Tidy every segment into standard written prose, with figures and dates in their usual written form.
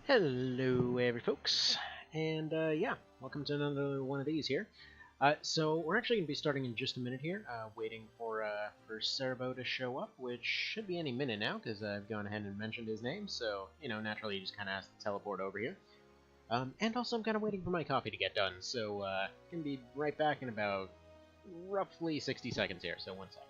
Hello, every folks, and yeah, welcome to another one of these here. So we're actually going to be starting in just a minute here, waiting for Cerabow to show up, which should be any minute now, because I've gone ahead and mentioned his name, so, you know, naturally he just kind of has to teleport over here. And also I'm kind of waiting for my coffee to get done, so going to be right back in about roughly 60 seconds here, so one sec.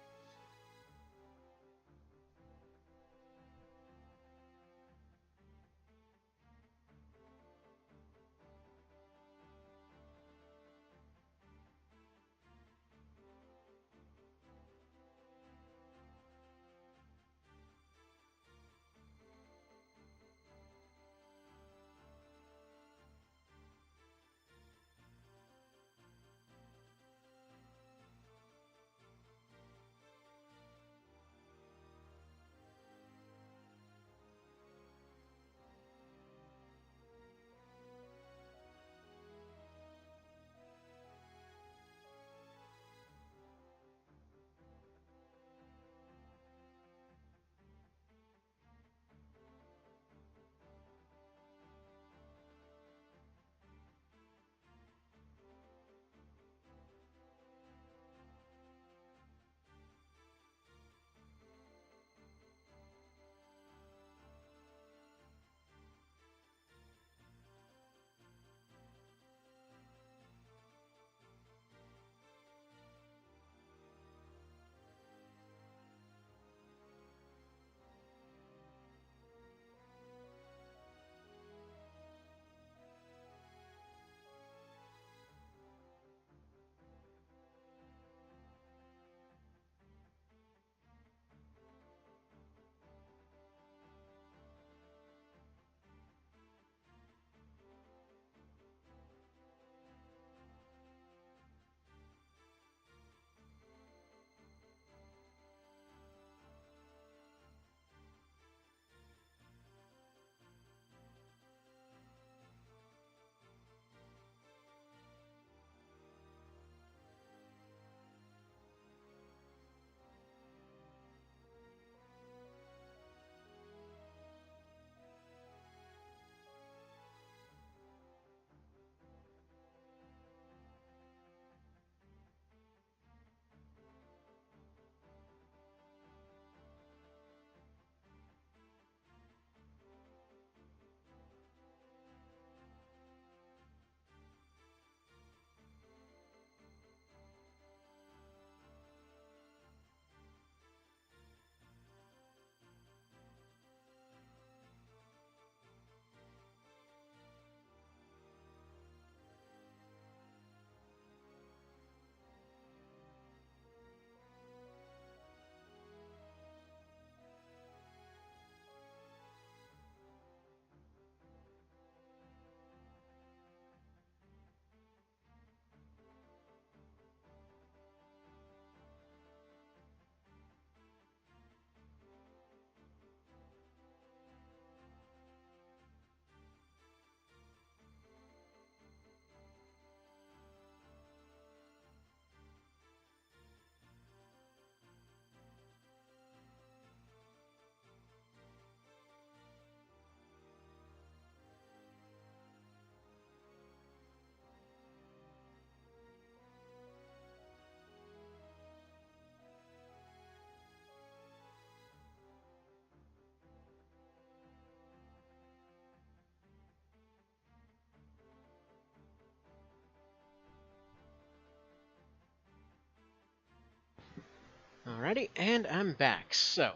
Alrighty, and I'm back. So,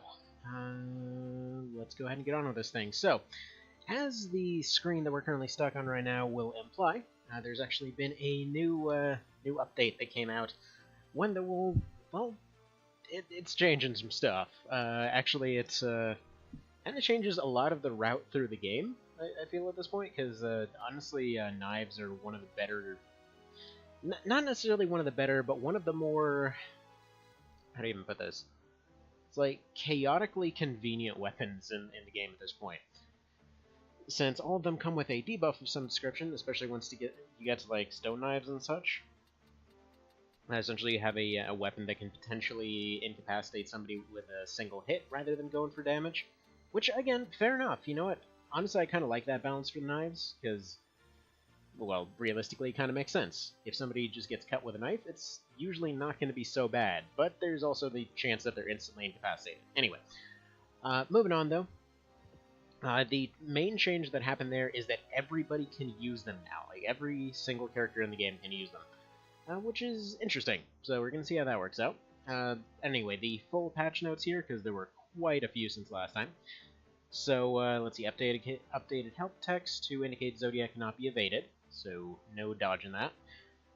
let's go ahead and get on with this thing. So, as the screen that we're currently stuck on right now will imply, there's actually been a new update that came out. One that will, well, it's changing some stuff. Actually, it's kind of changes a lot of the route through the game. I feel at this point, because honestly, knives are one of the better, not necessarily one of the better, but one of the more, how do you even put this? It's like chaotically convenient weapons in the game at this point. Since all of them come with a debuff of some description, especially once you get to like stone knives and such. Essentially, you have a weapon that can potentially incapacitate somebody with a single hit rather than going for damage. Which, again, fair enough. You know what? honestly, I kind of like that balance for the knives, because, well, realistically, it kind of makes sense. If somebody just gets cut with a knife, it's usually not going to be so bad, but there's also the chance that they're instantly incapacitated. Anyway, moving on, though. The main change that happened there is that everybody can use them now. Like, every single character in the game can use them, which is interesting. So we're going to see how that works out. Anyway, the full patch notes here, because there were quite a few since last time. So, let's see, updated help text to indicate Zodiac cannot be evaded, so no dodging that.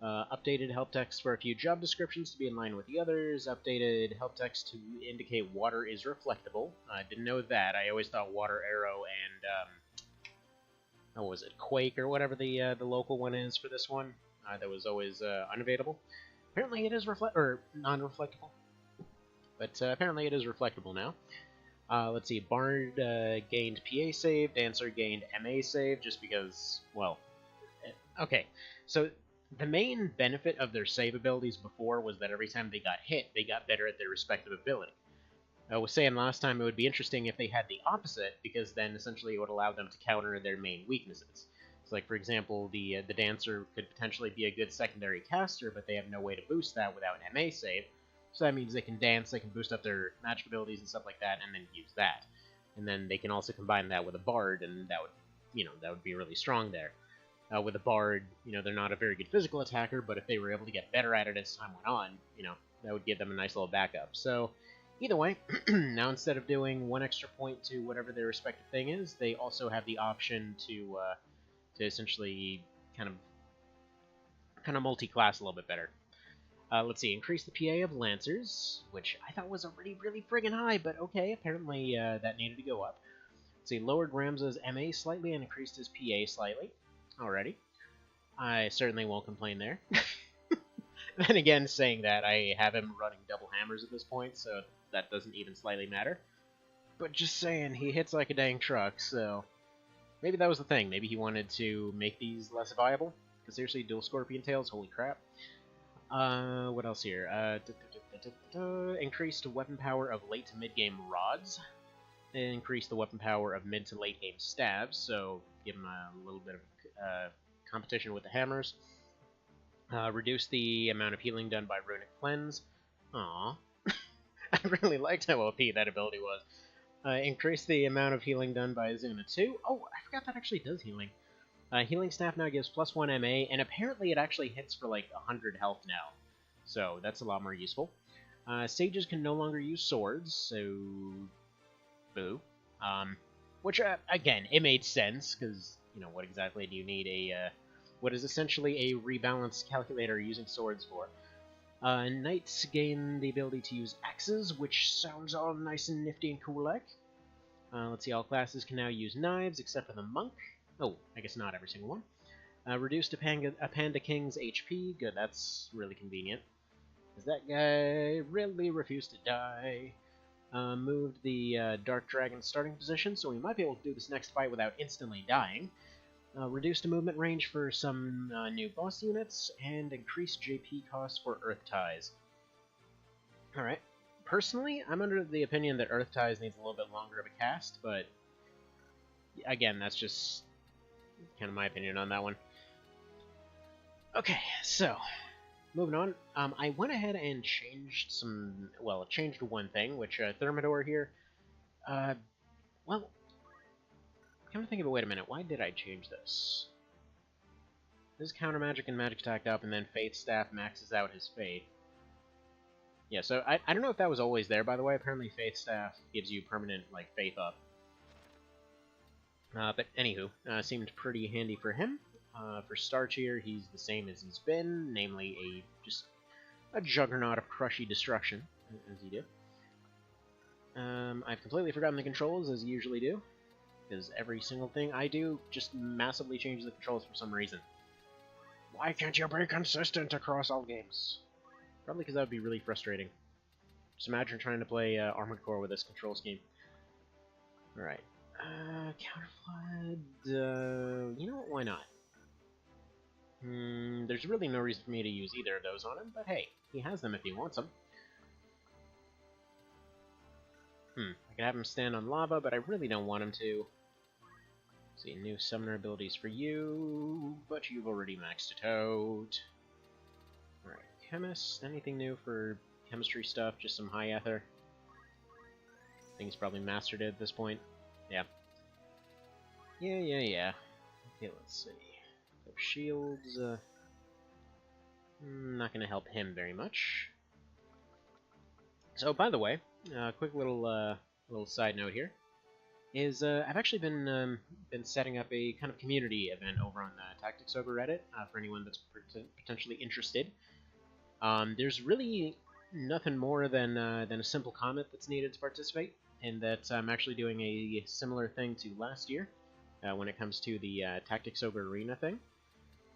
Updated help text for a few job descriptions to be in line with the others. Updated help text to indicate water is reflectable. I didn't know that. I always thought water arrow and, what was it, quake or whatever the local one is for this one. That was always unavailable. Apparently it is non-reflectable. But apparently it is reflectable now. Let's see, Bard gained PA save, Dancer gained MA save, just because, well, okay, so the main benefit of their save abilities before was that every time they got hit, they got better at their respective ability. I was saying last time it would be interesting if they had the opposite, because then essentially it would allow them to counter their main weaknesses. So, like, for example, the Dancer could potentially be a good secondary caster, but they have no way to boost that without an MA save. So that means they can dance, they can boost up their magic abilities and stuff like that, and then use that. And then they can also combine that with a Bard, and that would, that would be really strong there. With a Bard, they're not a very good physical attacker, but if they were able to get better at it as time went on, that would give them a nice little backup. So, either way, now instead of doing 1 extra point to whatever their respective thing is, they also have the option to essentially kind of multi-class a little bit better. Let's see, increase the PA of Lancers, which I thought was already really friggin' high, but okay, apparently that needed to go up. Let's see, lowered Ramza's MA slightly and increased his PA slightly. Alrighty. I certainly won't complain there. Then again, saying that, I have him running double hammers at this point, so that doesn't even slightly matter. But just saying, he hits like a dang truck, so maybe that was the thing. Maybe he wanted to make these less viable. Because seriously, dual Scorpion Tails, holy crap. What else here? Increased weapon power of late to mid-game rods. Increase the weapon power of mid to late game stabs, so give him a little bit of competition with the hammers. Reduce the amount of healing done by Runic Cleanse. Aww. I really liked how OP that ability was. Increase the amount of healing done by Zuna 2. Oh, I forgot that actually does healing. Healing Staff now gives +1 MA, and apparently it actually hits for like 100 health now. So that's a lot more useful. Sages can no longer use swords, so boo. Which, again, it made sense, because, what exactly do you need what is essentially a rebalance calculator using swords for? Knights gain the ability to use axes, which sounds all nice and nifty and cool-like. Let's see, all classes can now use knives, except for the monk. Oh, I guess not every single one. Reduced a Panda King's HP. Good, that's really convenient. Because that guy really refused to die. Moved the Dark Dragon starting position, so we might be able to do this next fight without instantly dying. Reduced the movement range for some new boss units, and increased JP costs for Earth Ties. Alright. Personally, I'm under the opinion that Earth Ties needs a little bit longer of a cast, but again, that's just kind of my opinion on that one. Okay, so moving on. I went ahead and changed changed one thing, which Thermidor here. Well, come to think of it, wait a minute. Why did I change this? This is counter magic and magic attack up, and then Faith Staff maxes out his faith. Yeah, so I don't know if that was always there, by the way. Apparently Faith Staff gives you permanent, faith up. But anywho, seemed pretty handy for him. For Star Tier, he's the same as he's been, namely just a juggernaut of crushy destruction, as he did. I've completely forgotten the controls, as you usually do, because every single thing I do just massively changes the controls for some reason. Why can't you be consistent across all games? Probably because that would be really frustrating. Just imagine trying to play Armored Core with this control scheme. Alright. Counterflood, you know what, why not? There's really no reason for me to use either of those on him, but hey, he has them if he wants them. I could have him stand on lava, but I really don't want him to. See, new summoner abilities for you, but you've already maxed it out. Alright, chemist, anything new for chemistry stuff? Just some high ether. I think he's probably mastered it at this point. Yeah. Yeah. Okay, let's see. Those shields, not gonna help him very much. So, by the way, quick little side note here is I've actually been setting up a kind of community event over on Tactics Ogre Reddit for anyone that's potentially interested. There's really nothing more than a simple comment that's needed to participate, and that I'm actually doing a similar thing to last year when it comes to the Tactics Ogre Arena thing.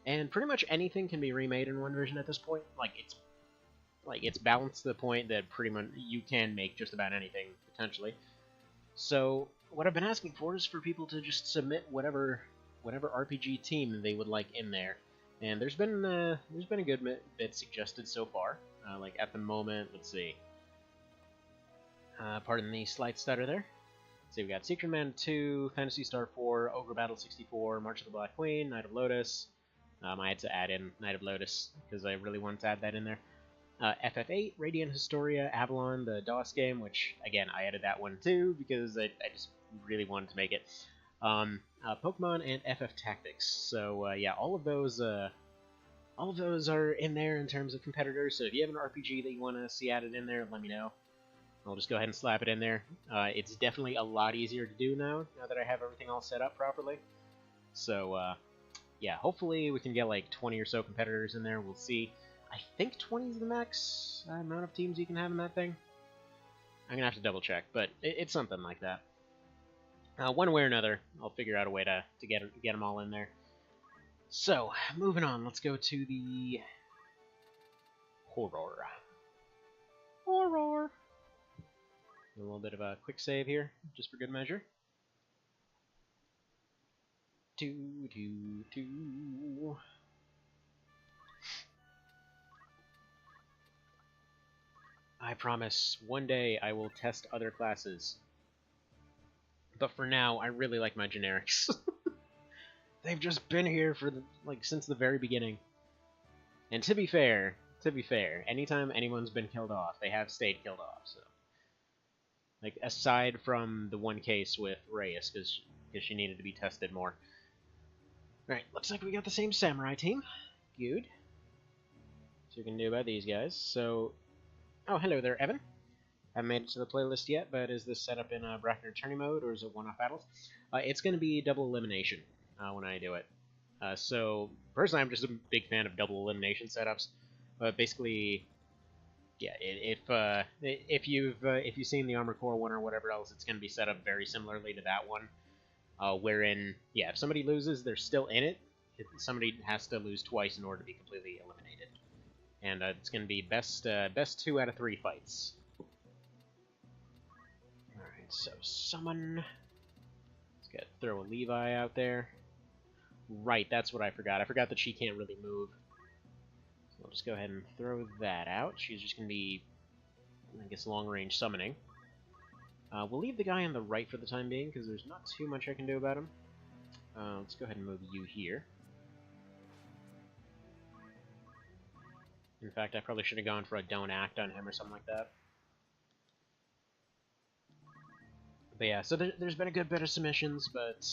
And pretty much anything can be remade in one version at this point. It's balanced to the point that pretty much you can make just about anything potentially. So what I've been asking for is for people to just submit whatever RPG team they would like in there. And there's been a good bit suggested so far. Like at the moment, let's see. Pardon the slight stutter there. So we've got Secret Man 2, Phantasy Star 4, Ogre Battle 64, March of the Black Queen, Knight of Lotus. I had to add in Knight of Lotus because I really wanted to add that in there. FF8, Radiant Historia, Avalon, the DOS game, which again I added that one too because I just really wanted to make it. Pokemon and FF Tactics. So yeah, all of those are in there in terms of competitors. So if you have an RPG that you want to see added in there, let me know. I'll just go ahead and slap it in there. It's definitely a lot easier to do now that I have everything all set up properly. So yeah, hopefully we can get like 20 or so competitors in there. We'll see. I think 20 is the max amount of teams you can have in that thing. I'm gonna have to double check, but it's something like that. One way or another, I'll figure out a way to get them all in there. So, moving on, let's go to the horror. Horror! A little bit of a quick save here, just for good measure. I promise, one day I will test other classes. But for now, I really like my generics. They've just been here for since the very beginning. And to be fair, anytime anyone's been killed off, they have stayed killed off. So, like aside from the one case with Reyes, because she needed to be tested more. Right, looks like we got the same samurai team. Good. So we can do about these guys. So, oh hello there, Evan. Haven't made it to the playlist yet, but is this set up in bracket attorney mode or is it one-off battles? It's going to be double elimination when I do it. So personally, I'm just a big fan of double elimination setups. Basically, yeah, if you've seen the Armor Core one or whatever else, it's going to be set up very similarly to that one. Wherein, yeah, if somebody loses, they're still in it. Somebody has to lose twice in order to be completely eliminated. And it's going to be best 2 out of 3 fights. Alright, so summon. Let's go throw a Levi out there. Right, that's what I forgot. I forgot that she can't really move. So I'll just go ahead and throw that out. She's just going to be, I guess, long-range summoning. We'll leave the guy on the right for the time being, because there's not too much I can do about him. Let's go ahead and move you here. In fact, I probably should have gone for a don't act on him or something like that. But yeah, so there's been a good bit of submissions, but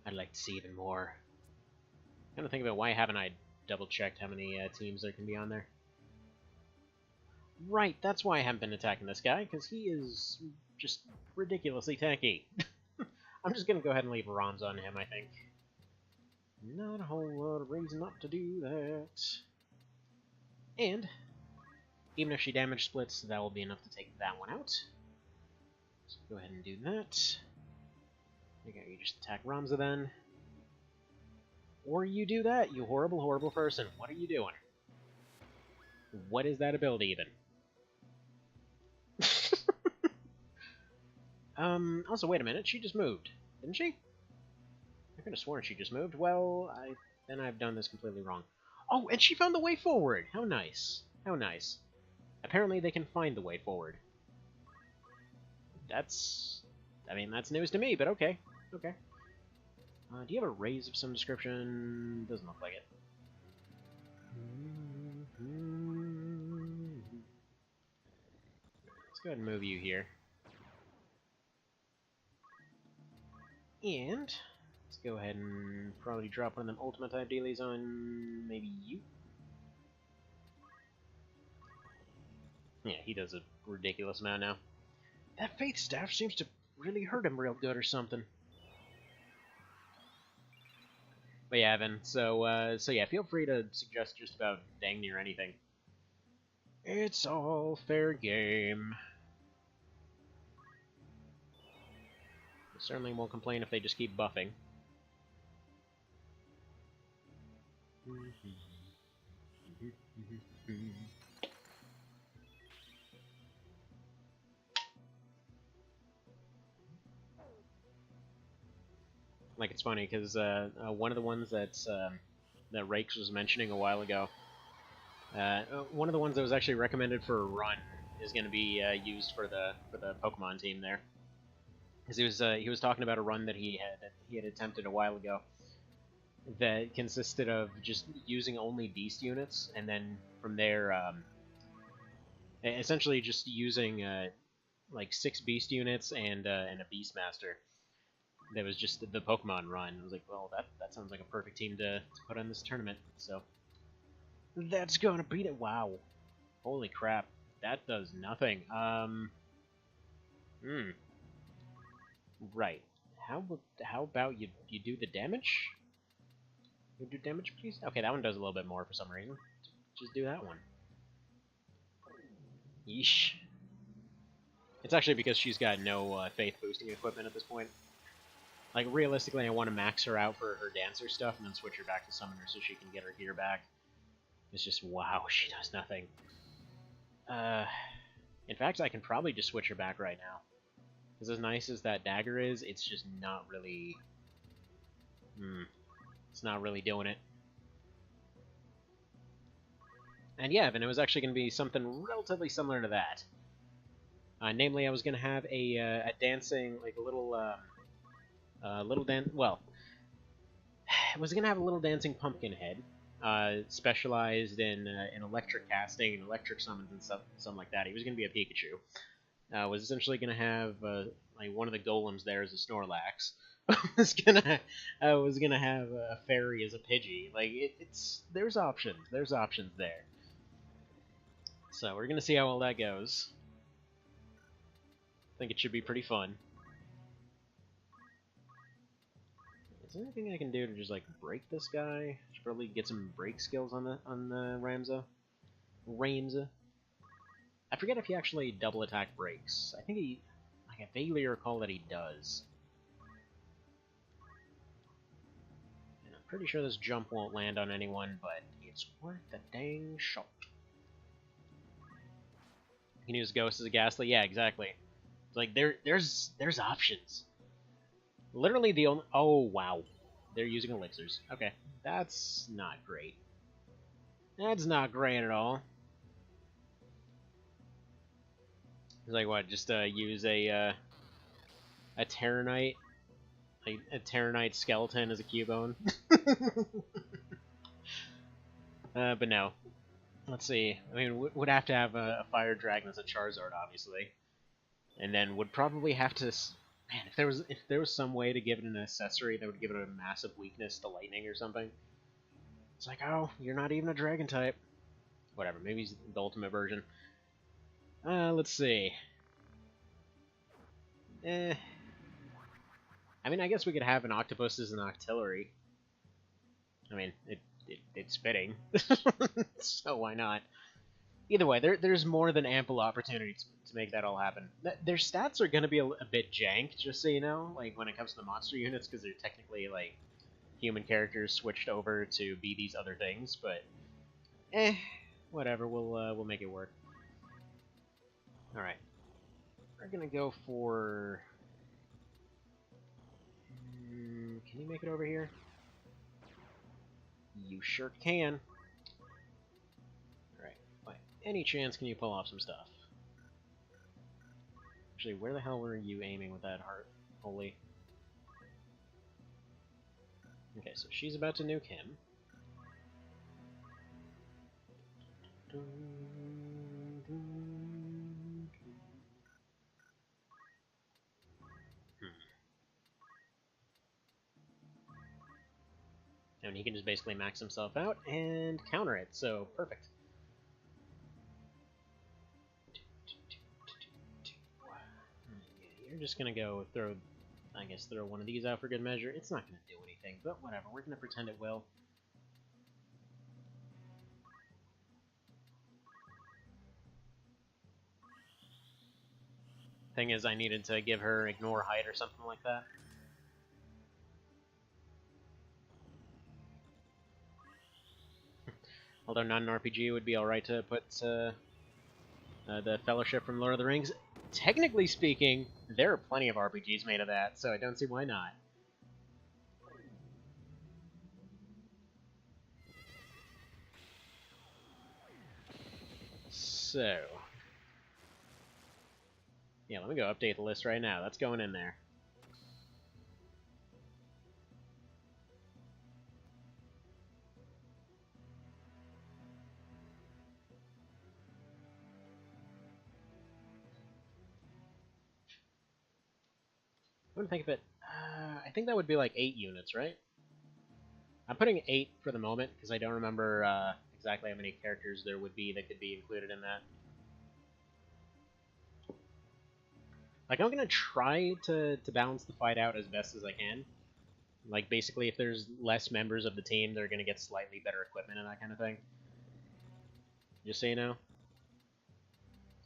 I'd like to see even more. I'm trying to think about why haven't I double-checked how many teams there can be on there. Right, that's why I haven't been attacking this guy, because he is just ridiculously tanky. I'm just going to go ahead and leave ROMs on him, I think. Not a whole lot of reason not to do that. And, even if she damage splits, that will be enough to take that one out. So go ahead and do that. Okay, you just attack Ramza then. Or you do that, you horrible, horrible person. What are you doing? What is that ability even? Also, wait a minute, she just moved, didn't she? I could have sworn she just moved. Well, then I've done this completely wrong. Oh, and she found the way forward! How nice. How nice. Apparently they can find the way forward. That's... I mean, that's news to me, but okay. Okay. Do you have a raise of some description? Doesn't look like it. Let's go ahead and move you here. And let's go ahead and probably drop one of them ultimate type dealies on maybe you. Yeah, he does a ridiculous amount now. That faith staff seems to really hurt him real good or something. But yeah, Evan, so yeah, feel free to suggest just about dang near anything. It's all fair game. I certainly won't complain if they just keep buffing. Like, it's funny, because one of the ones that's, that Rakes was mentioning a while ago, one of the ones that was actually recommended for a run is going to be used for the Pokemon team there. Because he was talking about a run that he had attempted a while ago that consisted of just using only beast units, and then from there, essentially just using like 6 beast units and a Beastmaster. That was just the Pokemon run. I was like, well, that sounds like a perfect team to put on this tournament. So that's gonna beat it. Wow, holy crap, that does nothing. Right. How about you do the damage? You do damage, please? Okay, that one does a little bit more for some reason. Just do that one. Yeesh. It's actually because she's got no faith boosting equipment at this point. Like, realistically, I want to max her out for her dancer stuff and then switch her back to summoner so she can get her gear back. It's just, wow, she does nothing. In fact, I can probably just switch her back right now. Because as nice as that dagger is, it's just not really... It's not really doing it. And yeah, and it was actually going to be something relatively similar to that. Namely, I was going to have a dancing, like a little, well, I was going to have a little dancing pumpkin head, specialized in electric casting and electric summons and stuff, something like that. He was going to be a Pikachu. Was essentially going to have like one of the golems there as a Snorlax. was gonna have a fairy as a Pidgey. Like there's options. There's options there. So we're gonna see how well that goes. I think it should be pretty fun. Is there anything I can do to just like break this guy? Should probably get some break skills on the Ramza. I forget if he actually double attack breaks. I think he, like, I vaguely recall that he does. And I'm pretty sure this jump won't land on anyone, but it's worth the dang shot. You can use Ghost as a Ghastly. Yeah, exactly. It's like there's options. Literally the only... Oh, wow. They're using elixirs. Okay. That's not great. That's not great at all. It's like, what, just use a Terranite? Like, a Terranite skeleton as a Cubone? But no. Let's see. I mean, would have to have a Fire Dragon as a Charizard, obviously. And then would probably have to... Man, if there was some way to give it an accessory that would give it a massive weakness to lightning or something. It's like, oh, you're not even a dragon type. Whatever, maybe he's the ultimate version. Let's see. I mean, I guess we could have an octopus as an octillery. I mean, it's fitting. So why not? Either way, there's more than ample opportunity to make that all happen. Their stats are going to be a bit jank, just so you know, like when it comes to the monster units, because they're technically like human characters switched over to be these other things. But whatever. We'll make it work. All right, we're gonna go for. Can you make it over here? You sure can. Alright, by any chance can you pull off some stuff? Actually, where the hell were you aiming with that heart? Holy. Okay, so she's about to nuke him. And he can just basically max himself out and counter it, so perfect. You're just gonna go throw, I guess, throw one of these out for good measure. It's not gonna do anything, but whatever, we're gonna pretend it will. Thing is, I needed to give her ignore height or something like that. Although not an RPG, it would be alright to put the Fellowship from Lord of the Rings. Technically speaking, there are plenty of RPGs made of that, so I don't see why not. So... yeah, let me go update the list right now. That's going in there. I wouldn't think of it. I think that would be like 8 units, right? I'm putting 8 for the moment, because I don't remember exactly how many characters there would be that could be included in that. Like, I'm gonna try to balance the fight out as best as I can. Like, basically, if there's less members of the team, they're gonna get slightly better equipment and that kind of thing. Just so you know.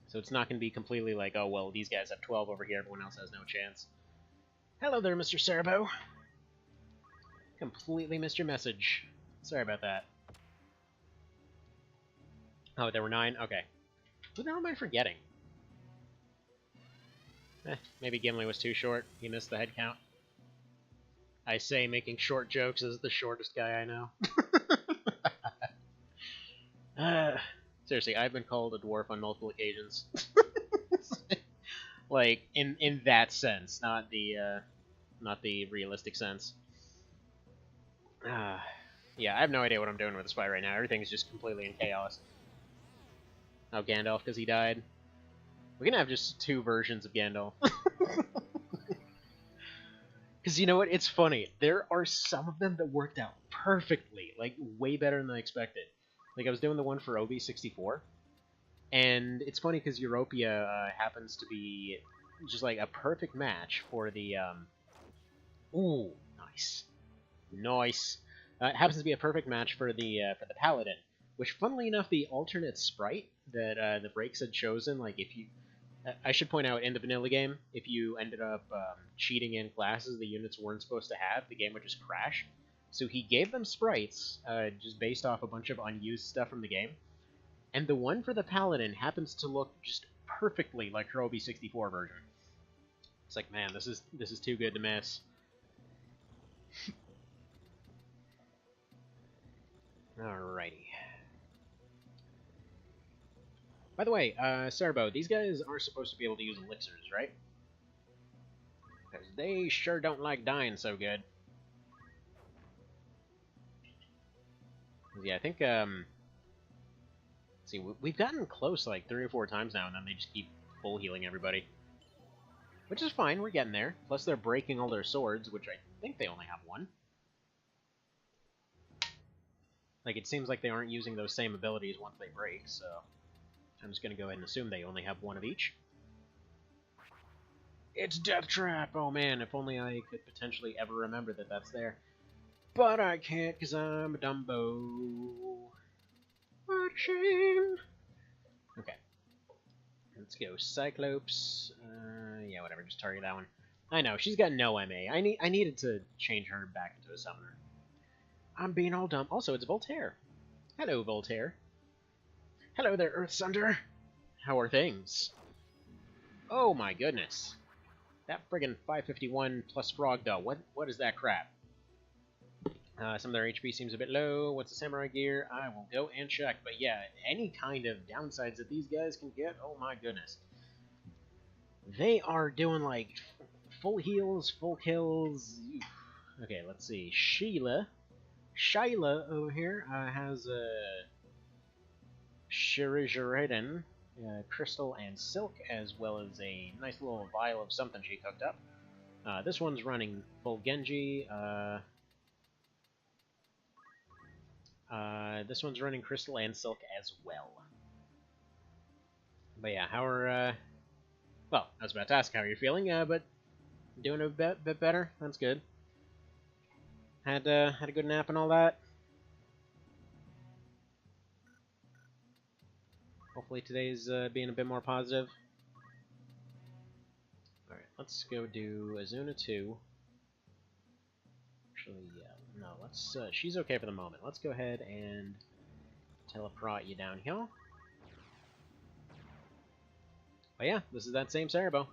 So it's not gonna be completely like, oh, well, these guys have 12 over here, everyone else has no chance. Hello there, Mr. Cerabow. Completely missed your message. Sorry about that. Oh, there were 9? Okay. Who the hell am I forgetting? Maybe Gimli was too short. He missed the head count. I say making short jokes as the shortest guy I know. Seriously, I've been called a dwarf on multiple occasions. Like, in that sense, not the realistic sense. Yeah, I have no idea what I'm doing with this fight right now. Everything's just completely in chaos. Oh, Gandalf, because he died. We're gonna have just 2 versions of Gandalf. Because you know what? It's funny. There are some of them that worked out perfectly. Like, way better than I expected. Like, I was doing the one for OB64. And it's funny because Europia happens to be just, like, a perfect match for the, Ooh, nice. Nice. It happens to be a perfect match for the Paladin. Which, funnily enough, the alternate sprite that the Breaks had chosen, like, if you... I should point out, in the vanilla game, if you ended up cheating in classes the units weren't supposed to have, the game would just crash. So he gave them sprites, just based off a bunch of unused stuff from the game. And the one for the Paladin happens to look just perfectly like her OB64 version. It's like, man, this is too good to miss. Alrighty. By the way, Cerabow, these guys aren't supposed to be able to use elixirs, right? Because they sure don't like dying so good. Yeah, I think, let's see, we've gotten close like 3 or 4 times now, and then they just keep full healing everybody. Which is fine, we're getting there. Plus they're breaking all their swords, which I think they only have 1. Like, it seems like they aren't using those same abilities once they break, so... I'm just gonna go ahead and assume they only have 1 of each. It's Death Trap! Oh man, if only I could potentially ever remember that that's there. But I can't, because I'm a Dumbo. What a shame! Okay. Let's go Cyclops. Yeah, whatever, just target that one. I know, she's got no MA. I needed to change her back into a summoner. I'm being all dumb. Also, it's Voltaire. Hello, Voltaire. Hello there, Earthsunder. How are things? Oh my goodness. That friggin' 551 plus frog though. What is that crap? Some of their HP seems a bit low. What's the samurai gear? I will go and check. But yeah, any kind of downsides that these guys can get, oh my goodness. They are doing like full heals, full kills. Okay, let's see. Shyla over here has a Shirijariden, crystal and silk, as well as a nice little vial of something she cooked up. This one's running full Genji. This one's running crystal and silk as well. But yeah, how are, well, I was about to ask how you're feeling, but doing a bit better. That's good. Had a good nap and all that. Hopefully today's being a bit more positive. Alright, let's go do Azuna 2. Actually, no, let's, she's okay for the moment. Let's go ahead and teleport you down here. But yeah, this is that same Cerabow.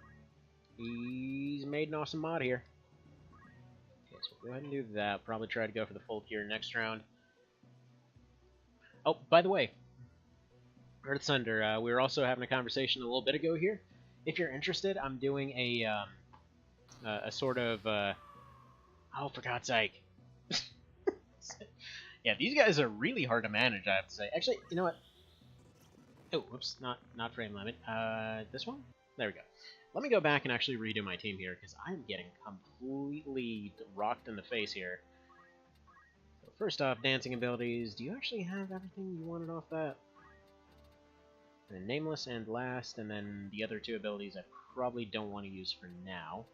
He's made an awesome mod here. Okay, so we'll go ahead and do that. Probably try to go for the full cure next round. Oh, by the way, Earth Thunder, we were also having a conversation a little bit ago here. If you're interested, I'm doing a sort of, oh, for God's sake. Yeah, these guys are really hard to manage, I have to say. Actually, you know what? Oh, whoops, not frame limit. This one? There we go. Let me go back and actually redo my team here, because I'm getting completely rocked in the face here. So first off, dancing abilities. Do you actually have everything you wanted off that? And then Nameless and last, and then the other two abilities I probably don't want to use for now.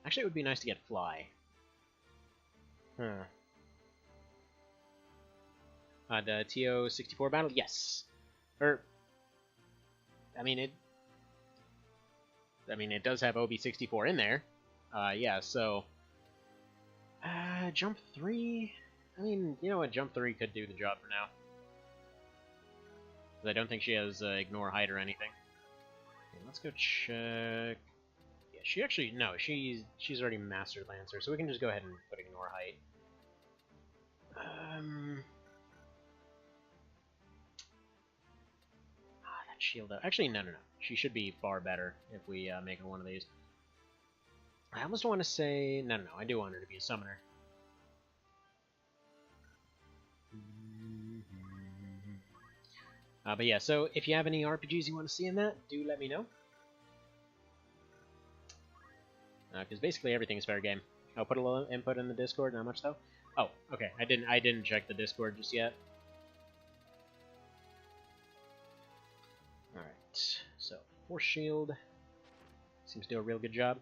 Actually, it would be nice to get Fly. Huh. The TO-64 battle? Yes. I mean, it does have OB-64 in there. Yeah, so... Jump 3? I mean, you know what, Jump 3 could do the job for now. I don't think she has Ignore Height or anything. Okay, let's go check... Yeah, she actually... No, she's already Mastered Lancer, so we can just go ahead and put Ignore Height. That shield up. Actually, no. She should be far better if we make her one of these. I almost want to say... No, I do want her to be a summoner. But yeah, so if you have any RPGs you want to see in that, do let me know. Because basically everything's fair game. I'll put a little input in the Discord, not much though. Oh, okay. I didn't check the Discord just yet. Alright, so Force Shield seems to do a real good job.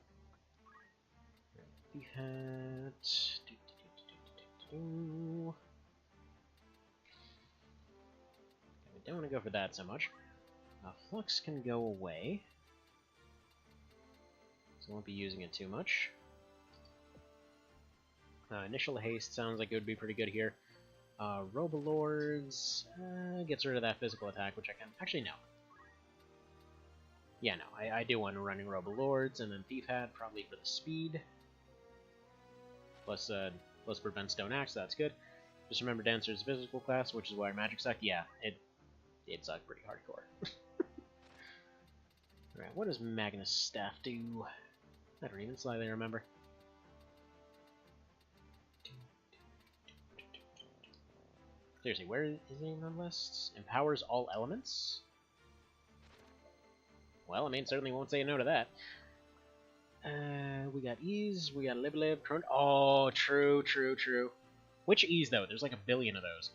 Thief Hat. Don't want to go for that so much. Flux can go away, so I won't be using it too much. Initial Haste sounds like it would be pretty good here. Robolords gets rid of that physical attack, which I can... Actually, no. Yeah, no, I do want to running Robolords, and then Thief Hat, probably for the speed. Plus prevent Stone Axe, so that's good. Just remember Dancer's physical class, which is why Magic sucked. Yeah, it sucked pretty hardcore. Alright, what does Magnus Staff do? I don't even slightly remember. Seriously, where is he on the list? Empowers all elements? Well, I mean, certainly won't say no to that. We got Ease, we got Lib, oh, true. Which Ease, though? There's like a billion of those.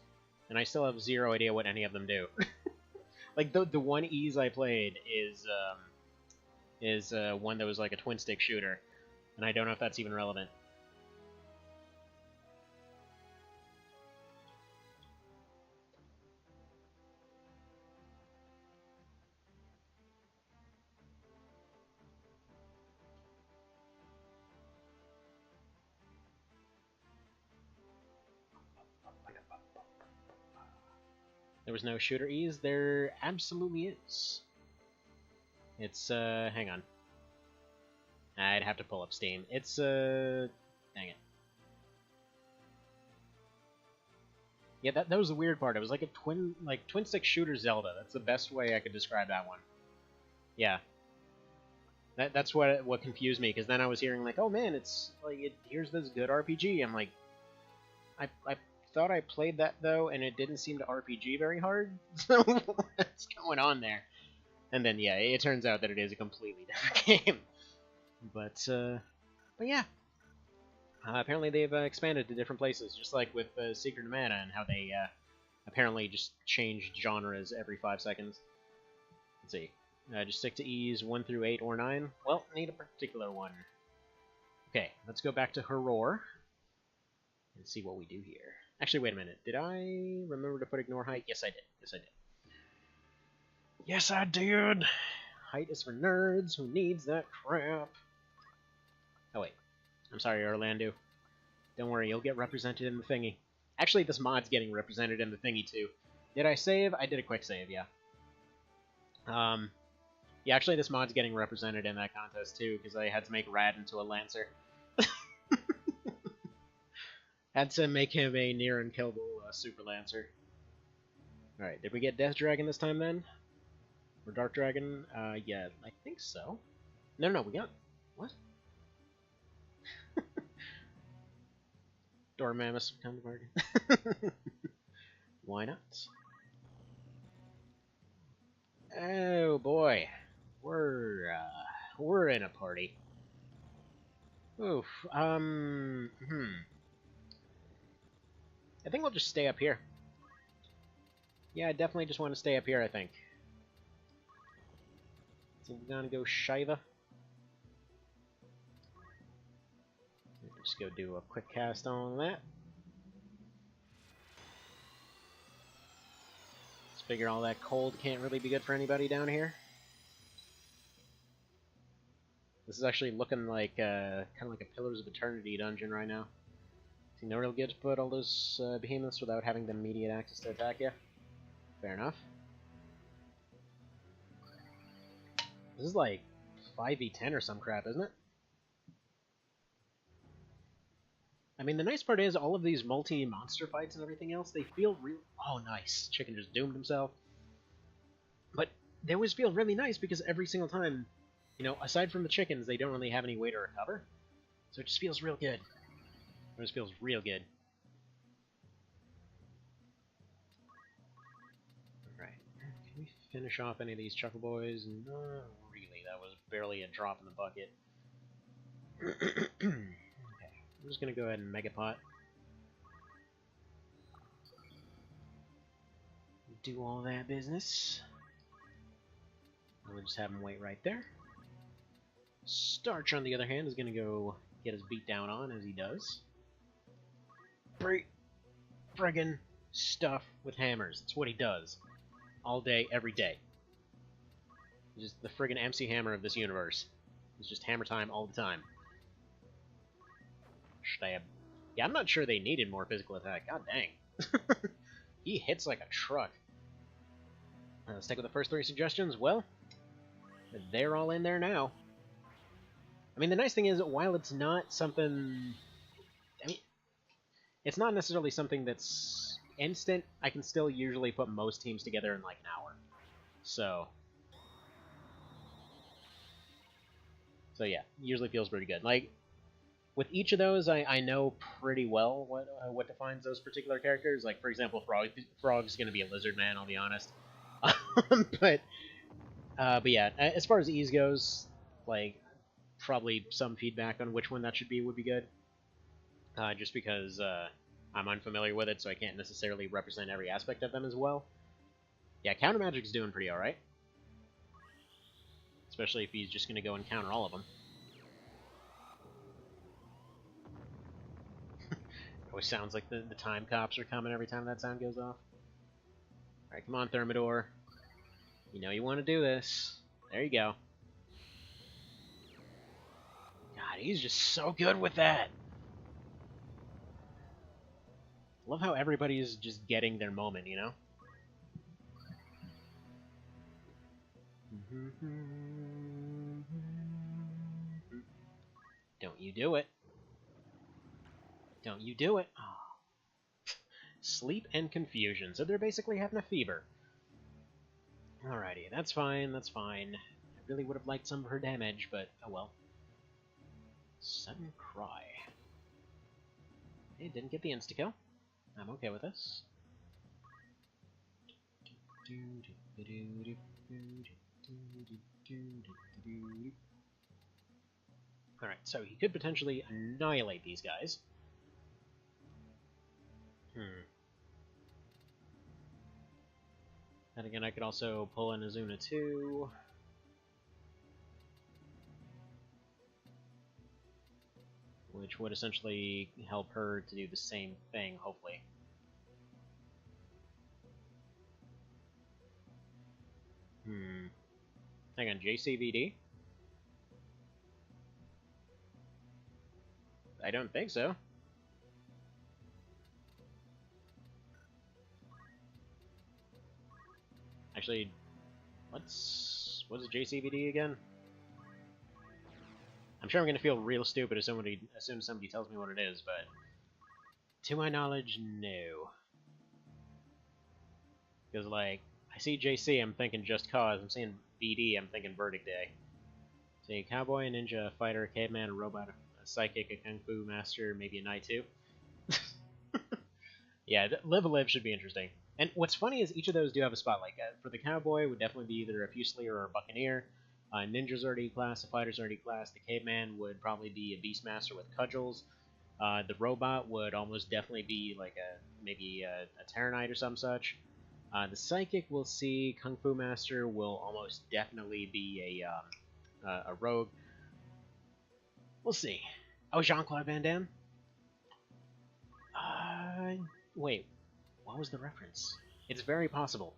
And I still have zero idea what any of them do. Like, the one Ease I played is one that was like a twin-stick shooter. And I don't know if that's even relevant. There was no shooter Ease? There absolutely is. It's, hang on. I'd have to pull up Steam. It's, dang it. Yeah, that was the weird part. It was like a twin-stick shooter Zelda. That's the best way I could describe that one. Yeah. That's what confused me, because then I was hearing like, oh man, it's like here's this good RPG. I'm like, I thought I played that though, and it didn't seem to RPG very hard. So what's going on there? And then yeah, it turns out that it is a completely different game. But yeah. Apparently they've expanded to different places, just like with Secret of Mana and how they apparently just change genres every 5 seconds. Let's see. Just stick to E's 1 through 8 or 9. Well, need a particular one. Okay, let's go back to Horror and see what we do here. Actually, wait a minute. Did I remember to put Ignore Height? Yes, I did. Yes, I did. Yes, I did! Height is for nerds. Who needs that crap? Oh, wait. I'm sorry, Orlando. Don't worry, you'll get represented in the thingy. Actually, this mod's getting represented in the thingy, too. Did I save? I did a quick save, yeah. Yeah, actually, this mod's getting represented in that contest, too, because I had to make Rad into a Lancer. Had to make him a near unkillable Super Lancer. Alright, did we get Death Dragon this time, then? Or Dark Dragon? Yeah, I think so. No, we got... What? Dormammus kind of bargain. Why not? Oh boy, we're in a party. Oof. I think we'll just stay up here. Yeah, I definitely just want to stay up here. I think. So we're gonna go Shiva. Just go do a quick cast on that. Just figure all that cold can't really be good for anybody down here. This is actually looking like kind of like a Pillars of Eternity dungeon right now. See, no real good to put all those behemoths without having the immediate access to attack you. Fair enough. This is like 5v10 or some crap, isn't it? I mean, the nice part is all of these multi-monster fights and everything else, they feel real... Oh, nice. Chicken just doomed himself. But they always feel really nice because every single time, you know, aside from the chickens, they don't really have any way to recover. So it just feels real good. It just feels real good. Alright. Can we finish off any of these Chuckle Boys? No, really. That was barely a drop in the bucket. I'm just going to go ahead and Megapot. Do all that business. And we'll just have him wait right there. Starch, on the other hand, is going to go get his beat down on, as he does. Friggin' stuff with hammers. That's what he does. All day, every day. He's just the friggin' MC Hammer of this universe. It's just hammer time all the time. Stab. Yeah, I'm not sure they needed more physical attack. God dang. He hits like a truck. Let's stick with the first 3 suggestions. Well, they're all in there now. I mean, the nice thing is, while it's not something... I mean, it's not necessarily something that's instant, I can still usually put most teams together in like an hour. So yeah, usually feels pretty good. Like, with each of those, I know pretty well what defines those particular characters. Like, for example, Frog's going to be a lizard man, I'll be honest. But yeah, as far as ease goes, like, probably some feedback on which one that should be would be good. Just because I'm unfamiliar with it, so I can't necessarily represent every aspect of them as well. Yeah, Counter Magic's doing pretty alright. Especially if he's just going to go and counter all of them. Always sounds like the time cops are coming every time that sound goes off. Alright, come on, Thermidor. You know you want to do this. There you go. God, he's just so good with that. Love how everybody's just getting their moment, you know? Don't you do it. Don't you do it. Oh. Sleep and confusion. So they're basically having a fever. Alrighty, that's fine, that's fine. really would have liked some of her damage, but oh well. Sudden Cry. It didn't get the insta-kill. I'm okay with this. Alright, so he could potentially annihilate these guys. And again, I could also pull in Azuna too. Which would essentially help her to do the same thing, hopefully. Hang on, JCVD? I don't think so. Actually, what's JCVD again? I'm sure I'm gonna feel real stupid as soon as somebody tells me what it is, but to my knowledge, no. Because like, I see JC, I'm thinking Just Cause. I'm seeing VD, I'm thinking Verdict Day. See, a cowboy, a ninja, a fighter, a caveman, a robot, a psychic, a kung fu master, maybe a knight too. Yeah, Live a Live should be interesting. And what's funny is each of those do have a spot. Like, for the cowboy, would definitely be either a Fusilier or a buccaneer. Ninja's already class, the fighter's already class, the caveman would probably be a beastmaster with cudgels. The robot would almost definitely be like maybe a Terranite or some such. The psychic we'll see. Kung Fu master will almost definitely be a rogue. We'll see. Oh, Jean-Claude Van Damme? Wait, what was the reference? It's very possible.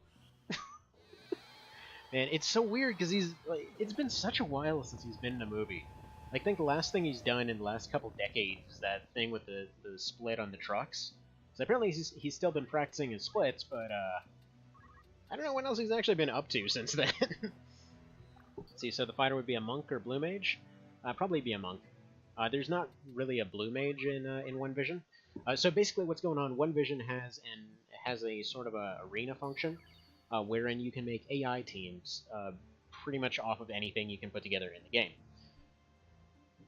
Man, it's so weird because it's been such a while since he's been in a movie. I think the last thing he's done in the last couple decades is that thing with the split on the trucks. So apparently he's still been practicing his splits, but I don't know what else he's actually been up to since then. Let's see, so the fighter would be a monk or blue mage? Probably be a monk. There's not really a blue mage in One Vision. So basically what's going on, One Vision has a sort of a arena function, wherein you can make AI teams pretty much off of anything you can put together in the game.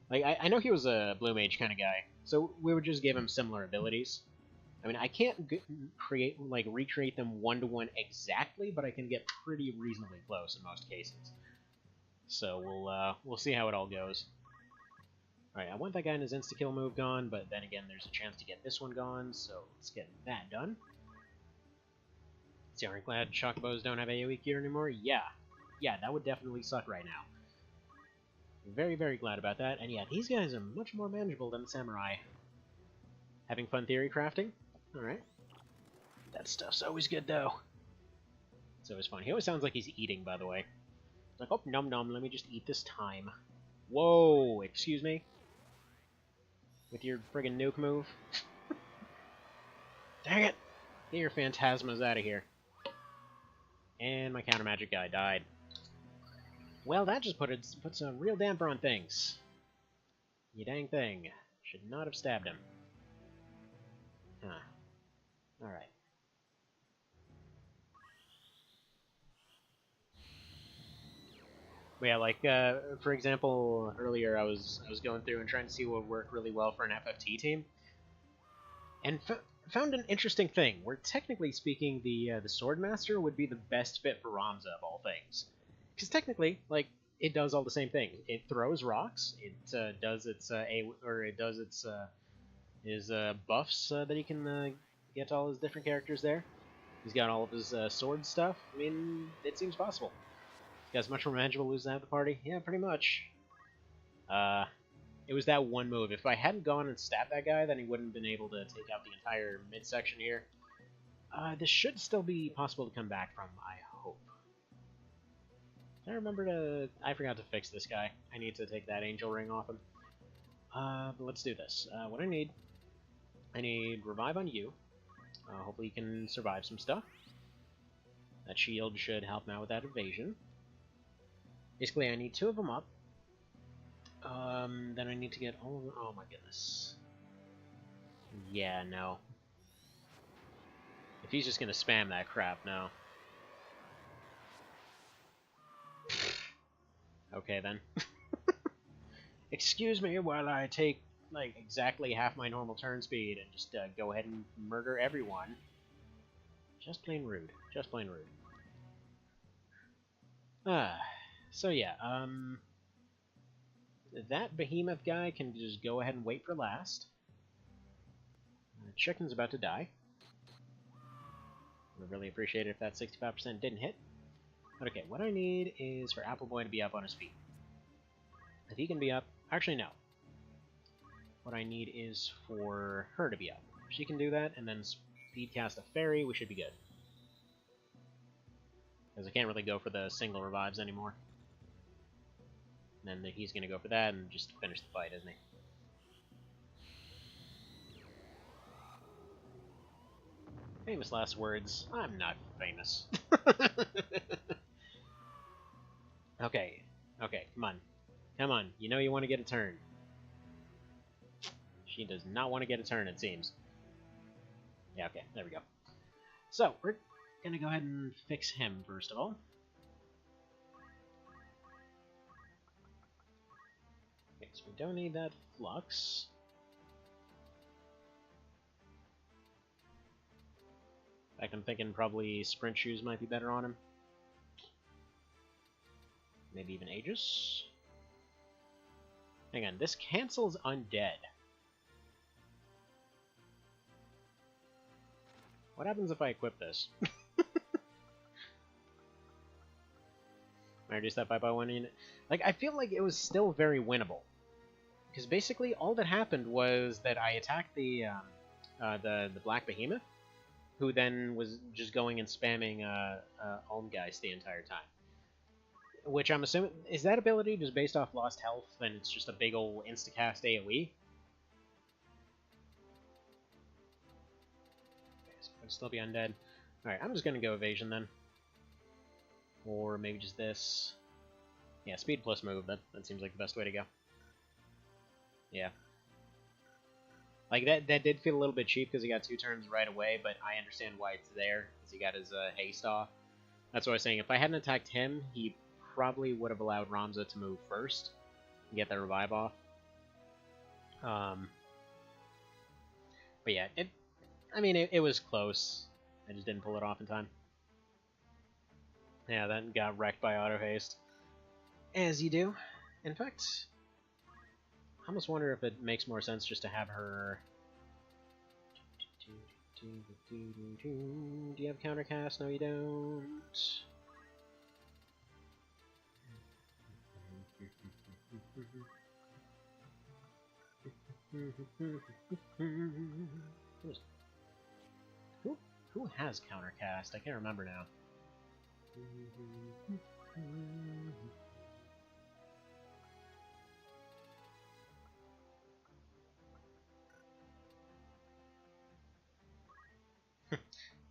Like, I know he was a blue mage kind of guy, so we would just give him similar abilities. I mean, I can't recreate them one-to-one exactly, but I can get pretty reasonably close in most cases. So we'll see how it all goes. Alright, I want that guy and his insta-kill move gone, but then again, there's a chance to get this one gone, so let's get that done. See, aren't glad Chocobos don't have AoE gear anymore? Yeah, that would definitely suck right now. Very, very glad about that, and yeah, these guys are much more manageable than the Samurai. Having fun theory crafting? Alright. That stuff's always good, though. It's always fun. He always sounds like he's eating, by the way. It's like, oh, nom nom, let me just eat this time. Whoa, excuse me? With your friggin' nuke move? Dang it! Get your phantasmas out of here. And my counter magic guy died. Well, that just puts a real damper on things. You dang thing. Should not have stabbed him. Huh. Alright. But yeah, like, for example, earlier I was going through and trying to see what would work really well for an FFT team. And found an interesting thing, where technically speaking, the Swordmaster would be the best fit for Ramza of all things. Because technically, like, it does all the same thing. It throws rocks, it does its his buffs that he can get all his different characters there. He's got all of his sword stuff. I mean, it seems possible. Guys, much more manageable losing out the party? Yeah, pretty much. It was that one move. If I hadn't gone and stabbed that guy, then he wouldn't have been able to take out the entire midsection here. This should still be possible to come back from, I hope. I forgot to fix this guy. I need to take that angel ring off him. But let's do this. What I need revive on you. Hopefully you can survive some stuff. That shield should help him out with that evasion. Basically, I need 2 of them up. Then I need to get all of them. Oh my goodness. Yeah, no. If he's just gonna spam that crap, no. Okay, then. Excuse me while I take, like, exactly half my normal turn speed and just go ahead and murder everyone. Just plain rude. Just plain rude. So yeah, that behemoth guy can just go ahead and wait for last. Chicken's about to die. I would really appreciate it if that 65% didn't hit. But okay, what I need is for Appleboy to be up on his feet. If he can be up... Actually, no. What I need is for her to be up. If she can do that, and then speed cast a fairy, we should be good. Because I can't really go for the single revives anymore. And then he's going to go for that and just finish the fight, isn't he? Famous last words. I'm not famous. Okay. Okay, come on. Come on. You know you want to get a turn. She does not want to get a turn, it seems. Yeah, okay. There we go. So, we're going to go ahead and fix him, first of all. Okay, so we don't need that flux. In fact, I'm thinking probably sprint shoes might be better on him. Maybe even Aegis. Hang on, this cancels undead. What happens if I equip this? I reduce that by 1 unit. Like, I feel like it was still very winnable. Because basically, all that happened was that I attacked the Black Behemoth, who then was just going and spamming Almgeist the entire time. Which I'm assuming... Is that ability just based off lost health, and it's just a big ol' instacast AoE? Okay, so I'd still be undead. Alright, I'm just gonna go evasion then. Or maybe just this. Yeah, speed plus move, that seems like the best way to go. Yeah. Like, that did feel a little bit cheap because he got 2 turns right away, but I understand why it's there, because he got his haste off. That's what I was saying. If I hadn't attacked him, he probably would have allowed Ramza to move first and get that revive off. But yeah, it was close. I just didn't pull it off in time. Yeah, that got wrecked by auto haste. As you do. In fact, I almost wonder if it makes more sense just to have her... Do you have countercast? No, you don't. Who has countercast? I can't remember now.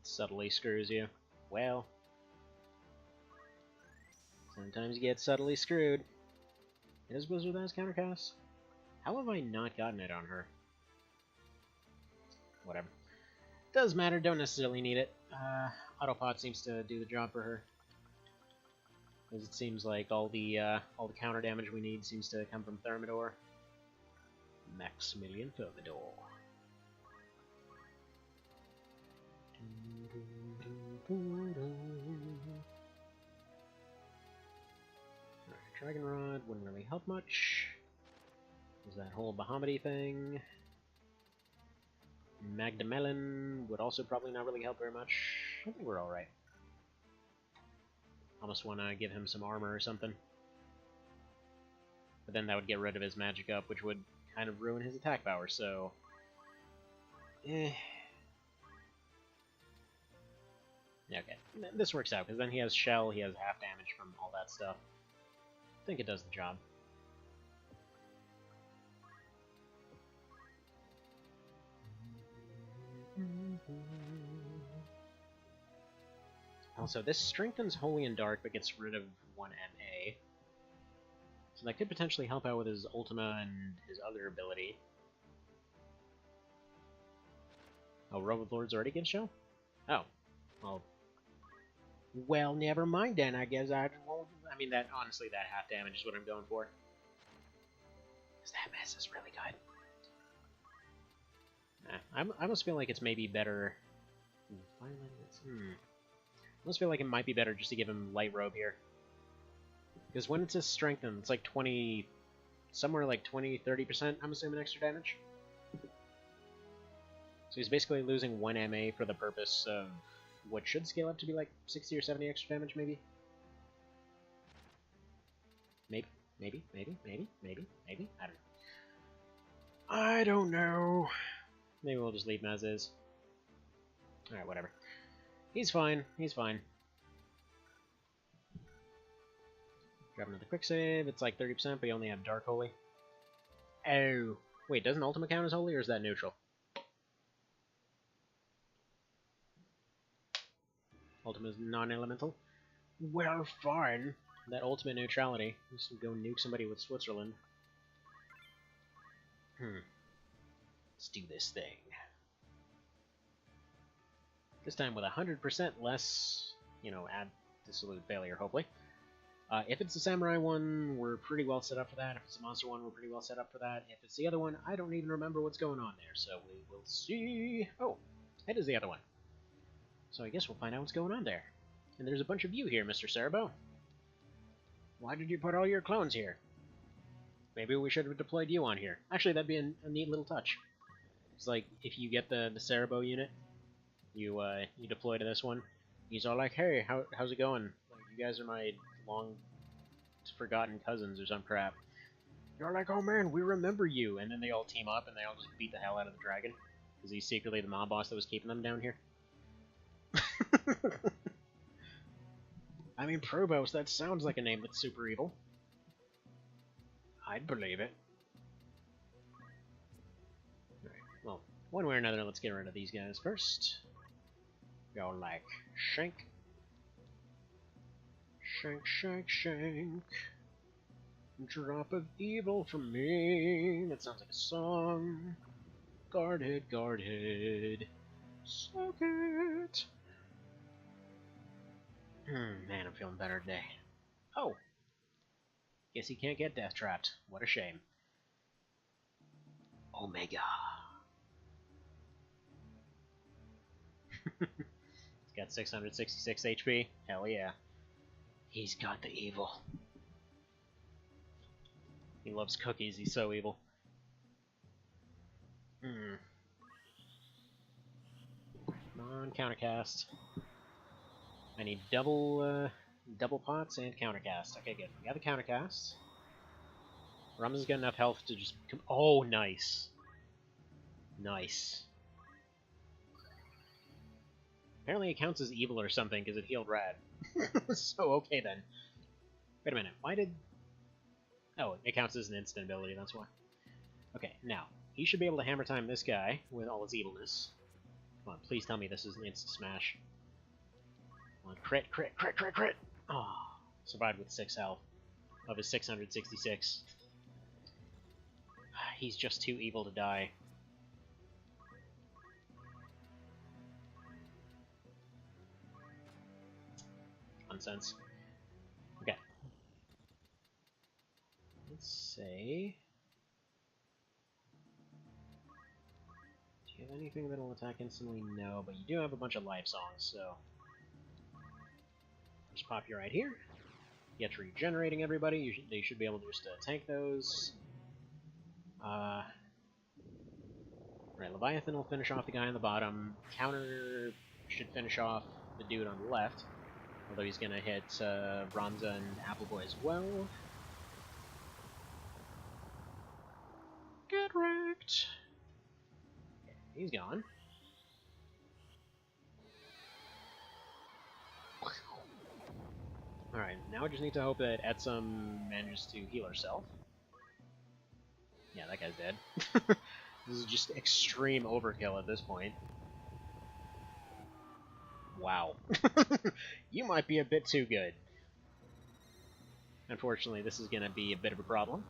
Subtly screws you. Well, sometimes you get subtly screwed. Is Blizzard has countercast? How have I not gotten it on her? Whatever. Does matter, don't necessarily need it. Autopod seems to do the job for her. Because it seems like all the counter damage we need seems to come from Thermidor. Maximilian Thermidor. Alright, Dragon Rod wouldn't really help much. There's that whole Bahamidi thing. Magdamelon would also probably not really help very much. I think we're alright. Almost want to give him some armor or something. But then that would get rid of his magic up, which would kind of ruin his attack power, so... Yeah, okay. This works out, because then he has Shell, he has half damage from all that stuff. I think it does the job. Also, this strengthens Holy and Dark, but gets rid of 1 MA. So that could potentially help out with his Ultima and his other ability. Oh, Robo Lord's already against Shell? Oh. Well, Well, never mind then. I guess I won't. I mean, that honestly, that half damage is what I'm going for. Because that mess is really good. I almost feel like it's maybe better. I almost feel like it might be better just to give him light robe here. Because when it's a strengthened, it's like 20, somewhere like 20-30%, I'm assuming, extra damage. So he's basically losing 1 MA for the purpose of what should scale up to be like 60 or 70 extra damage, maybe? Maybe. I don't know. Maybe we'll just leave him as is. Alright, whatever. He's fine. He's fine. Grab another quick save. It's like 30%, but you only have Dark Holy. Oh. Wait, doesn't Ultima count as Holy, or is that neutral? Ultima is non-elemental. Well, fine. That ultimate neutrality. Just go nuke somebody with Switzerland. Let's do this thing. This time with 100% less, you know, absolute failure, hopefully. If it's the Samurai one, we're pretty well set up for that. If it's the Monster one, we're pretty well set up for that. If it's the other one, I don't even remember what's going on there, so we will see. Oh, that is the other one. So I guess we'll find out what's going on there. And there's a bunch of you here, Mr. Cerabow. Why did you put all your clones here? Maybe we should have deployed you on here. Actually, that'd be a neat little touch. It's like, if you get the Cerabow unit, you deploy to this one. He's all like, hey, how's it going? Like, you guys are my long-forgotten cousins or some crap. You're like, oh man, we remember you. And then they all team up and they all just beat the hell out of the dragon. Because he's secretly the mob boss that was keeping them down here. I mean, Probos, that sounds like a name that's super evil. I'd believe it. Alright, well, one way or another, let's get rid of these guys first. Go like Shank. Shank. Drop of evil from me. That sounds like a song. Guarded. Suck it. Man, I'm feeling better today. Oh! Guess he can't get death trapped. What a shame. Omega. He's got 666 HP. Hell yeah. He's got the evil. He loves cookies. He's so evil. Come on, countercast. I need double pots and countercast. Okay, good. We got the countercast. Rum's got enough health to just come. Oh, nice. Nice. Apparently it counts as evil or something because it healed Rad. So, okay then. Wait a minute. Why did... Oh, it counts as an instant ability, that's why. Okay, now. He should be able to hammer time this guy with all his evilness. Come on, please tell me this is an instant smash. Come on, crit! Oh, survived with 6 health of his 666. He's just too evil to die. Nonsense. Okay. Let's say... Do you have anything that'll attack instantly? No, but you do have a bunch of life songs, so... Just pop you right here. Get regenerating everybody. They should be able to just tank those. Right, Leviathan will finish off the guy on the bottom. Counter should finish off the dude on the left. Although he's gonna hit Ramza and Appleboy as well. Get wrecked! Okay, he's gone. Alright, now we just need to hope that Etsum manages to heal herself. Yeah, that guy's dead. This is just extreme overkill at this point. Wow. You might be a bit too good. Unfortunately, this is gonna be a bit of a problem.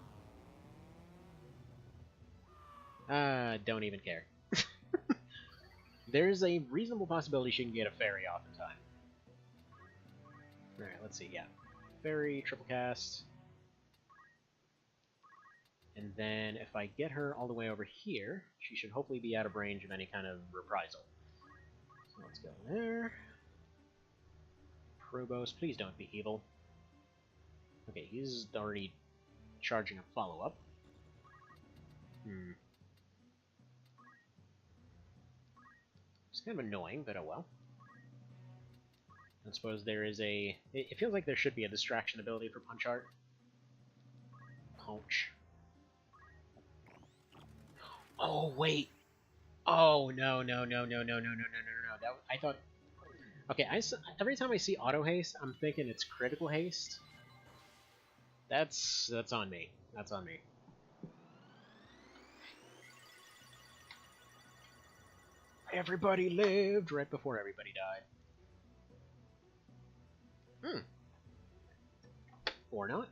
Don't even care. There's a reasonable possibility she can get a fairy off in time. let's see, yeah. Fairy, triple cast. And then if I get her all the way over here, she should hopefully be out of range of any kind of reprisal. So let's go there. Probos, please don't be evil. Okay, he's already charging a follow-up. It's kind of annoying, but oh well. I suppose there is a... It feels like there should be a distraction ability for Punch Art. Punch. Oh, wait! Oh, no. That, I thought... Okay, every time I see auto haste, I'm thinking it's critical haste. That's on me. That's on me. Everybody lived right before everybody died. Or not.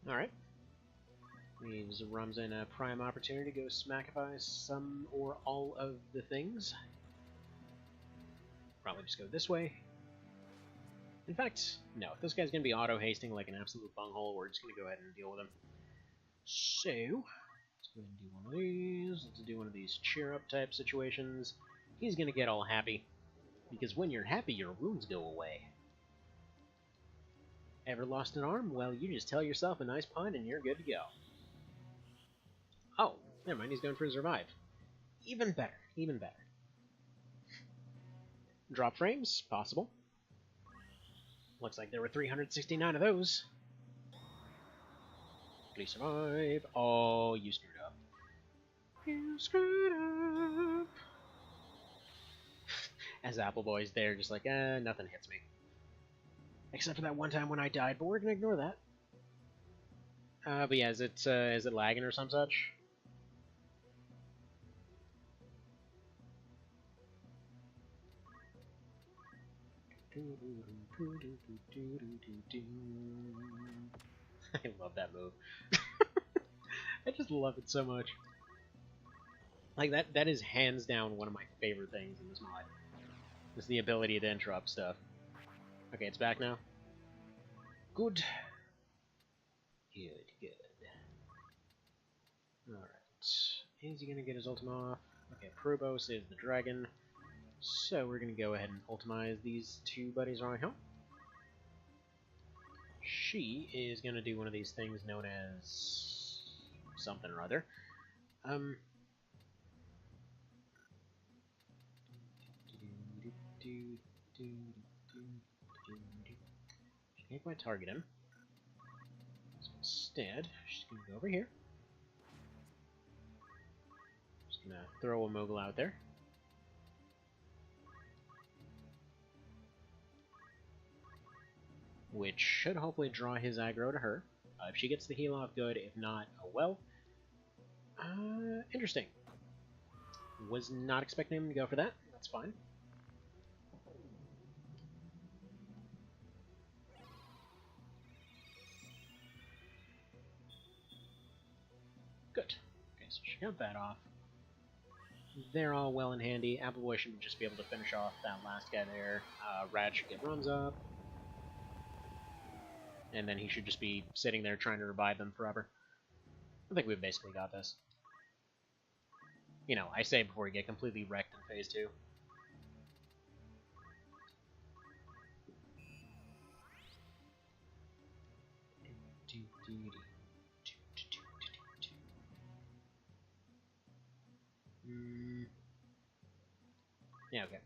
Alright. Leaves Ramzen a prime opportunity to go smackify some or all of the things. Probably just go this way. In fact, no. If this guy's going to be auto-hasting like an absolute bunghole, we're just going to go ahead and deal with him. So, let's go ahead and do one of these. Let's do one of these cheer-up type situations. He's going to get all happy. Because when you're happy, your wounds go away. Ever lost an arm? Well, you just tell yourself a nice pun and you're good to go. Oh, never mind, he's going for a survive. Even better, even better. Drop frames? Possible. Looks like there were 369 of those. Please survive. Oh, you screwed up. You screwed up. As Apple Boy's there, just like, nothing hits me. Except for that one time when I died, but we're gonna ignore that. But yeah, is it lagging or some such? I love that move. I just love it so much. Like, that is hands down one of my favorite things in this mod. Is the ability to interrupt stuff. Okay, it's back now. Good. Good. Alright. Is he gonna get his ultim off? Okay, Probos is the dragon. So we're gonna go ahead and ultimize these two buddies around here. She is gonna do one of these things known as something or other. She can't quite target him. So instead, she's gonna go over here. Just gonna throw a Moogle out there. Which should hopefully draw his aggro to her. If she gets the heal off, good. If not, oh well. Interesting. Was not expecting him to go for that. That's fine. Good. Okay, so she got that off. They're all well and handy. Appleboy should just be able to finish off that last guy there. Rad should get runs up. And then he should just be sitting there trying to revive them forever. I think we've basically got this. You know, I say before we get completely wrecked in Phase 2. Yeah, okay.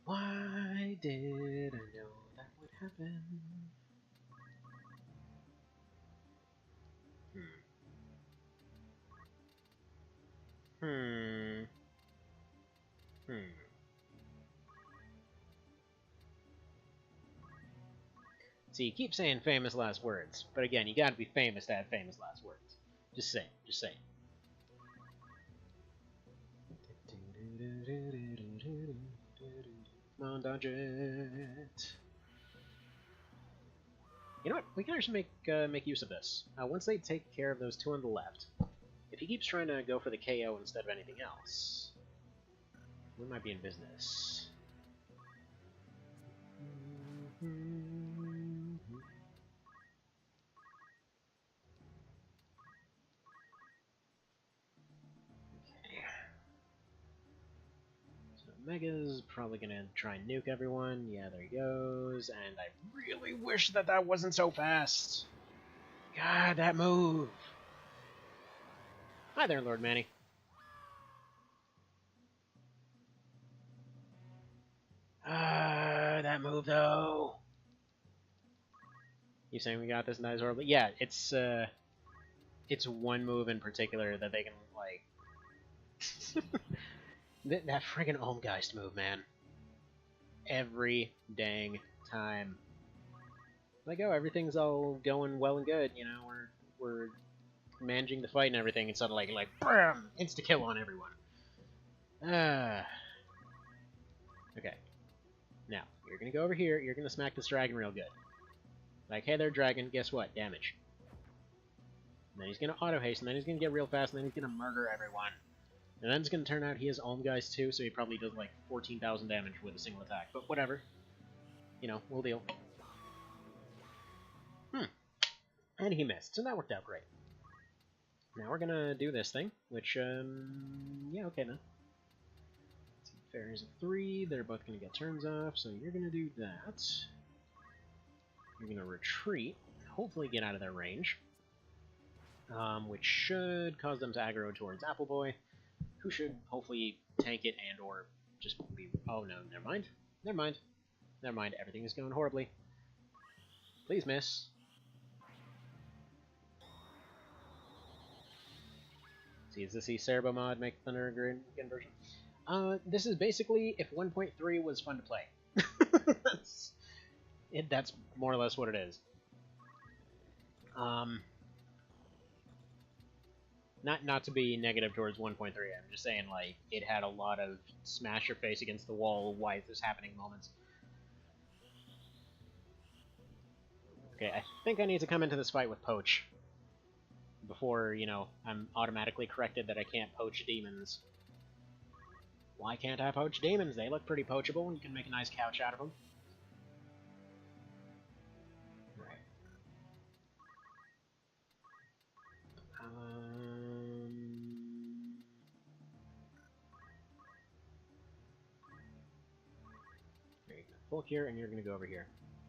Why did I know that would happen? See, you keep saying famous last words, but again, you gotta be famous to have famous last words. Just saying, just saying. Come on, dodge it. You know what? We can actually make use of this. Once they take care of those two on the left, if he keeps trying to go for the KO instead of anything else, we might be in business. Mega's probably gonna try and nuke everyone. Yeah, there he goes. And I really wish that that wasn't so fast. God, that move. Hi there, Lord Manny. That move though. You saying we got this nice horribly? Yeah, it's one move in particular that they can like. that friggin' Olmgeist move, man. Every dang time. Like, oh, everything's all going well and good, you know, we're managing the fight and everything, and suddenly like BAM! Insta kill on everyone. Okay. Now, you're gonna go over here, you're gonna smack this dragon real good. Like, hey there, dragon, guess what? Damage. And then he's gonna auto-haste, and then he's gonna get real fast, and then he's gonna murder everyone. And then it's gonna turn out he has Olmgeist too, so he probably does like 14,000 damage with a single attack. But whatever. You know, we'll deal. And he missed, so that worked out great. Now we're gonna do this thing, which, yeah, okay then. Fairies of 3, they're both gonna get turns off, so you're gonna do that. You're gonna retreat, hopefully get out of their range. Which should cause them to aggro towards Appleboy, who should hopefully tank it and or just be... Oh no, never mind. Never mind. Never mind, everything is going horribly. Please miss. See, is this the Cerabow mod make Thunder again version? This is basically if 1.3 was fun to play. That's more or less what it is. Not to be negative towards 1.3, I'm just saying, like, it had a lot of smash your face against the wall, why is this happening moments. Okay, I think I need to come into this fight with Poach. Before, you know, I'm automatically corrected that I can't poach demons. Why can't I poach demons? They look pretty poachable, and you can make a nice couch out of them. Right. There you go. Bulk here, and you're gonna go over here.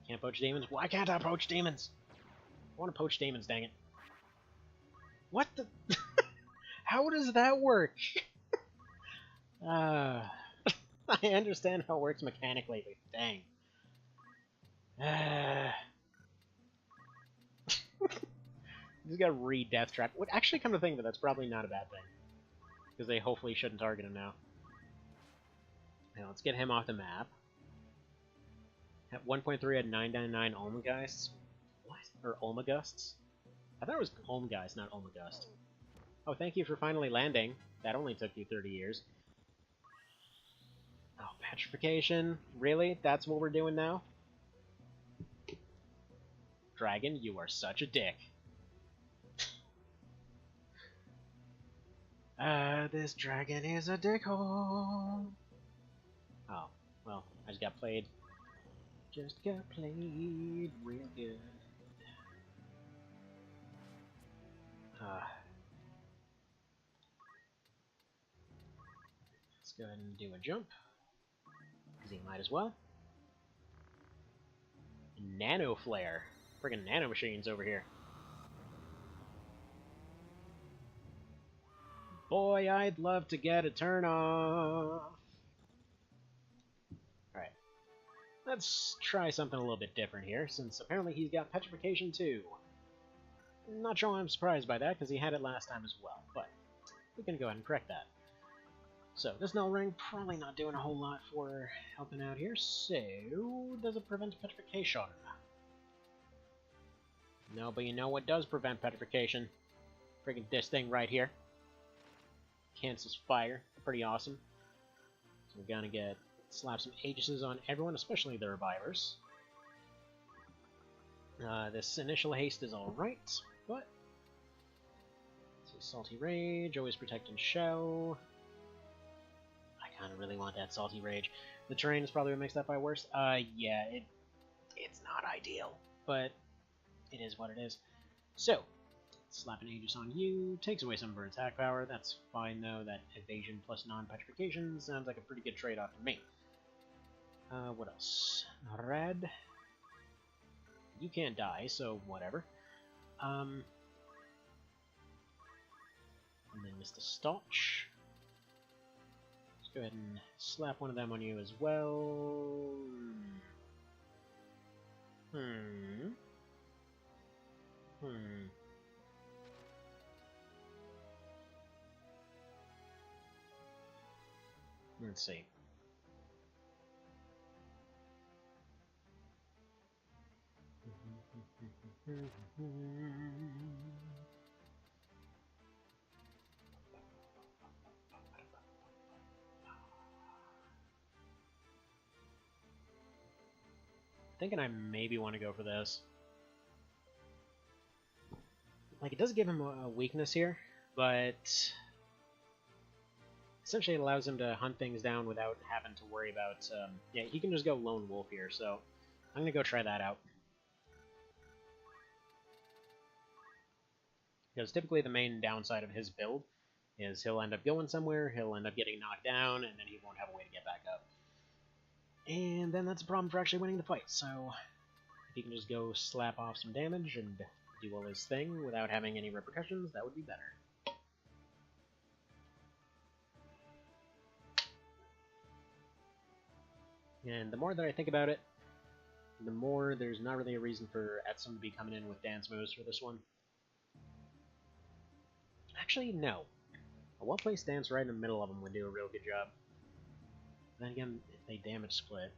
Can't poach demons? Why can't I poach demons? I want to poach demons, dang it. What the... How does that work? I understand how it works mechanically, but dang. He's got to re-death trap. Would actually come to think that that's probably not a bad thing. Because they hopefully shouldn't target him now. Now, let's get him off the map. At 1.3 had 999 Olmgeists. What? Or Olmagusts? I thought it was Olmgeist, not Olmagust. Oh, thank you for finally landing. That only took you 30 years. Oh, petrification? Really? That's what we're doing now? Dragon, you are such a dick. This dragon is a dickhole. Oh, well, I just got played. Just got played real good. Let's go ahead and do a jump. Because he might as well. Nano Flare. Friggin' nano machines over here. Boy, I'd love to get a turn off. Alright. Let's try something a little bit different here, since apparently he's got petrification too. Not sure why I'm surprised by that, because he had it last time as well, but we can go ahead and correct that. So, this Null Ring probably not doing a whole lot for helping out here, so does it prevent petrification? No, but you know what does prevent petrification? Friggin' this thing right here. Cancels fire. Pretty awesome. So we're gonna slap some Aegises on everyone, especially the revivers. This initial haste is alright, but... So Salty Rage, always protecting Shell. I kinda really want that Salty Rage. The terrain is probably what makes that fight worse. Yeah, it's not ideal, but it is what it is. So, Slap an Aegis on you, takes away some of her attack power. That's fine though. That evasion plus non-petrification sounds like a pretty good trade-off to me. What else? Rad. You can't die, so whatever. And then Mr. Stotch. Let's go ahead and slap one of them on you as well. Let's see. Thinking I maybe want to go for this. Like, it does give him a weakness here, but essentially it allows him to hunt things down without having to worry about... yeah, he can just go lone wolf here, so I'm going to go try that out. Because typically the main downside of his build is he'll end up going somewhere, he'll end up getting knocked down, and then he won't have a way to get back up. And then that's a problem for actually winning the fight, so if he can just go slap off some damage and do all his thing without having any repercussions, that would be better. And the more that I think about it, the more there's not really a reason for Etsum to be coming in with dance moves for this one. Actually, no. A well-placed dance right in the middle of them would do a real good job. Then again, if they damage split,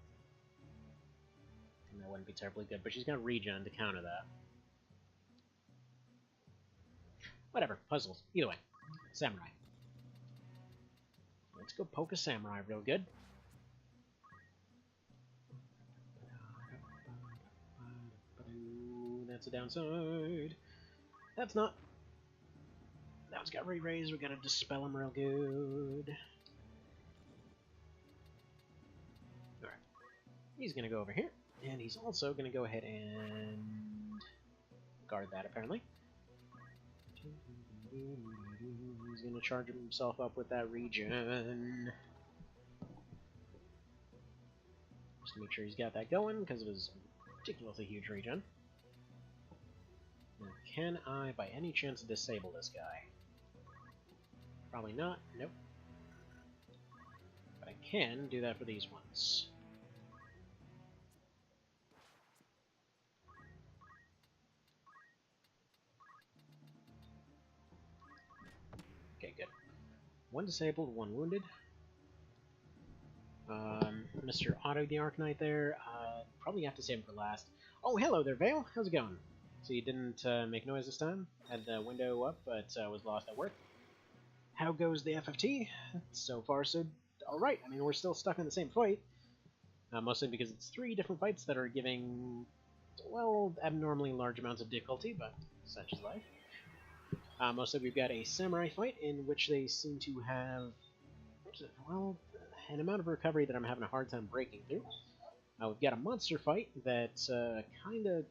then that wouldn't be terribly good. But she's got regen to counter that. Whatever, puzzles. Either way, samurai. Let's go poke a samurai real good. That's a downside. That's not. That one's got re-raise. We gotta dispel him real good. Alright. He's gonna go over here. And he's also gonna go ahead and guard that, apparently. He's gonna charge himself up with that regen. Just to make sure he's got that going, because of his ridiculously huge regen. Now, can I, by any chance, disable this guy? Probably not. Nope. But I can do that for these ones. Okay, good. One disabled, one wounded. Mr. Otto the Arcanite there, probably have to save him for last. Oh, hello there, Vale. How's it going? So you didn't make noise this time? Had the window up, but was lost at work. How goes the FFT? So far, so alright. I mean, we're still stuck in the same fight. Mostly because it's 3 different fights that are giving, well, abnormally large amounts of difficulty, but such is life. Mostly we've got a samurai fight in which they seem to have, well, an amount of recovery that I'm having a hard time breaking through. We've got a monster fight that kind of,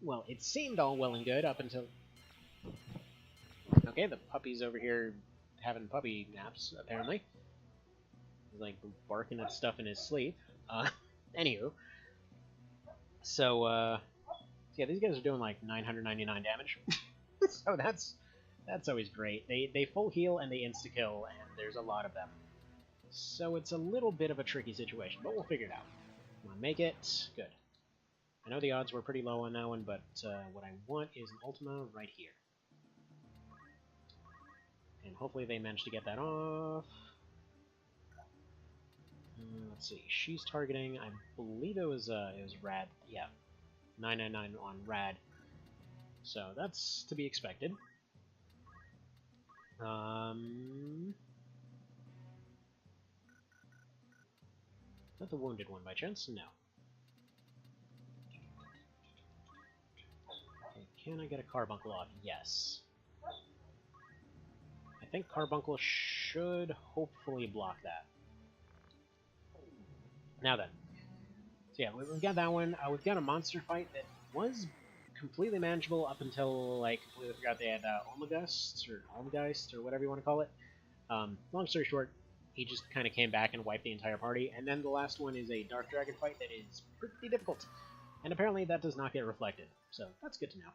well, it seemed all well and good up until... Okay, the puppy's over here having puppy naps, apparently. He's like barking at stuff in his sleep. Anywho. So, yeah, these guys are doing like 999 damage. So that's always great. They full heal and they insta-kill, and there's a lot of them. So it's a little bit of a tricky situation, but we'll figure it out. Come on, make it. Good. I know the odds were pretty low on that one, but what I want is an Ultima right here. And hopefully they managed to get that off. Let's see. She's targeting, I believe it was Rad. Yeah. 999 on Rad. So that's to be expected. Not the wounded one by chance? No. Okay, can I get a carbuncle off? Yes. I think carbuncle should hopefully block that. Now then. So yeah, we've got that one. We've got a monster fight that was completely manageable up until I completely forgot they had Olmgeist or whatever you want to call it. Long story short, he just kind of came back and wiped the entire party. And then the last one is a Dark Dragon fight that is pretty difficult. And apparently that does not get reflected. So that's good to know.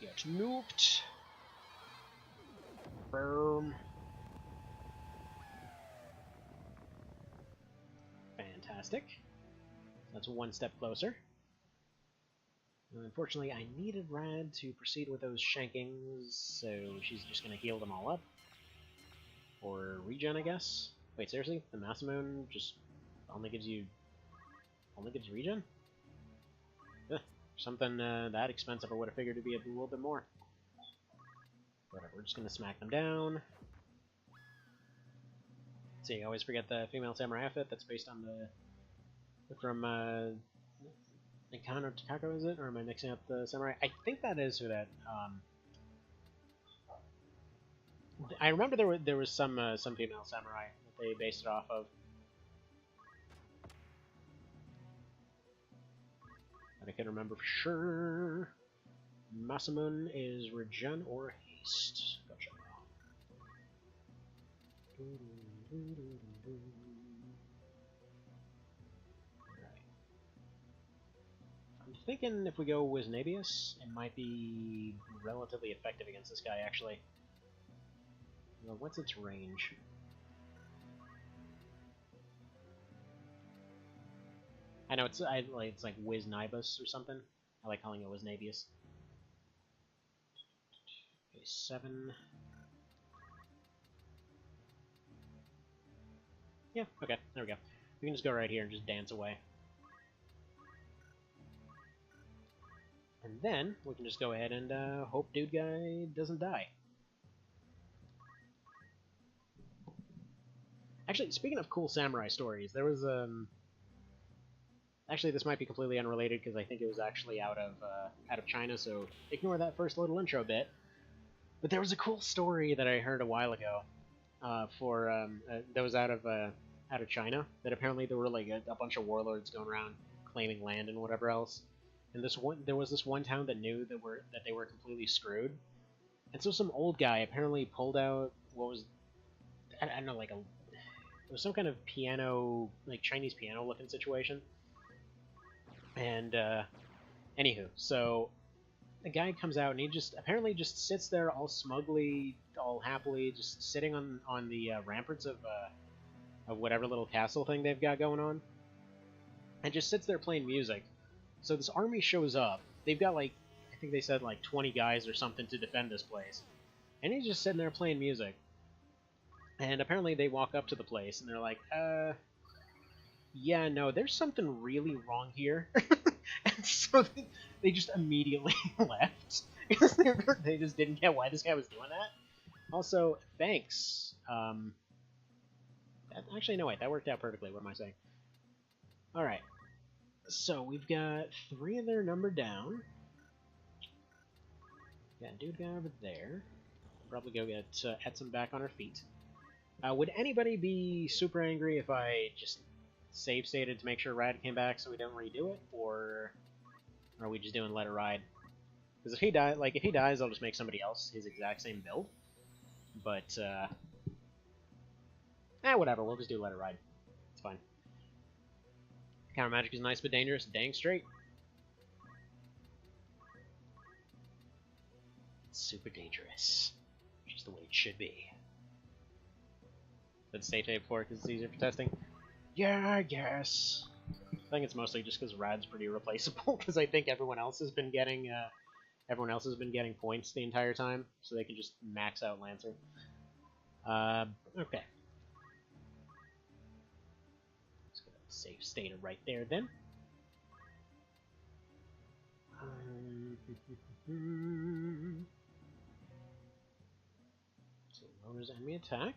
Get nuked. Boom. Fantastic. That's one step closer. Unfortunately, I needed Rad to proceed with those shankings, so she's just going to heal them all up. Or regen, I guess. Wait, seriously? The Masamune just only gives regen? Ugh, something that expensive I would have figured to be a little bit more. Whatever, we're just going to smack them down. See, I always forget the female samurai outfit that's based on from Nikano Takako, is it? Or am I mixing up the samurai? I think that is who that. I remember there was some female samurai that they based it off of. But I can remember for sure. Masamune is regen or haste. Gotcha. I'm thinking if we go Wisnabius, it might be relatively effective against this guy, actually. Well, what's its range? I know it's like Wisnibus or something. I like calling it Wisnabius. Okay, 7. Yeah, okay, there we go. We can just go right here and just dance away. And then, we can just go ahead and hope dude guy doesn't die. Actually, speaking of cool samurai stories, there was, actually, this might be completely unrelated because I think it was actually out of China, so ignore that first little intro bit. But there was a cool story that I heard a while ago that was out of China, that apparently there were like a bunch of warlords going around claiming land and whatever else. And there was this one town that knew that they were completely screwed. And so some old guy apparently pulled out what was, I don't know, it was some kind of piano, like Chinese piano looking situation. And anywho, so the guy comes out and he apparently just sits there all smugly, all happily, just sitting on the ramparts of whatever little castle thing they've got going on, and just sits there playing music. So this army shows up. They've got I think they said 20 guys or something to defend this place, and he's just sitting there playing music. And apparently they walk up to the place and they're like, yeah, no, there's something really wrong here. And so they just immediately left. Because they just didn't get why this guy was doing that. Also, thanks. Actually, no, wait, that worked out perfectly. What am I saying? Alright. So, we've got 3 of their number down. Got a dude guy over there. Probably go get Etsum back on her feet. Would anybody be super angry if I just save stated to make sure Rad came back so we don't redo it, or are we just doing let it ride? Because if he dies, I'll just make somebody else his exact same build. But whatever, we'll just do let it ride. It's fine. Counter magic is nice but dangerous. Dang straight. It's super dangerous, which is the way it should be. Did state tape for it because it's easier for testing? Yeah, I guess. I think it's mostly just because Rad's pretty replaceable, because I think everyone else has been getting points the entire time, so they can just max out Lancer. Okay. Let's go save state right there then. So lowers enemy attack.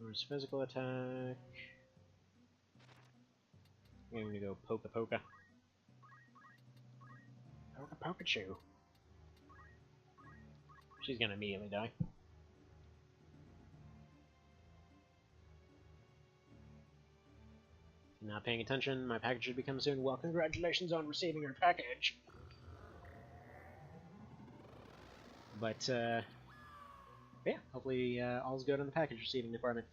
Lowers physical attack. I'm gonna go Poka Poka. Poka Pokachu. She's gonna immediately die. Not paying attention. My package should be coming soon. Well, congratulations on receiving your package. But, yeah, hopefully all's good in the package receiving department.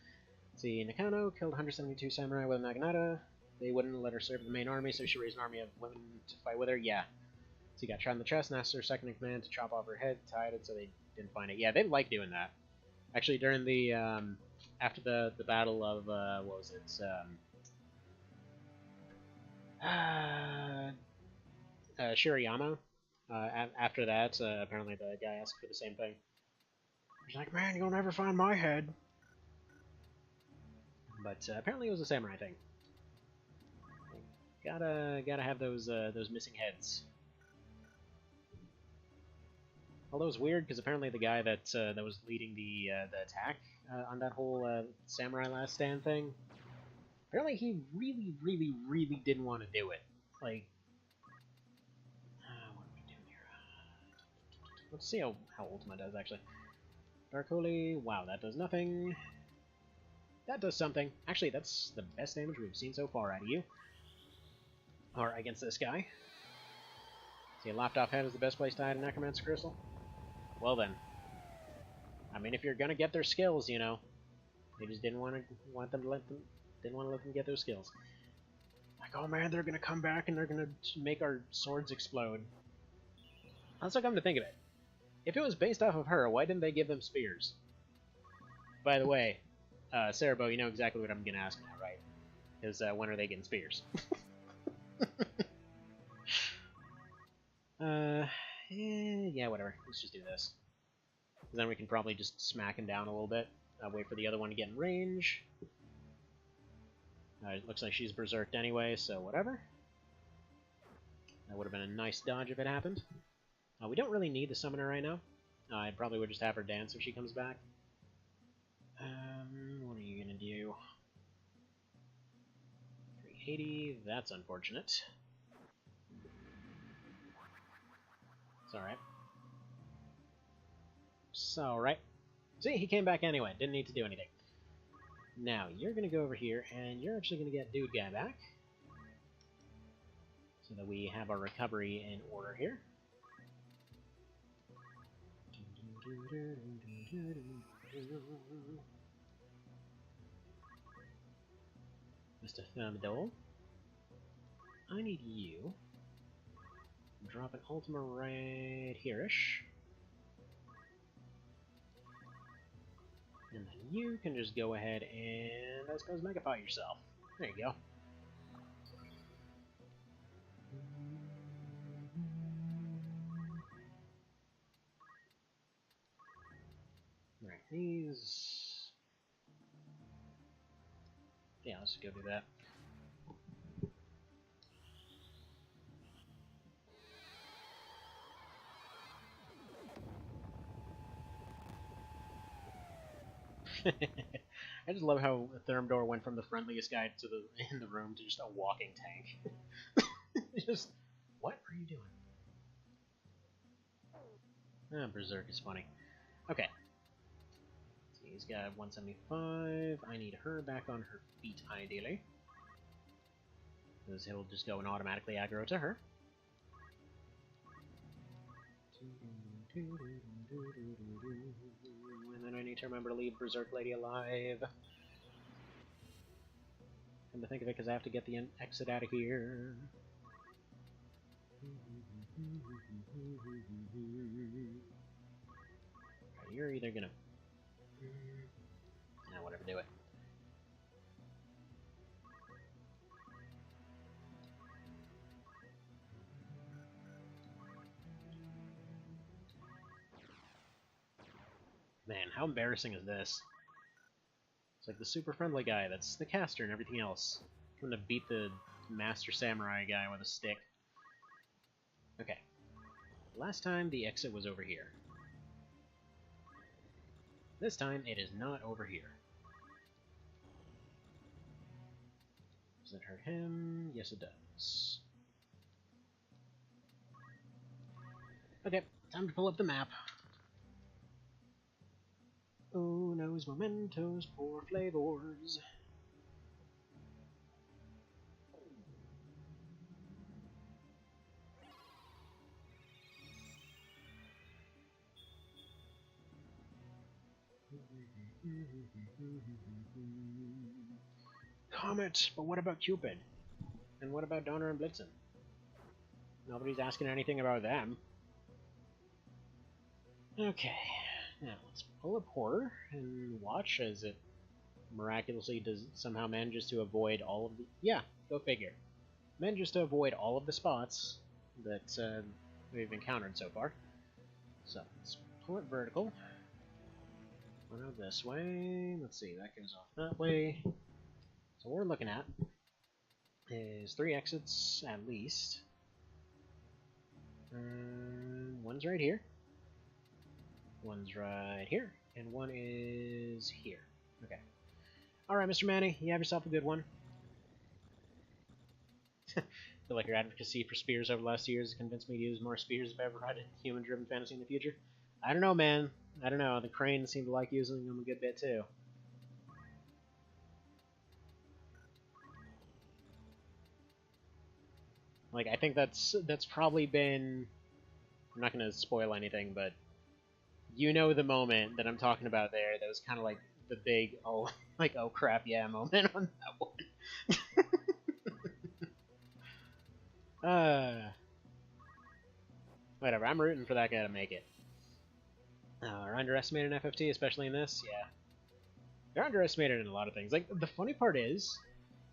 Let's see, Nakano killed 172 samurai with a naginata. They wouldn't let her serve the main army, so she raised an army of women to fight with her. Yeah. So he got shot in the chest and asked her second in command to chop off her head, tied it so they didn't find it. Yeah, they like doing that. Actually, during the, after the battle of, what was it, Shirayama, after that, apparently the guy asked for the same thing. He's like, man, you'll never find my head. But apparently it was a samurai thing. Gotta have those missing heads. Although it's weird because apparently the guy that was leading the attack on that whole samurai last stand thing, apparently he really didn't want to do it. Like, what are we doing here? Let's see how Ultima does actually. Dark Holy, wow, that does nothing. That does something. Actually, that's the best damage we've seen so far out of you. Or against this guy. See, a lopped off head is the best place to hide a Necromancer Crystal? Well then. I mean, if you're gonna get their skills, you know. They just didn't want to let them get those skills. Like, oh man, they're gonna come back and they're gonna make our swords explode. Also, come to think of it, if it was based off of her, why didn't they give them spears? By the way, Cerabow, you know exactly what I'm gonna ask now, right? Because when are they getting spears? Yeah, whatever. Let's just do this. Then we can probably just smack him down a little bit. Wait for the other one to get in range. It looks like she's berserked anyway, so whatever. That would have been a nice dodge if it happened. We don't really need the summoner right now. I probably would just have her dance if she comes back. What are you gonna do? 380, that's unfortunate. It's alright. It's alright. See, he came back anyway, didn't need to do anything. Now, you're gonna go over here, and you're actually gonna get Dude Guy back. So that we have our recovery in order here. Mr. Thermidor, I need you. Drop an Ultima right here-ish. And then you can just go ahead and, I suppose, Megapod yourself. There you go. Right, these... Yeah, let's go do that. I just love how Thermidor went from the friendliest guy in the room to just a walking tank. Just, what are you doing? Berserk is funny. Okay. See, he's got 175. I need her back on her feet, ideally. Because he'll just go and automatically aggro to her. And then I need to remember to leave Berserk Lady alive. Come to think of it, because I have to get the exit out of here. You're either gonna... Nah, whatever, do it. Man, how embarrassing is this? It's like the super friendly guy that's the caster and everything else. I'm gonna beat the master samurai guy with a stick. Okay. Last time the exit was over here. This time it is not over here. Does it hurt him? Yes, it does. Okay, time to pull up the map. Unos momentos por flavors. Comet, but what about Cupid? And what about Donner and Blitzen? Nobody's asking anything about them. Okay, now let's pull up Horror and watch as it miraculously somehow manages to avoid all of the... Yeah, go figure. Manages to avoid all of the spots that we've encountered so far. So, let's pull it vertical. Run out this way. Let's see, that goes off that way. So what we're looking at is 3 exits at least. One's right here. One's right here. And one is here. Okay. Alright, Mr. Manny, you have yourself a good one. I feel like your advocacy for spears over the last 2 years has convinced me to use more spears if I ever had a human-driven fantasy in the future. I don't know, man. I don't know. The cranes seem to like using them a good bit, too. Like, I think that's probably been... I'm not going to spoil anything, but you know the moment that I'm talking about there. That was kind of like the big, oh, like, oh crap, yeah moment on that one. Whatever, I'm rooting for that guy to make it. Are underestimated in FFT, especially in this? Yeah. They're underestimated in a lot of things. Like, the funny part is,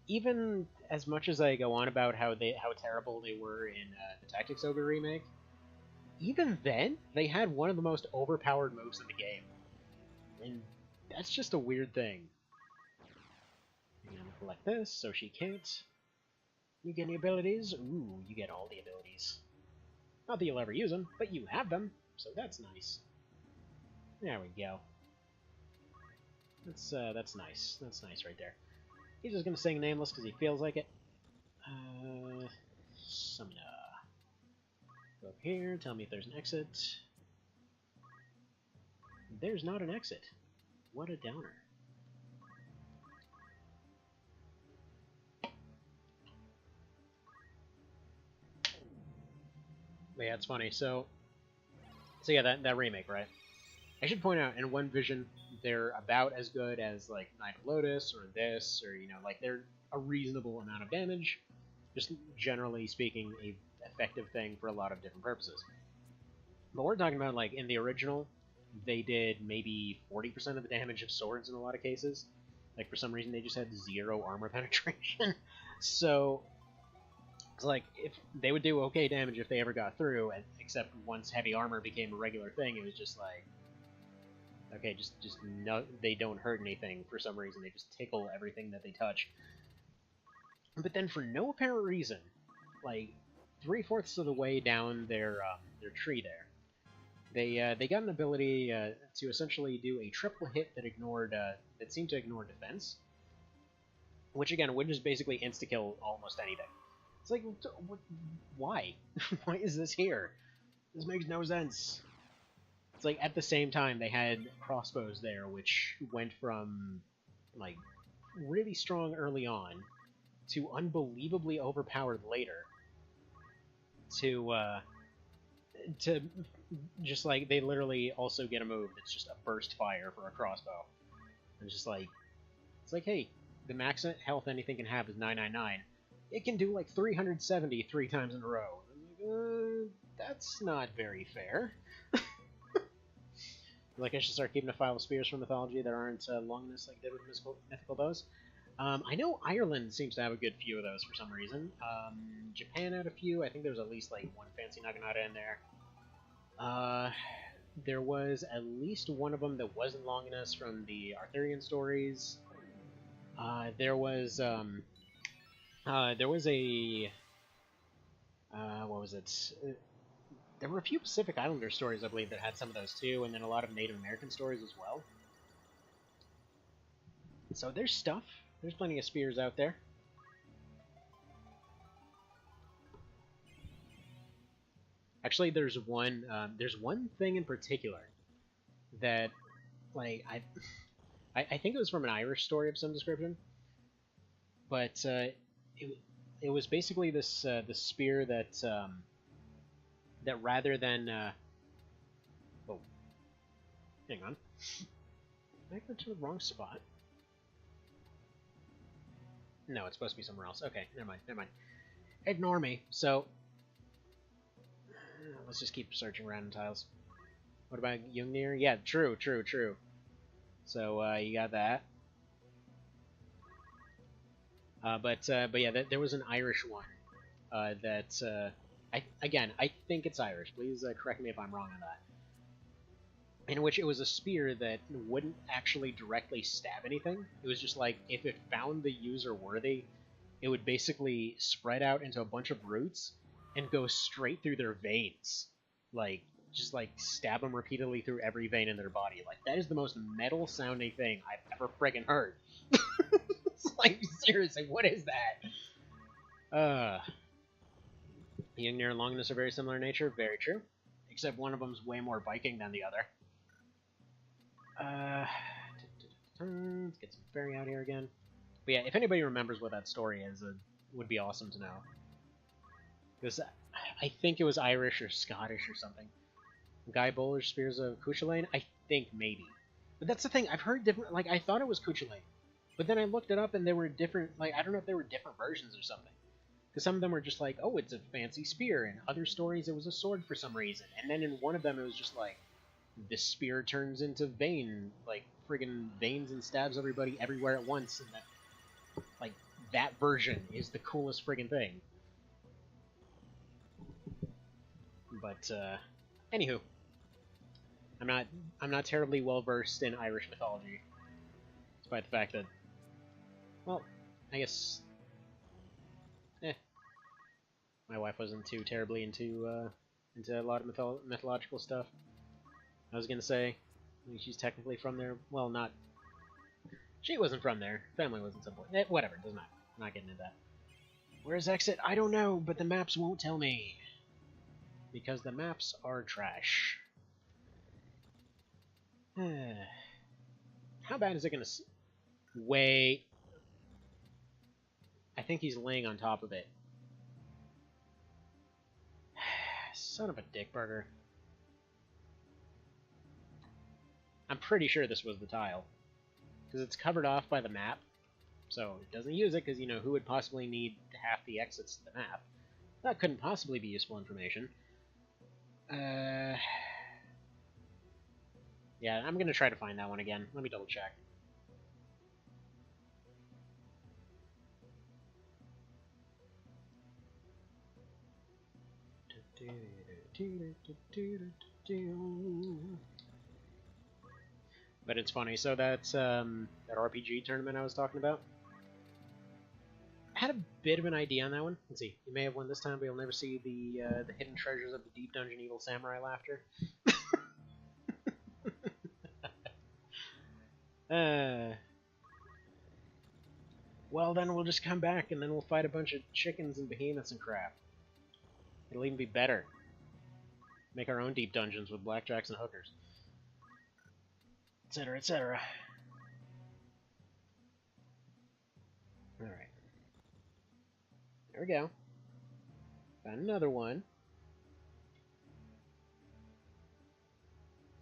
even as much as I go on about how terrible they were in the Tactics Ogre remake, even then, they had one of the most overpowered moves in the game. And that's just a weird thing. You're gonna collect this, so she can't. You get any abilities? Ooh, you get all the abilities. Not that you'll ever use them, but you have them, so that's nice. There we go. That's nice. That's nice right there. He's just gonna sing Nameless because he feels like it. Summon. Go up here, tell me if there's an exit. There's not an exit. What a downer. But yeah, it's funny. So yeah, that remake, right? I should point out, in one vision, they're about as good as, like, Knight of Lotus, or this, or, you know, like, they're a reasonable amount of damage. Just generally speaking, a effective thing for a lot of different purposes. But we're talking about, like, in the original, they did maybe 40% of the damage of swords in a lot of cases. Like, for some reason, they just had 0 armor penetration. So, it's like, if they would do okay damage if they ever got through, and except once heavy armor became a regular thing, it was just like, okay, just no, they don't hurt anything for some reason. They just tickle everything that they touch. But then, for no apparent reason, like 3/4 of the way down their tree there, they got an ability to essentially do a triple hit that that seemed to ignore defense, which again would just basically insta kill almost anything. It's like, why? Why is this here? This makes no sense. It's like, at the same time, they had crossbows there, which went from, like, really strong early on to unbelievably overpowered later to just, like, they literally also get a move that's just a burst fire for a crossbow. And just like, it's like, hey, the max health anything can have is 999. It can do, like, 370 3 times in a row. I'm like, that's not very fair. Like, I should start keeping a file of spears from mythology that aren't longness like I did with mythical bows. I know Ireland seems to have a good few of those for some reason. Japan had a few. I think there was at least, like, one fancy naginata in there. There was at least one of them that wasn't longinus from the Arthurian stories. There was a... what was it? There were a few Pacific Islander stories, I believe, that had some of those too, and then a lot of Native American stories as well. So there's stuff. There's plenty of spears out there. Actually, there's one thing in particular that, like, I think it was from an Irish story of some description, but it was basically this spear that that rather than oh, hang on, Did I go to the wrong spot? No, it's supposed to be somewhere else. Okay, never mind, never mind. Ignore me. So, let's just keep searching random tiles. What about Jungnir? Yeah, true. So, you got that. But yeah, there was an Irish one that I think it's Irish. Please correct me if I'm wrong on that. In which it was a spear that wouldn't actually directly stab anything. It was just like, if it found the user worthy, it would basically spread out into a bunch of roots and go straight through their veins. Like, just like stab them repeatedly through every vein in their body. Like, that is the most metal sounding thing I've ever friggin' heard. It's like, seriously, what is that? Jungnir and Longinus are very similar in nature. Very true. Except one of them's way more Viking than the other. Let's get some fairy out here again. But yeah, if anybody remembers what that story is, it would be awesome to know. Because I think it was Irish or Scottish or something. Guy Bowler's Spears of Cuchulainn? I think maybe. But that's the thing, I've heard different, like, I thought it was Cuchulainn. But then I looked it up and there were different, like, I don't know if there were different versions or something. Because some of them were just like, oh, it's a fancy spear. And other stories, it was a sword for some reason. And then in one of them, it was just like, this spear turns into vein, like, friggin' veins and stabs everybody everywhere at once. And that, like, that version is the coolest friggin' thing. But, anywho. I'm not terribly well versed in Irish mythology. Despite the fact that, well, I guess, my wife wasn't too terribly into a lot of mythological stuff. I was gonna say, I mean, she's technically from there. Well, not. She wasn't from there. Family was at some point. Whatever, doesn't matter. I'm not getting into that. Where's exit? I don't know, but the maps won't tell me. Because the maps are trash. How bad is it gonna... Wait. I think he's laying on top of it. Son of a dick burger. I'm pretty sure this was the tile. Because it's covered off by the map. So it doesn't use it because, you know, who would possibly need half the exits to the map? That couldn't possibly be useful information. Yeah, I'm going to try to find that one again. Let me double check. But it's funny, so that's that RPG tournament I was talking about. I had a bit of an idea on that one. Let's see, you may have won this time, but you'll never see the hidden treasures of the Deep Dungeon Evil Samurai laughter. Well, then we'll just come back and then we'll fight a bunch of chickens and behemoths and crap. It'll even be better. Make our own deep dungeons with blackjacks and hookers. Etc., etc. Alright. There we go. Found another one.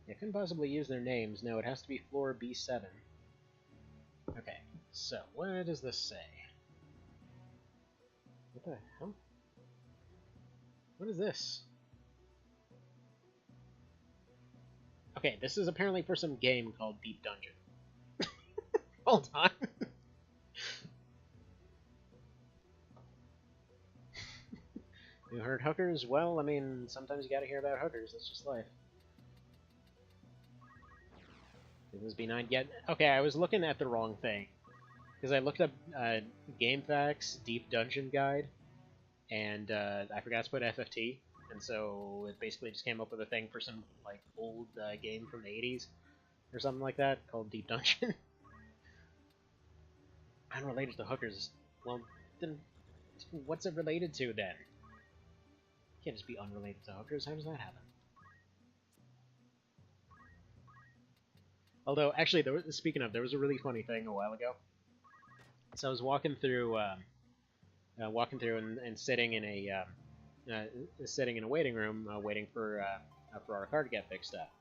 I couldn't possibly use their names. No, it has to be floor B7. Okay, so what does this say? What the hell? What is this? Okay, this is apparently for some game called Deep Dungeon. Hold on. You heard hookers? Well, I mean, sometimes you gotta hear about hookers. That's just life. It was B9 yet. Okay, I was looking at the wrong thing. Because I looked up GameFAQs Deep Dungeon Guide, and I forgot to put FFT, and so it basically just came up with a thing for some like old game from the 80s or something like that called Deep Dungeon. Unrelated to hookers. Well, then what's it related to then? It can't just be unrelated to hookers. How does that happen? Although, actually, speaking of, there was a really funny thing a while ago. So I was walking through and sitting in a waiting room, waiting for our car to get fixed up.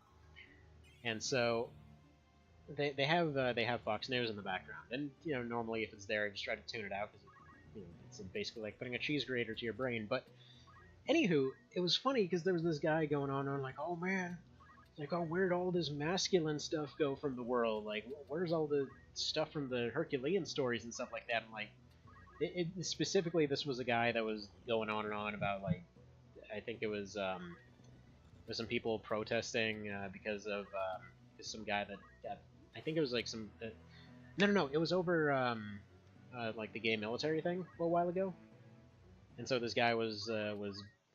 And so they have Fox News in the background, and you know normally if it's there, I just try to tune it out because you know it's basically like putting a cheese grater to your brain. But anywho, it was funny because there was this guy going on like, oh man, like, oh, where'd all this masculine stuff go from the world? Like, where's all the stuff from the Herculean stories and stuff like that? And like, specifically, this was a guy that was going on and on about like, I think it was there's some people protesting because of some guy that I think it was like some no, it was over like the gay military thing a little while ago, and so this guy was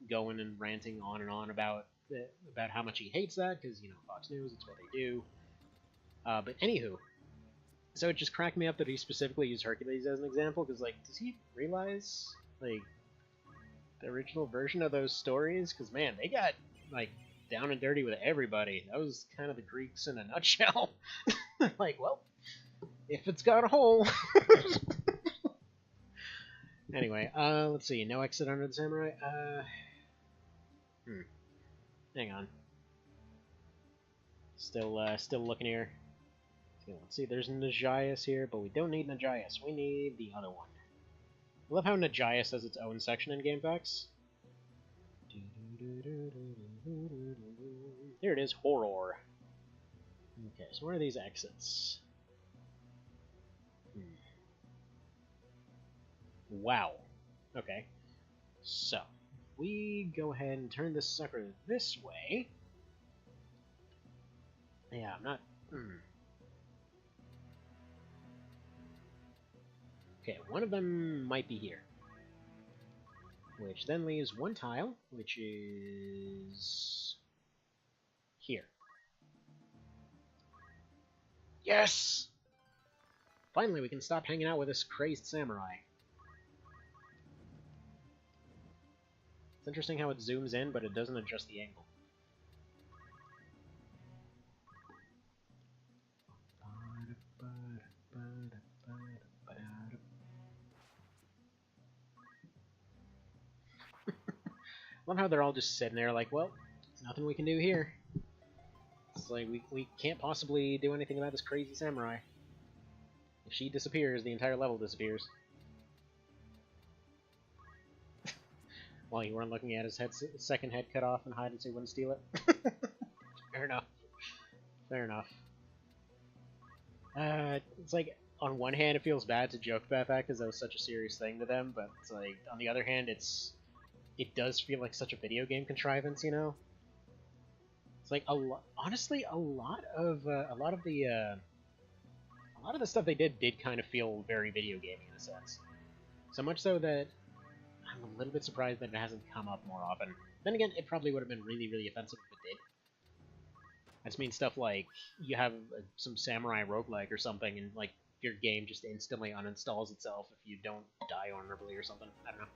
going and ranting on and on about how much he hates that because you know Fox News, it's what they do. But anywho, so it just cracked me up that he specifically used Hercules as an example because like, does he realize like the original version of those stories? Because man, they got like down and dirty with everybody. That was kind of the Greeks in a nutshell. Like, well, if it's got a hole. Anyway, let's see. No exit under the samurai. Hang on. Still looking here. Okay, let's see. There's Nagias here, but we don't need Nagias. We need the other one. I love how Nagias has its own section in GameFAQs. Here it is, horror. Okay, so where are these exits? Wow. Okay. So, we go ahead and turn this sucker this way. Yeah, I'm not... Okay, one of them might be here. Which then leaves one tile, which is... here. Yes! Finally, we can stop hanging out with this crazed samurai. It's interesting how it zooms in, but it doesn't adjust the angle. Love how they're all just sitting there like, well, nothing we can do here. It's like, we can't possibly do anything about this crazy samurai. If she disappears, the entire level disappears. While you weren't looking at his second head cut off and hide so he wouldn't steal it. Fair enough. Fair enough. It's like, on one hand, it feels bad to joke about that because that was such a serious thing to them, but it's like, on the other hand, it does feel like such a video game contrivance, you know? It's like honestly, a lot of the stuff they did kind of feel very video gamey in a sense. So much so that I'm a little bit surprised that it hasn't come up more often. Then again, it probably would have been really, really offensive if it did. I just mean stuff like you have some samurai roguelike or something, and like your game just instantly uninstalls itself if you don't die honorably or something. I don't know.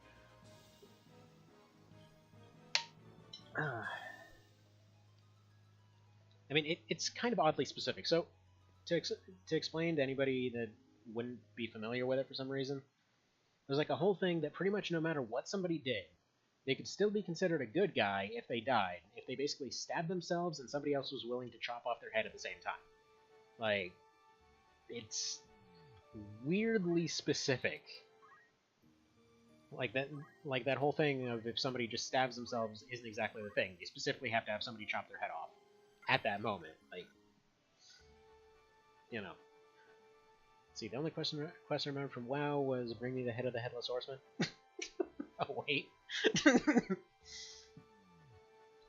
I mean, it's kind of oddly specific. So, to explain to anybody that wouldn't be familiar with it for some reason, there's like a whole thing that pretty much no matter what somebody did, they could still be considered a good guy if they died, if they basically stabbed themselves and somebody else was willing to chop off their head at the same time. Like, it's weirdly specific. Like that whole thing of if somebody just stabs themselves isn't exactly the thing. They specifically have to have somebody chop their head off at that moment. Like, you know. See, the only question I remember from WoW was bring me the head of the Headless Horseman. Oh, wait.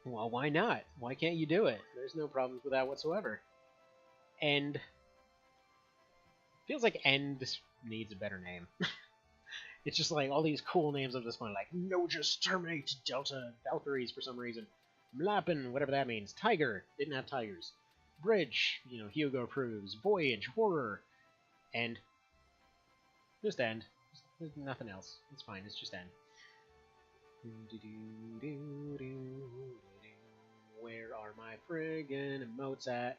Well, why not? Why can't you do it? There's no problems with that whatsoever. End. Feels like End needs a better name. It's just like all these cool names of this point, like Nogus, Terminate, Delta, Valkyries for some reason. Mlappen, whatever that means. Tiger, didn't have tigers. Bridge, you know, Hugo approves. Voyage, Horror. End. Just End. There's nothing else. It's fine, it's just End. Where are my friggin' emotes at?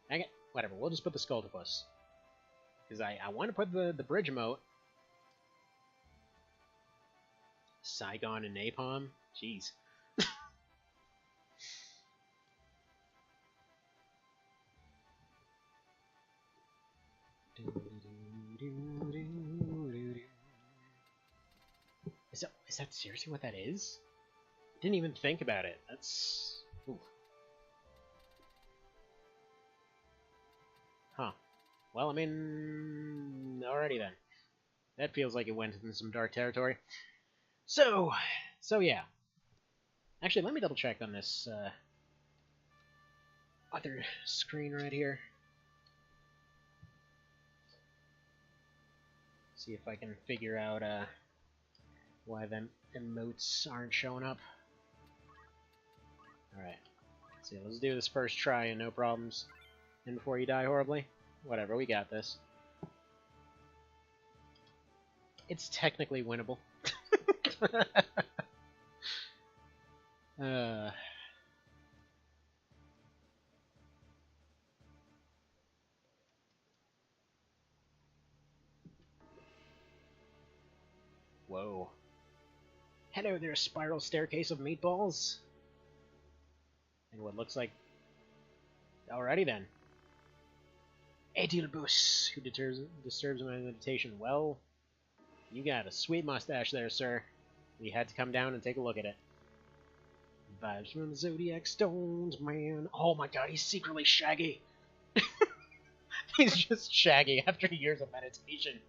Dang it. Whatever, we'll just put the Skulltopus. Because I want to put the bridge emote. Saigon and Napalm? Jeez. Is that seriously what that is? Didn't even think about it. That's... Oof. Huh. Well, I mean... Alrighty then. That feels like it went into some dark territory. So yeah. Actually, let me double check on this other screen right here. See if I can figure out why them emotes aren't showing up. Alright. So let's do this first try and no problems. And before you die horribly, whatever, we got this. It's technically winnable. Whoa. Hello there, spiral staircase of meatballs. And what looks like... Alrighty then. Edilbus, who disturbs my meditation. Well, you got a sweet mustache there, sir. We had to come down and take a look at it. Vibes from the Zodiac Stones, man. Oh my god, he's secretly Shaggy. He's just Shaggy after years of meditation.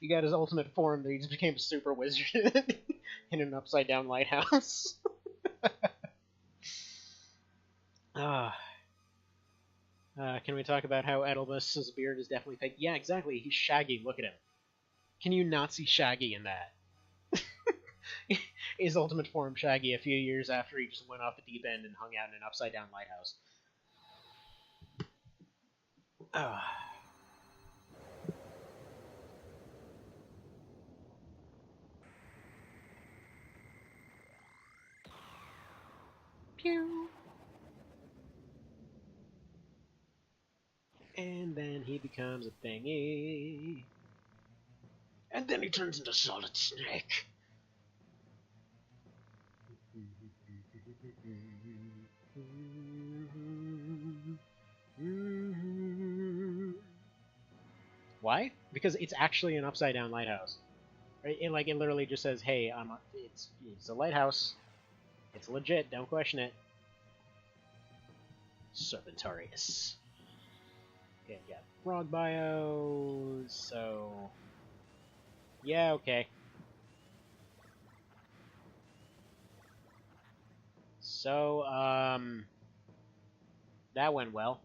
He got his ultimate form that he just became a super wizard in an upside-down lighthouse. Can we talk about how Edilbus' beard is definitely fake? Yeah, exactly. He's Shaggy. Look at him. Can you not see Shaggy in that? His ultimate form, Shaggy, a few years after he just went off the deep end and hung out in an upside-down lighthouse. Pew! And then he becomes a thingy. And then he turns into Solid Snake. Why? Because it's actually an upside-down lighthouse. Right? It literally just says, "Hey, it's a lighthouse. It's legit. Don't question it." Serpentarius. Okay, yeah, frog bios. So, yeah, okay. So, that went well.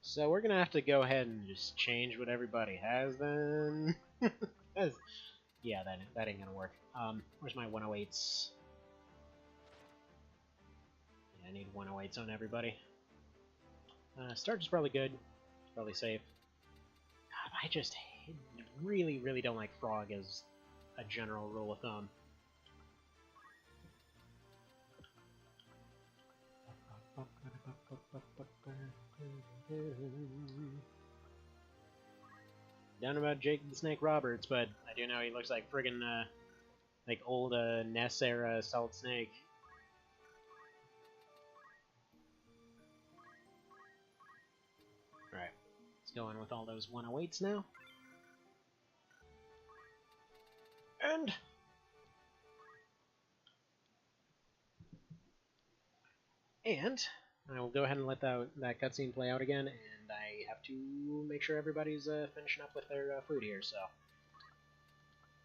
So we're gonna have to go ahead and just change what everybody has then. Yeah, that ain't gonna work. Where's my 108s? Yeah, I need 108s on everybody. Starch is probably good. It's probably safe. God, I just really, really don't like frog as a general rule of thumb. Down about Jake the Snake Roberts, but I do know he looks like friggin' like old NES era Solid Snake. Right, let's go in with all those 108s now. And I will go ahead and let that cutscene play out again, and I have to make sure everybody's finishing up with their food here, so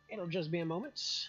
it'll just be a moment.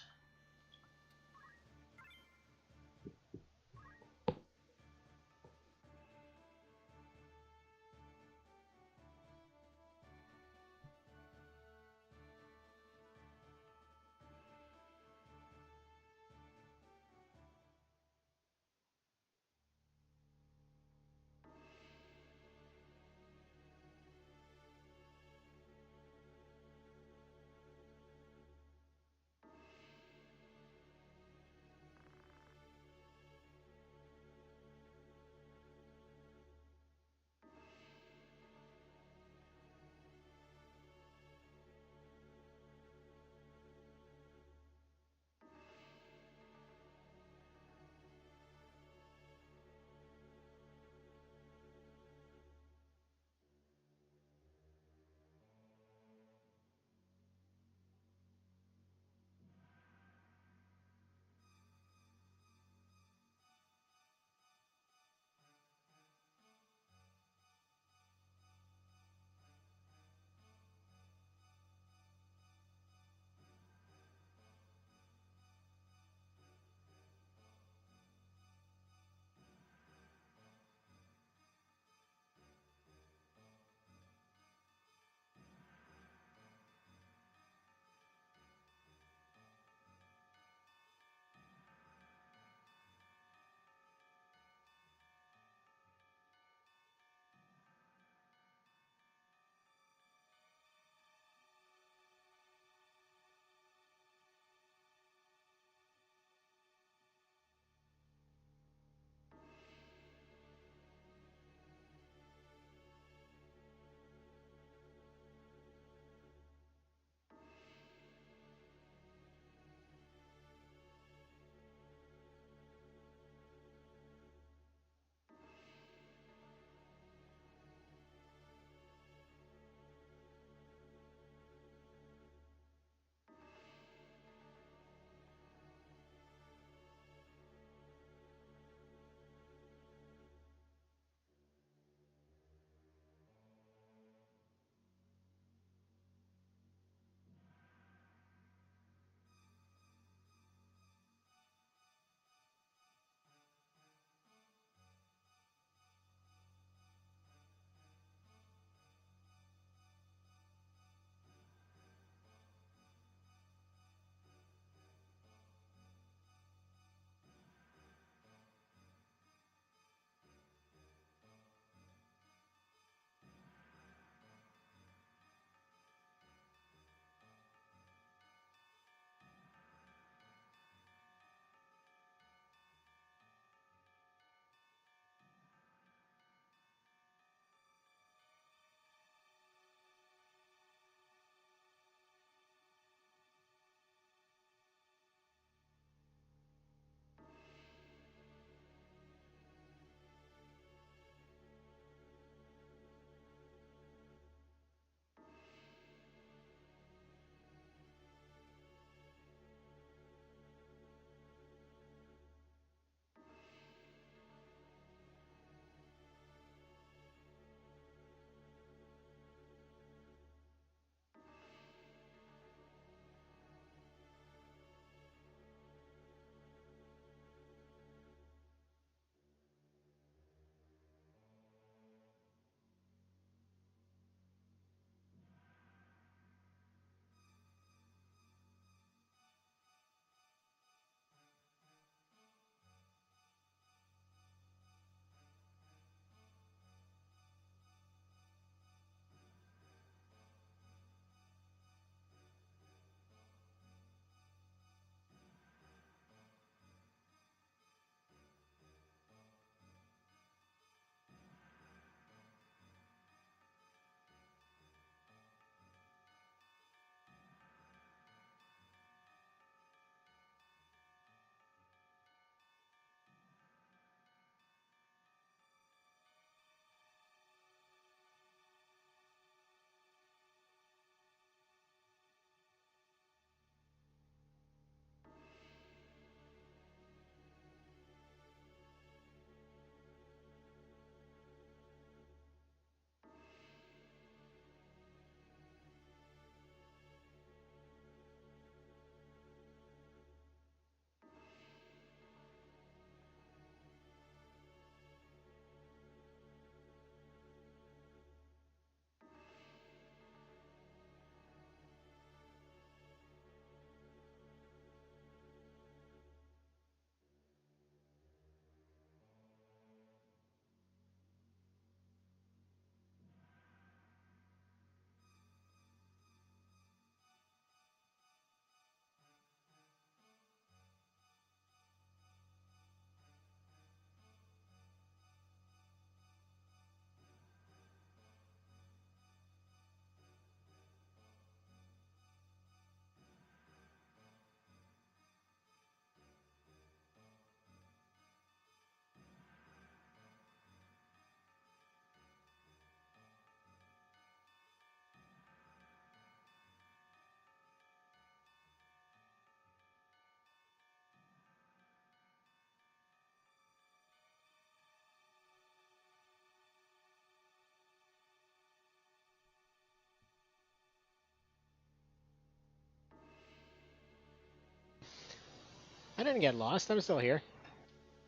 I didn't get lost. I'm still here.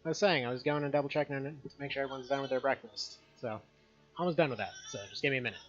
I was saying, I was going and double checking to make sure everyone's done with their breakfast. So, almost done with that. So, just give me a minute.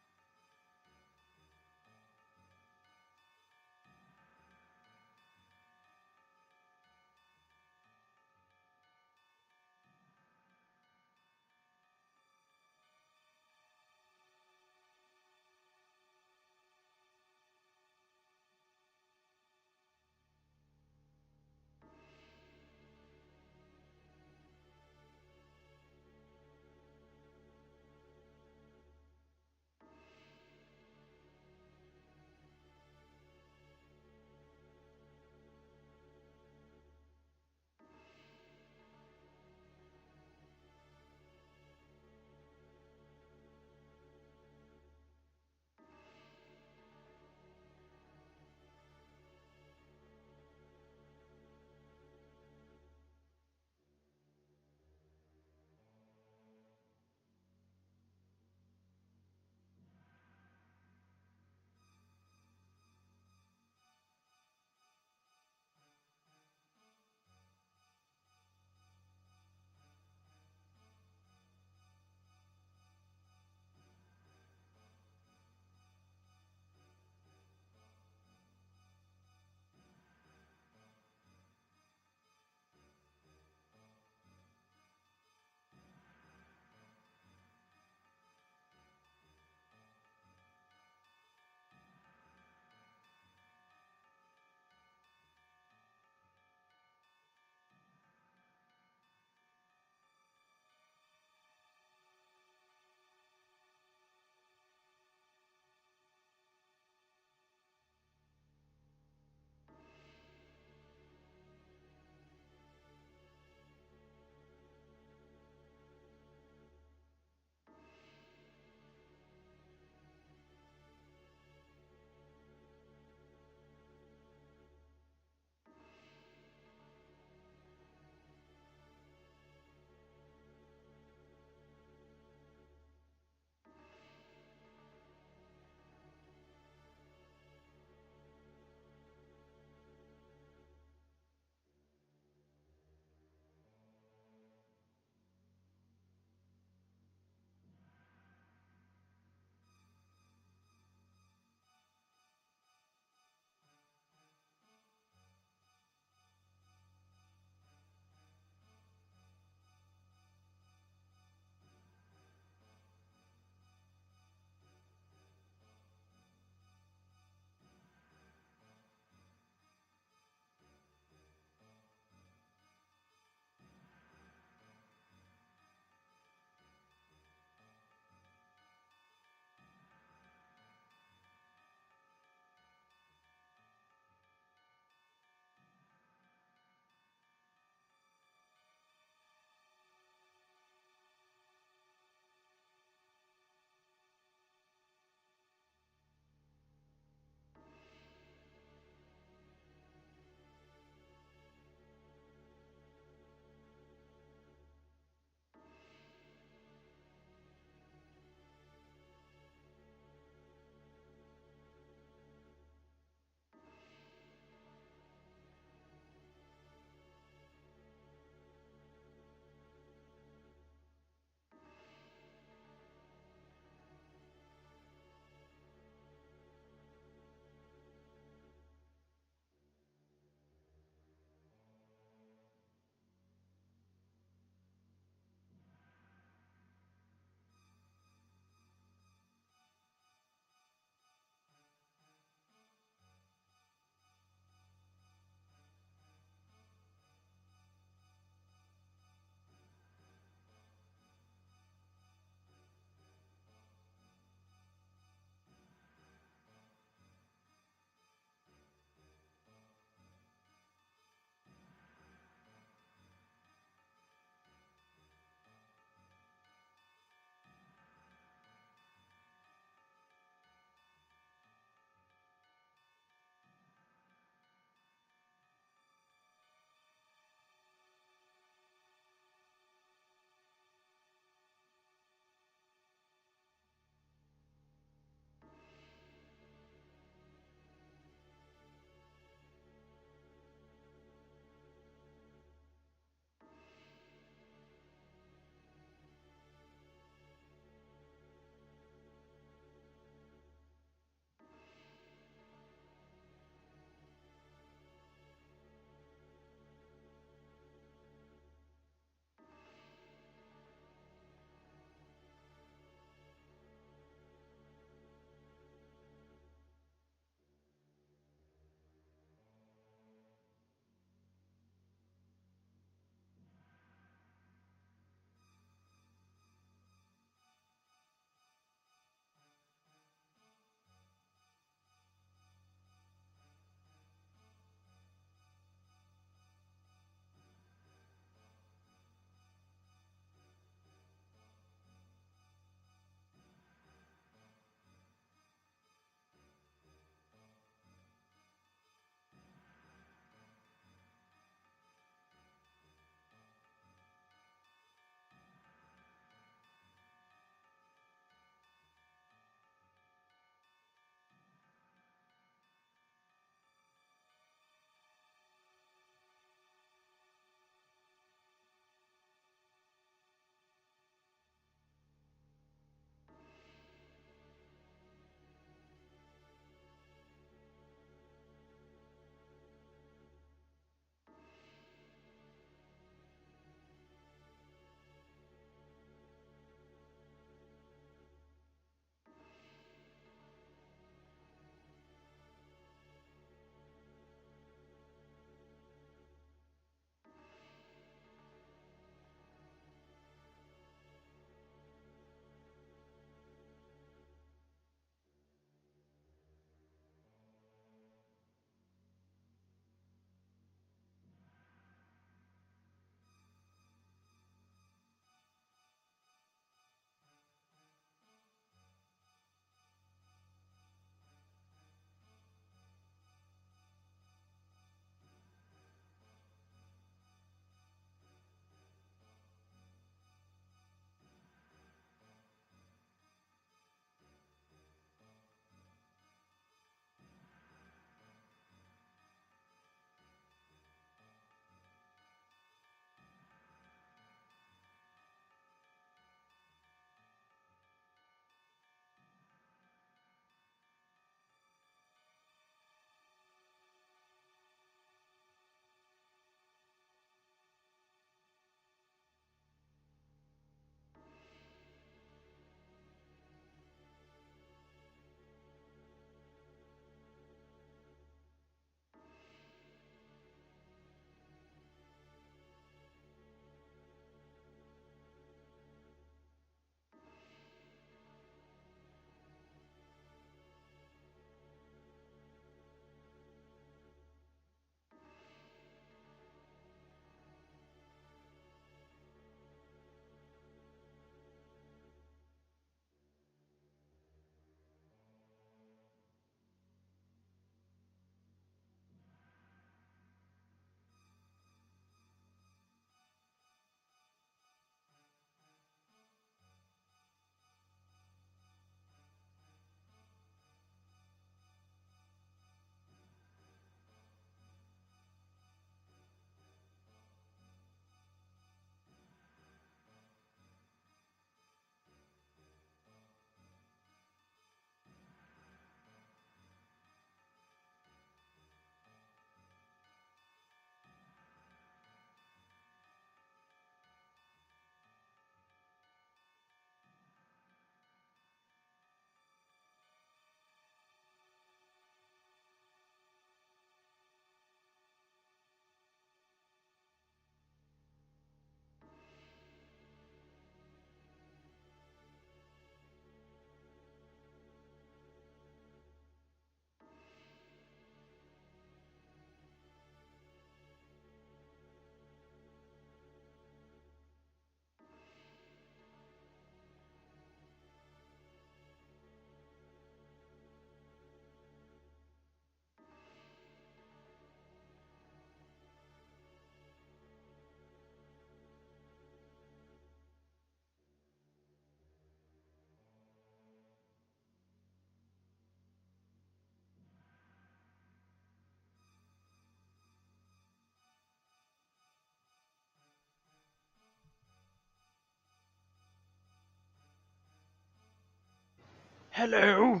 Hello!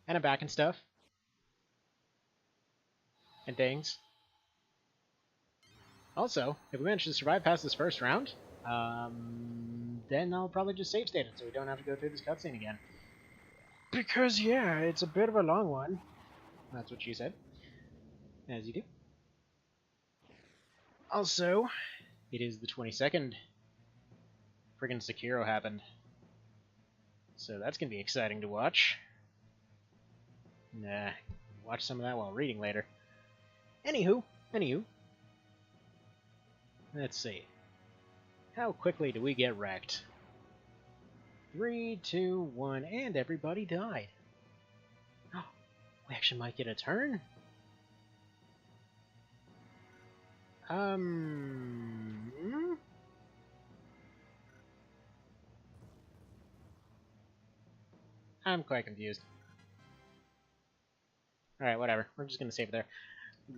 And I'm back and stuff. And things. Also, if we manage to survive past this first round, then I'll probably just save state it so we don't have to go through this cutscene again. Because, yeah, it's a bit of a long one. That's what she said. As you do. Also, it is the 22nd. Friggin' Sekiro happened. So that's gonna be exciting to watch. Nah, watch some of that while reading later. Anywho. Let's see. How quickly do we get wrecked? 3, 2, 1, and everybody died. Oh, we actually might get a turn? I'm quite confused. Alright, whatever. We're just gonna save it there.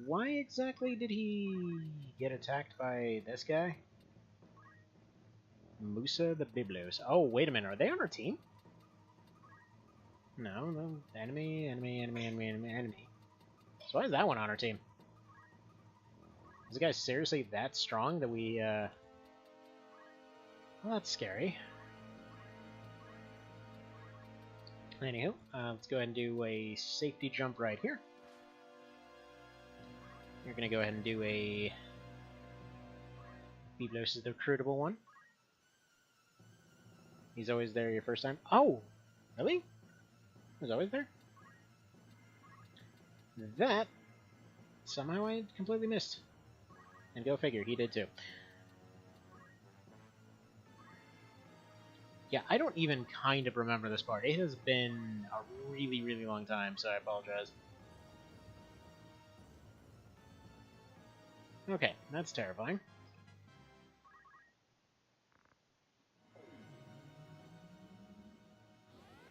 Why exactly did he get attacked by this guy? Musa the Biblos. Oh, wait a minute. Are they on our team? No. Enemy. So why is that one on our team? Is the guy seriously that strong that we, Well, that's scary. Anywho, let's go ahead and do a safety jump right here. You're gonna go ahead and do a... Biblos is the recruitable one. He's always there your first time. Oh! Really? He's always there? That somehow I completely missed. And go figure, he did too. Yeah, I don't even kind of remember this part. It has been a really, really long time, so I apologize. Okay, that's terrifying.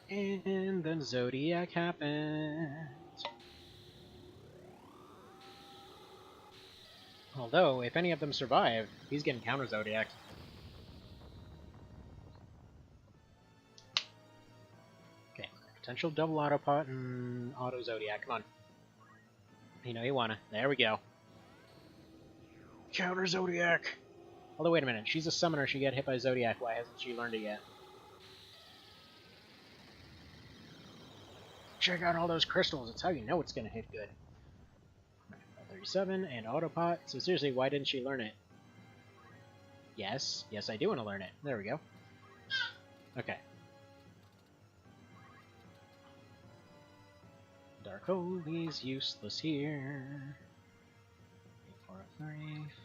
And then Zodiac happens. Although, if any of them survive, he's getting counter Zodiac. Okay, potential double autopot and auto Zodiac. Come on. You know you wanna. There we go. Counter Zodiac! Although, wait a minute. She's a summoner. She got hit by Zodiac. Why hasn't she learned it yet? Check out all those crystals. It's how you know it's gonna hit good. 37 and autopot. So seriously, why didn't she learn it? Yes, I do want to learn it. There we go. Okay. Dark Holy's useless here. 8 4 30,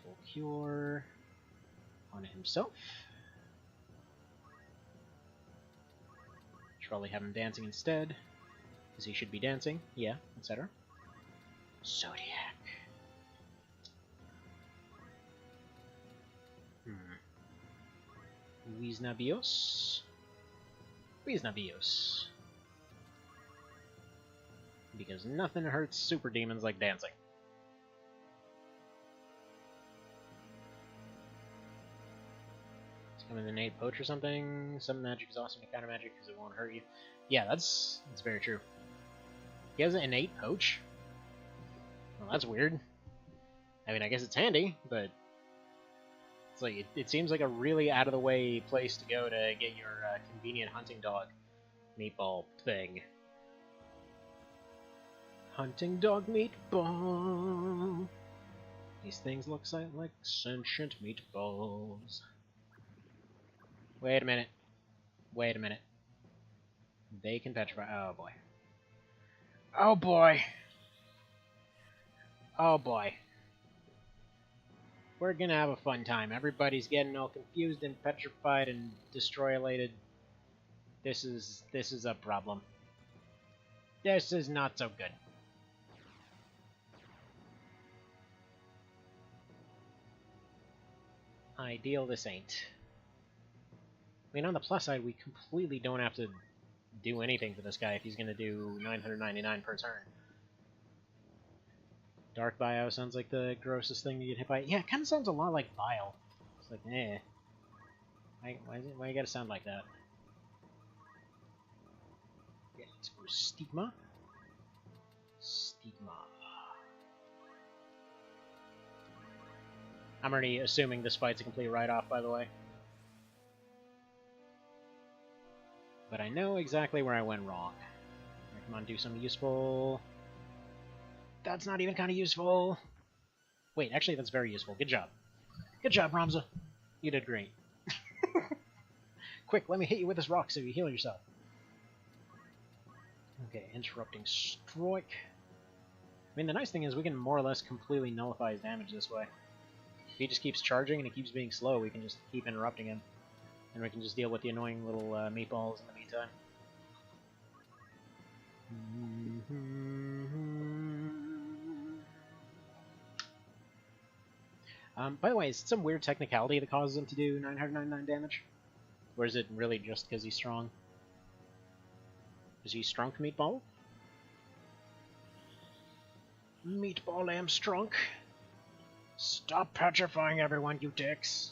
full cure on himself. Should probably have him dancing instead, because he should be dancing. Yeah, etc. Zodiac. Wisnabios. Because nothing hurts super demons like dancing. It's coming in innate poach or something. Some magic is awesome to counter magic because it won't hurt you. Yeah, that's very true. He has an innate poach? Well, that's weird. I mean, I guess it's handy, but it's like it seems like a really out of the way place to go to get your convenient hunting dog meatball thing. Hunting dog meatball. These things look like sentient meatballs. Wait a minute. They can petrify. Oh boy. Oh boy. We're gonna have a fun time. Everybody's getting all confused and petrified and destroylated. This is a problem. This is not so good. Ideal this ain't. I mean, on the plus side, we completely don't have to do anything for this guy if he's gonna do 999 per turn. Dark Bio sounds like the grossest thing to get hit by. Yeah, it kind of sounds a lot like Bile. It's like, Why you gotta sound like that? Stigma. Stigma. I'm already assuming this fight's a complete write-off, by the way. But I know exactly where I went wrong. Right, come on, do something useful. That's not even kind of useful. Wait, actually, that's very useful. Good job. Good job, Ramza. You did great. Quick, let me hit you with this rock so you heal yourself. Okay, interrupting strike. I mean, the nice thing is we can more or less completely nullify his damage this way. If he just keeps charging and he keeps being slow, we can just keep interrupting him. And we can just deal with the annoying little meatballs in the meantime. By the way, is it some weird technicality that causes him to do 999 damage? Or is it really just because he's strong? Is he strunk, Meatball? Meatball am strunk. Stop petrifying everyone, you dicks.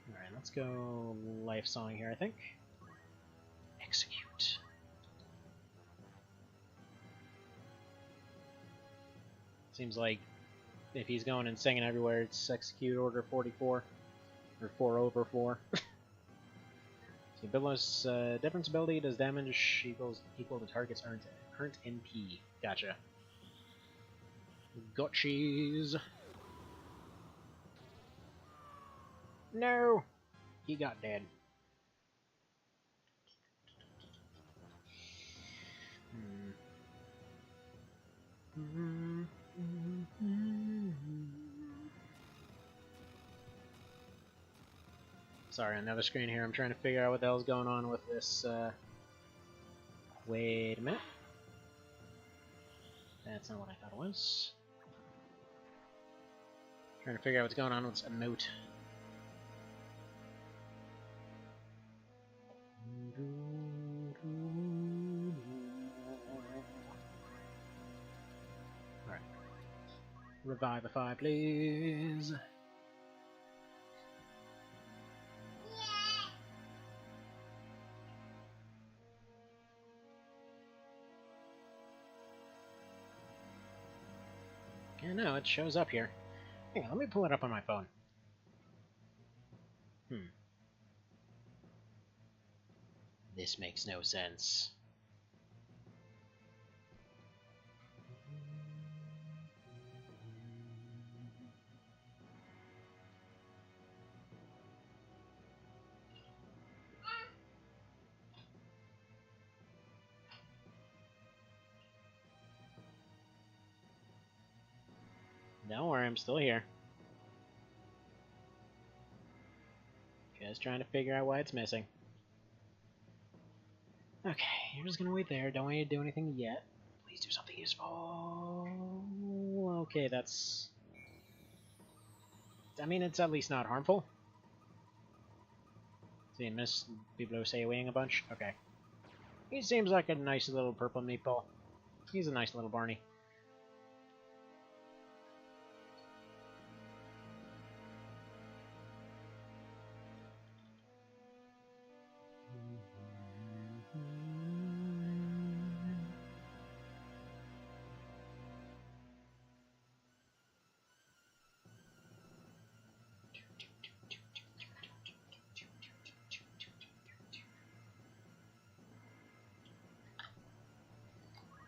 Alright, let's go life sawing here, I think. Execute. Seems like if he's going and singing everywhere, it's execute order 44. Or 4 over 4. So Edilbus, difference ability does damage equal to target's current NP. Gotcha. Gotchies. No! He got dead. Sorry, on the other screen here, I'm trying to figure out what the hell's going on with this, Wait a minute. That's not what I thought it was. Trying to figure out what's going on with this emote. Alright. Revivify, please. Yeah, no, it shows up here. Hang on, let me pull it up on my phone. This makes no sense. Don't worry, I'm still here. Just trying to figure out why it's missing. Okay, you're just gonna wait there. Don't want you to do anything yet. Please do something useful. Okay, that's... I mean, it's at least not harmful. See, miss people who say waiting a bunch? Okay. He seems like a nice little purple meatball. He's a nice little Barney.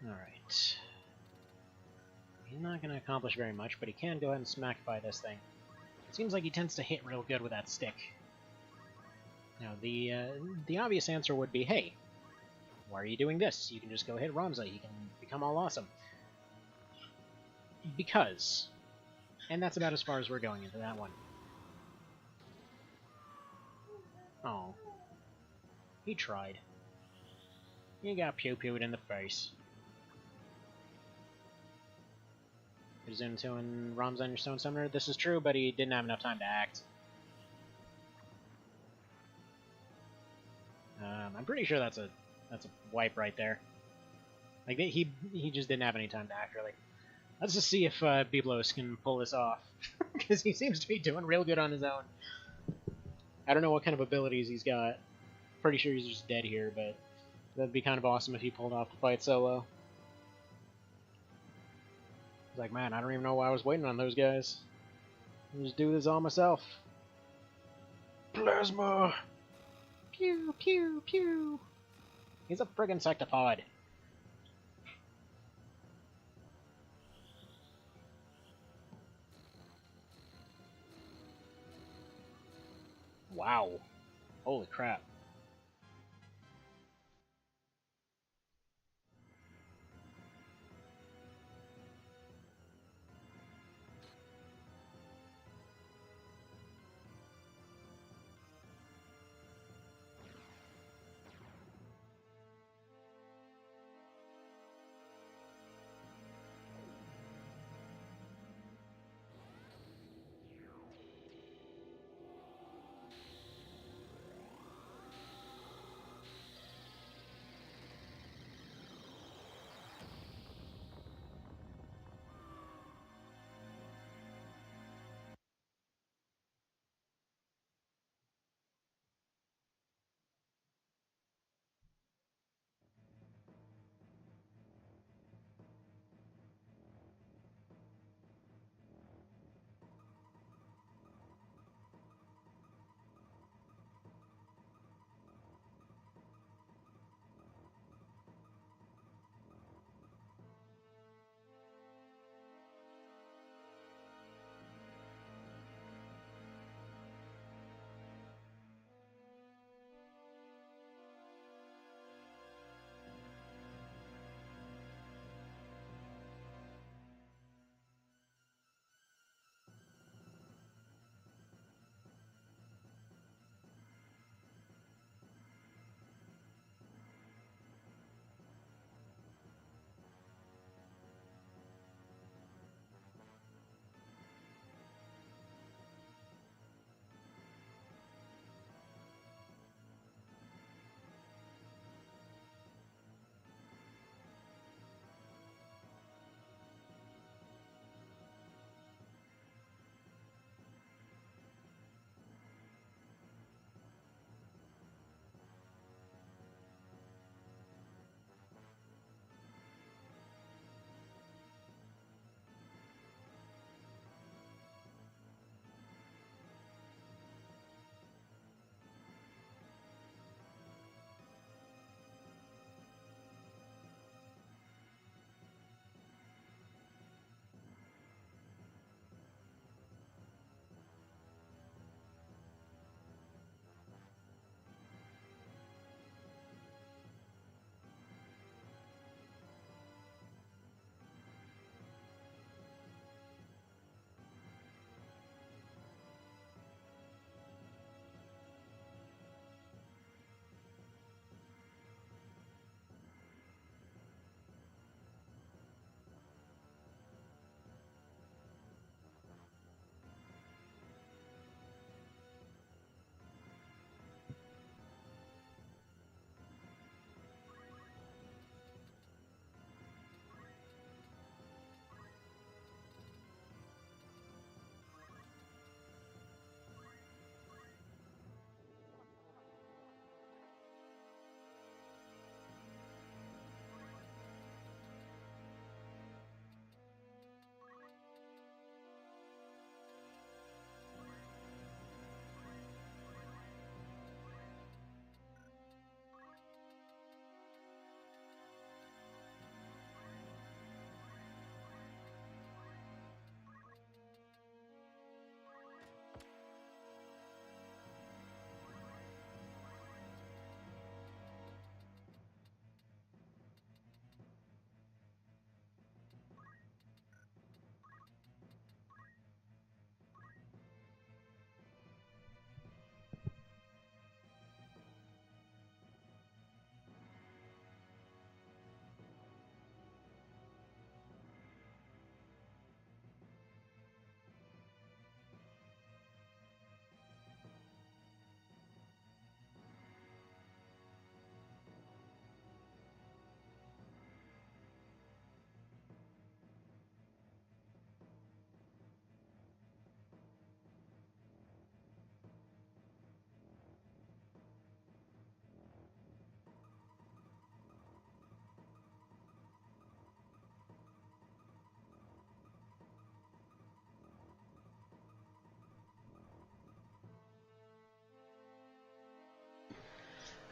Alright. He's not going to accomplish very much, but he can go ahead and smackify this thing. It seems like he tends to hit real good with that stick. Now, the obvious answer would be, hey, why are you doing this? You can just go hit Ramza, he can become all awesome. Because. And that's about as far as we're going into that one. Oh. He tried. He got pew-pewed in the face. Presume to and Ramza on your Stone Summoner. This is true, but he didn't have enough time to act. I'm pretty sure that's a wipe right there. Like he just didn't have any time to act really. Let's just see if Biblos can pull this off, because he seems to be doing real good on his own. I don't know what kind of abilities he's got. Pretty sure he's just dead here, but that'd be kind of awesome if he pulled off the fight solo. It's like, man, I don't even know why I was waiting on those guys. I'll just do this all myself. Plasma! Pew, pew, pew! He's a friggin' sectopod. Wow. Holy crap.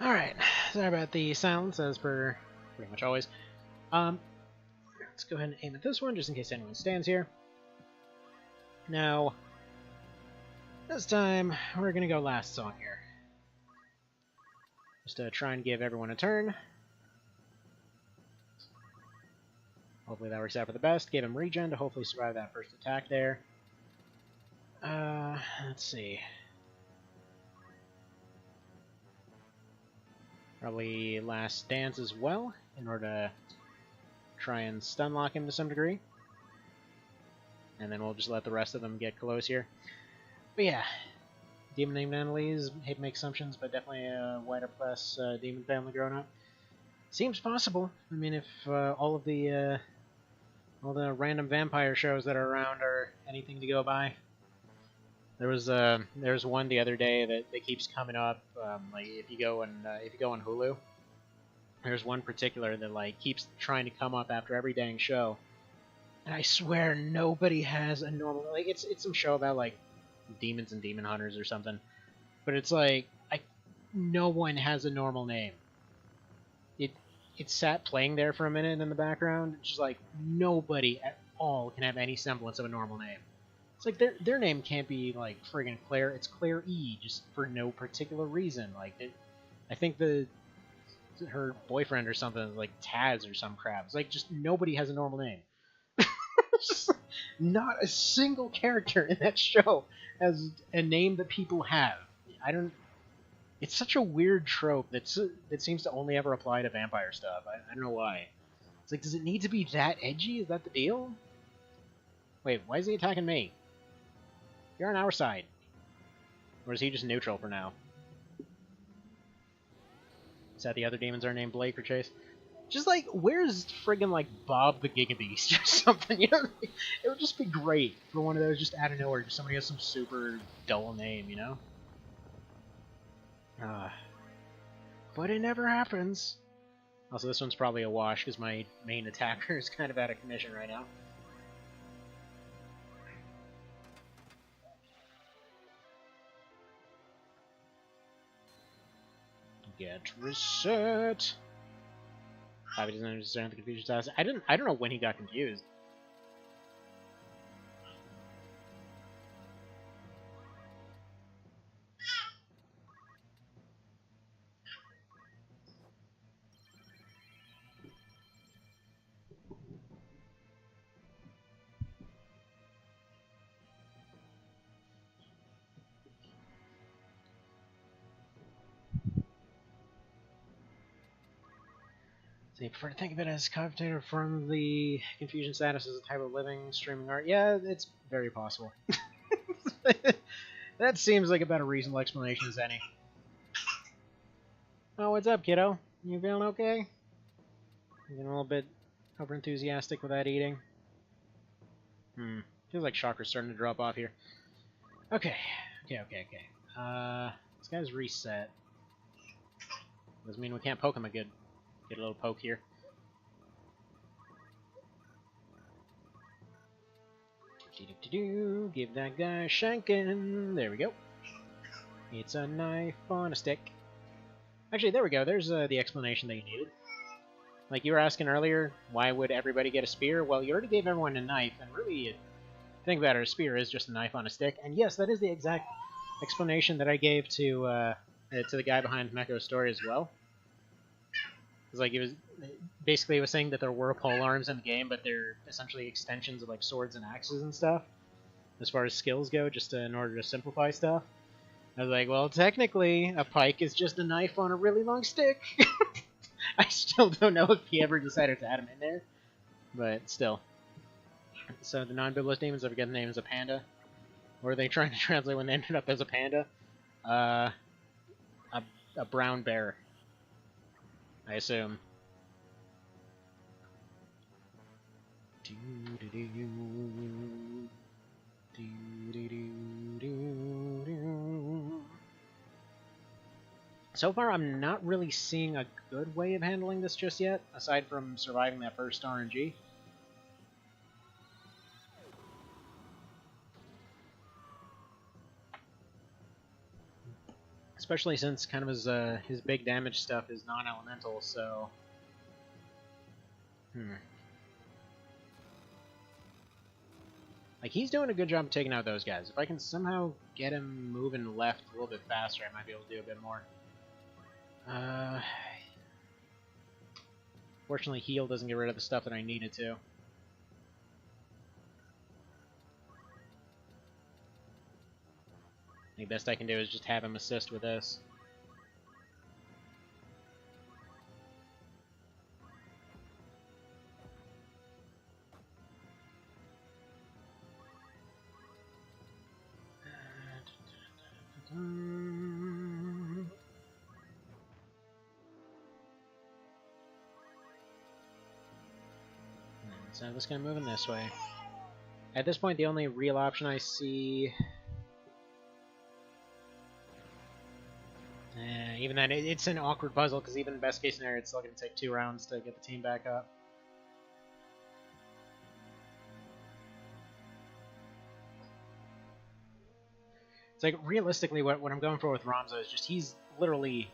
Alright, sorry about the silence, as per pretty much always. Let's go ahead and aim at this one, just in case anyone stands here. Now, this time, we're gonna go last song here. Just to try and give everyone a turn. Hopefully that works out for the best. Give him regen to hopefully survive that first attack there. Let's see. Probably last dance as well, in order to try and stun lock him to some degree. And then we'll just let the rest of them get close here. But yeah, demon named Annalise, hate to make assumptions, but definitely a white upper class demon family growing up. Seems possible. I mean, if all the random vampire shows that are around are anything to go by. There's one the other day that keeps coming up. Like if you go on Hulu, there's one particular that like keeps trying to come up after every dang show, and I swear nobody has a normal, like it's some show about like demons and demon hunters or something, but it's like no one has a normal name. It sat playing there for a minute in the background. It's just like nobody at all can have any semblance of a normal name. It's like their name can't be like friggin' Claire. It's Claire E. Just for no particular reason. Like I think her boyfriend or something is like Taz or some crap. It's like just nobody has a normal name. Just not a single character in that show has a name that people have. It's such a weird trope that seems to only ever apply to vampire stuff. I don't know why. It's like, does it need to be that edgy? Is that the deal? Wait, why is he attacking me? You're on our side. Or is he just neutral for now? Is that the other demons are named Blake or Chase? Just like, where's friggin' like Bob the Gigabeast or something? You know, it would just be great for one of those just out of nowhere. Just somebody has some super dull name, you know? But it never happens. Also, this one's probably a wash because my main attacker is kind of out of commission right now. Get reset. Bobby doesn't understand the confusion status. I don't know when he got confused. So you prefer to think of it as commentator from the confusion status as a type of living streaming art? Yeah, it's very possible. That seems like about a reasonable explanation as any. Oh, what's up, kiddo? You feeling okay? You getting a little bit over-enthusiastic with that eating? Feels like chakra's starting to drop off here. Okay. This guy's reset. Doesn't mean we can't poke him get a little poke here. Give that guy a shanking. There we go. It's a knife on a stick. Actually, there we go. There's the explanation that you needed. Like you were asking earlier, why would everybody get a spear? Well, you already gave everyone a knife, and really, think about it, a spear is just a knife on a stick. And yes, that is the exact explanation that I gave to the guy behind Meko's story as well. It's like it was saying that there were pole arms in the game, but they're essentially extensions of like swords and axes and stuff, as far as skills go, just in order to simplify stuff. I was like, well, technically, a pike is just a knife on a really long stick. I still don't know if he ever decided to add him in there, but still. So the non-biblical demons ever get the name as a panda? Or are they trying to translate when they ended up as a panda? A brown bear, I assume. So far, I'm not really seeing a good way of handling this just yet, aside from surviving that first RNG. Especially since kind of his big damage stuff is non-elemental, so... Like, he's doing a good job of taking out those guys. If I can somehow get him moving left a little bit faster, I might be able to do a bit more. Fortunately, heal doesn't get rid of the stuff that I needed to. The best I can do is just have him assist with this. So let's gonna move in this way. At this point, the only real option I see... even then, it's an awkward puzzle, because even best case scenario, it's still going to take 2 rounds to get the team back up. It's like, realistically, what I'm going for with Ramza is just, he's literally,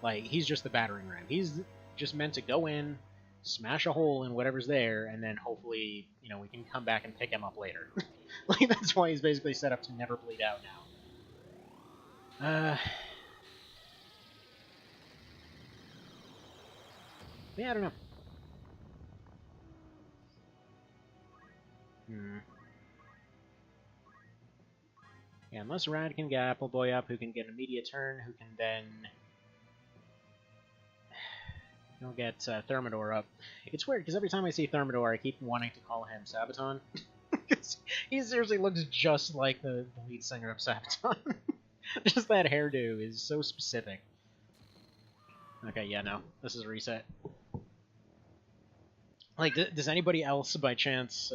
like, he's just the battering ram. He's just meant to go in, smash a hole in whatever's there, and then hopefully, you know, we can come back and pick him up later. Like, that's why he's basically set up to never bleed out now. Yeah, I don't know. Yeah, unless Rad can get Appleboy up, who can get an immediate turn, who can then... He'll get Thermidor up. It's weird, because every time I see Thermidor, I keep wanting to call him Sabaton. He seriously looks just like the lead singer of Sabaton. Just that hairdo is so specific. Okay, yeah, no. This is a reset. Like, does anybody else, by chance,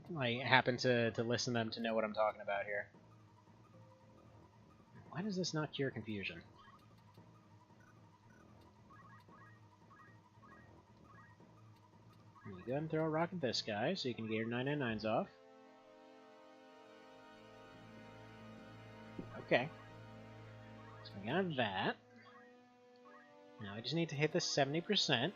like, happen to listen to them to know what I'm talking about here? Why does this not cure confusion? You go ahead and throw a rock at this guy, so you can get your 999s off. Okay. So we got that. Now I just need to hit the 70%.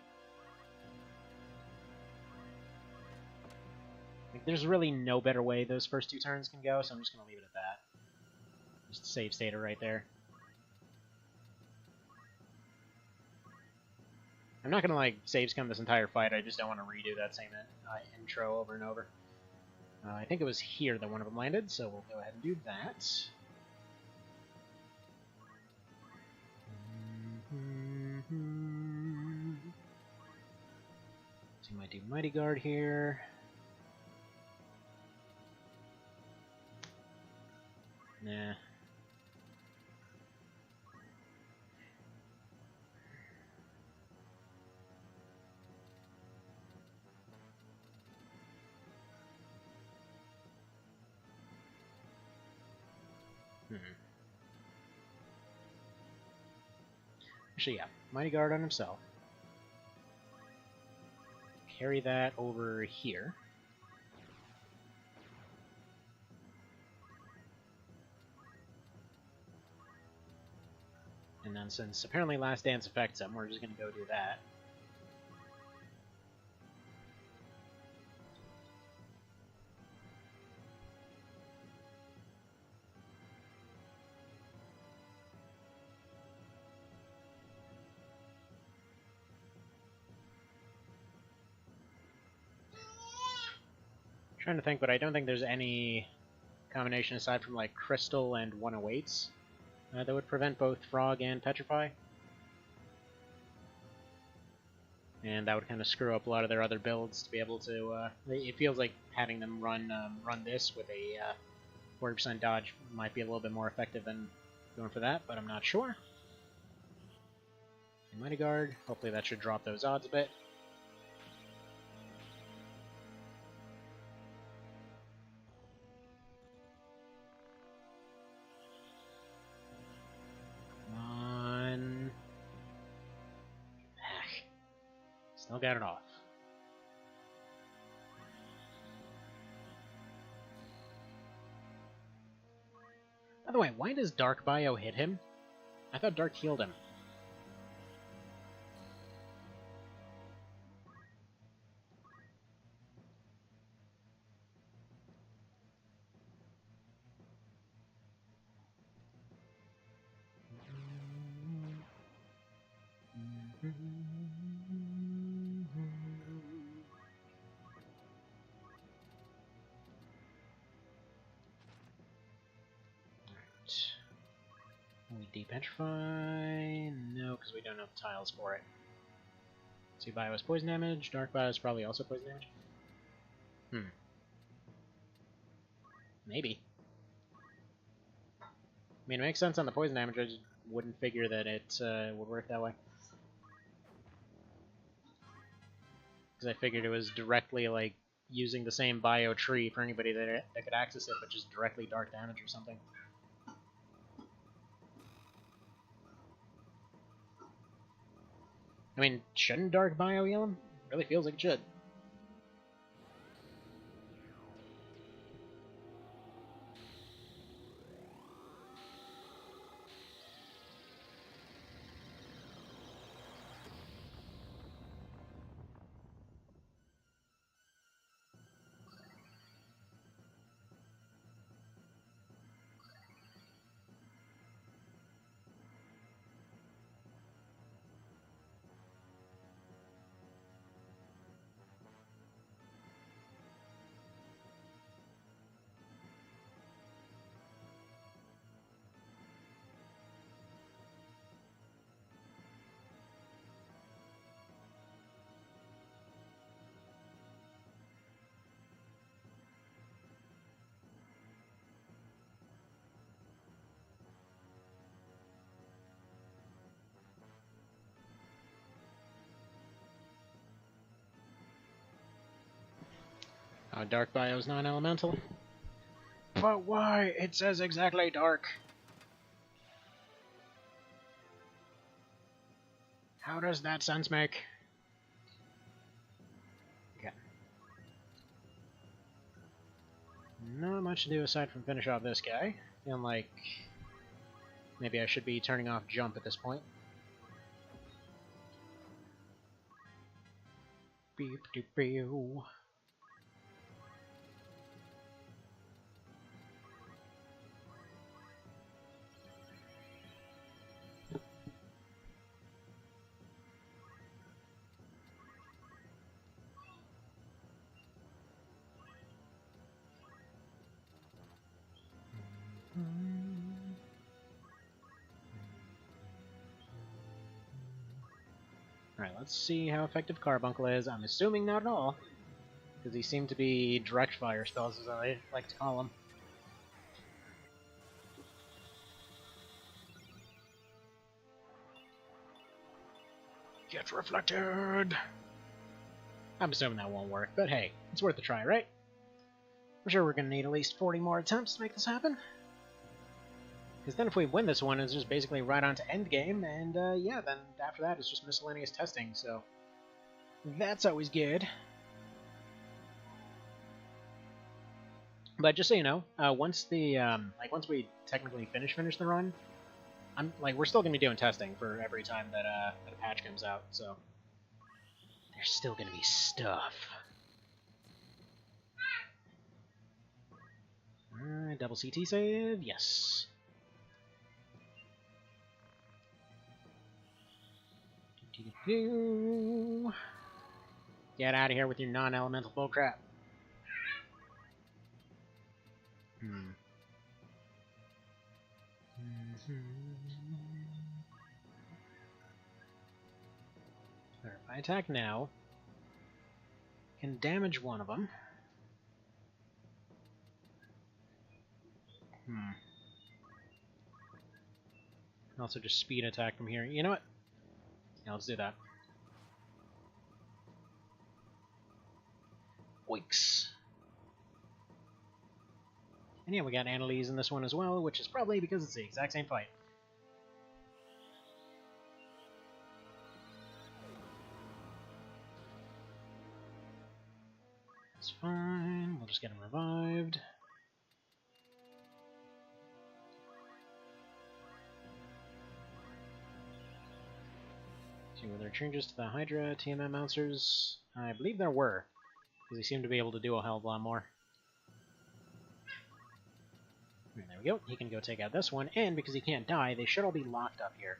Like, there's really no better way those first 2 turns can go, so I'm just going to leave it at that. Just save stater right there. I'm not going to, like, save scum this entire fight, I just don't want to redo that same intro over and over. I think it was here that one of them landed, so we'll go ahead and do that. So you might do Mighty Guard here. Nah. Actually, yeah. Mighty Guard on himself. Carry that over here. And then since apparently Last Dance affects him, we're just going to go do that. Trying to think, but I don't think there's any combination aside from like Crystal and 108s that would prevent both Frog and Petrify. And that would kind of screw up a lot of their other builds to be able to... it feels like having them run this with a 40% dodge might be a little bit more effective than going for that, but I'm not sure. Mighty Guard, hopefully that should drop those odds a bit. Still got it off. By the way, why does Dark Bio hit him? I thought Dark healed him. We depetrify? No, because we don't have tiles for it. See, Bio is poison damage. Dark Bio is probably also poison damage. Maybe. I mean, it makes sense on the poison damage, I just wouldn't figure that it would work that way. Because I figured it was directly, like, using the same bio tree for anybody that could access it, but just directly dark damage or something. I mean, shouldn't dark bio heal him? Really feels like it should. Dark Bio's non-elemental. But why? It says exactly dark. How does that sense make? Okay. Not much to do aside from finish off this guy. Feeling like maybe I should be turning off jump at this point. Beep doop beep. Alright, let's see how effective Carbuncle is. I'm assuming not at all, because he seemed to be direct fire spells, as I like to call them. Get reflected! I'm assuming that won't work, but hey, it's worth a try, right? I'm sure we're going to need at least 40 more attempts to make this happen. Because then if we win this one, it's just basically right on to endgame, and yeah, then after that it's just miscellaneous testing, so that's always good. But just so you know, once the once we technically finish the run, we're still gonna be doing testing for every time that that a patch comes out, so there's still gonna be stuff. Alright, double CT save, yes. Get out of here with your non-elemental bullcrap. If I attack now, can damage one of them. Also just speed attack from here. You know what? Yeah, let's do that. Oinks. And yeah, we got Annalise in this one as well, which is probably because it's the exact same fight. It's fine, we'll just get him revived. See, were there changes to the Hydra TMM monsters? I believe there were, because they seem to be able to do a hell of a lot more. And there we go. He can go take out this one, and because he can't die, they should all be locked up here.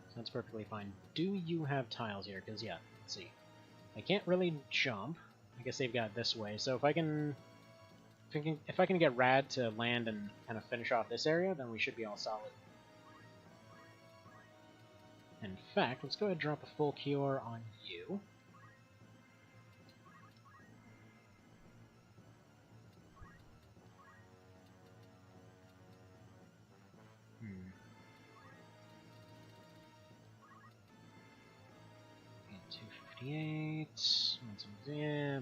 So that's perfectly fine. Do you have tiles here? Because, yeah, let's see. I can't really jump. I guess they've got this way. So if I can get Rad to land and kind of finish off this area, then we should be all solid. In fact, let's go ahead and drop a full cure on you. Yeah,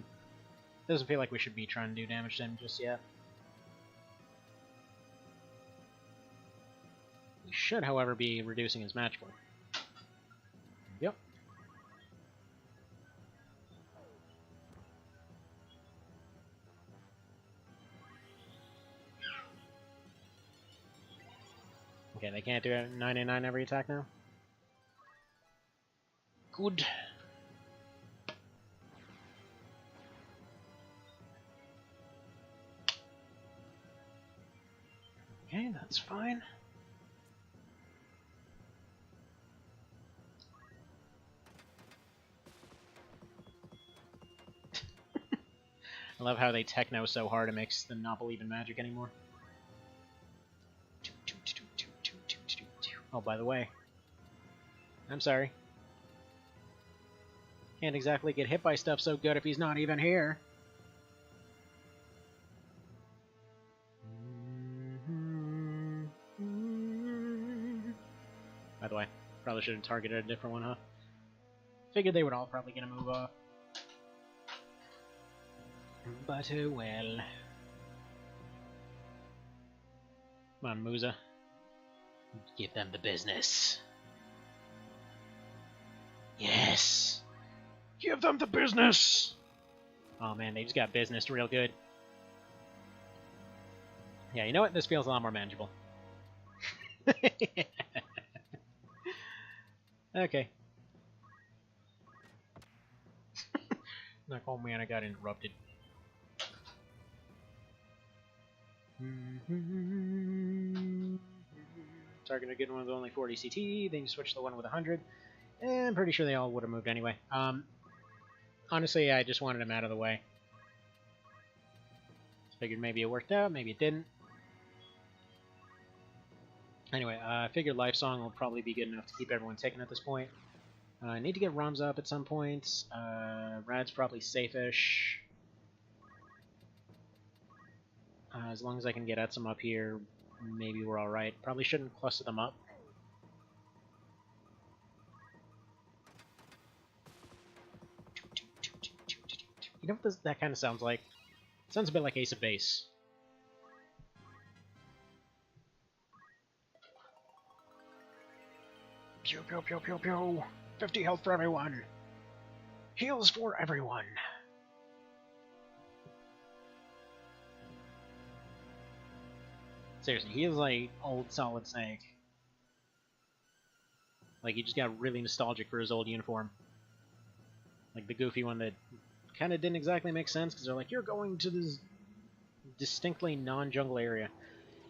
doesn't feel like we should be trying to do damage to him just yet. We should, however, be reducing his magic point. Yep. Okay, they can't do it 99 every attack now? Good. Okay, that's fine. I love how they techno so hard it makes them not believe in magic anymore. Oh, by the way. I'm sorry. Can't exactly get hit by stuff so good if he's not even here. By the way, probably should have targeted a different one, huh? Figured they would all probably get a move off. But oh well. Come on, Musa. Give them the business. Yes! Give them the business! Oh man, they just got business real good. Yeah, you know what? This feels a lot more manageable. Okay. Like, oh man, I got interrupted. Target a good one with only 40 CT, then you switch the one with 100. And I'm pretty sure they all would have moved anyway. Honestly, I just wanted him out of the way. Figured maybe it worked out, maybe it didn't. Anyway, I figured Life Song will probably be good enough to keep everyone taken at this point. I need to get Roms up at some point. Rad's probably safe-ish. As long as I can get Etsum up here, maybe we're alright. Probably shouldn't cluster them up. You know what that kind of sounds like? It sounds a bit like Ace of Base. Pew pew pew pew pew! 50 health for everyone! Heals for everyone! Seriously, he is like old Solid Snake. Like, he just got really nostalgic for his old uniform. Like the goofy one that kind of didn't exactly make sense, because they're like, you're going to this distinctly non-jungle area.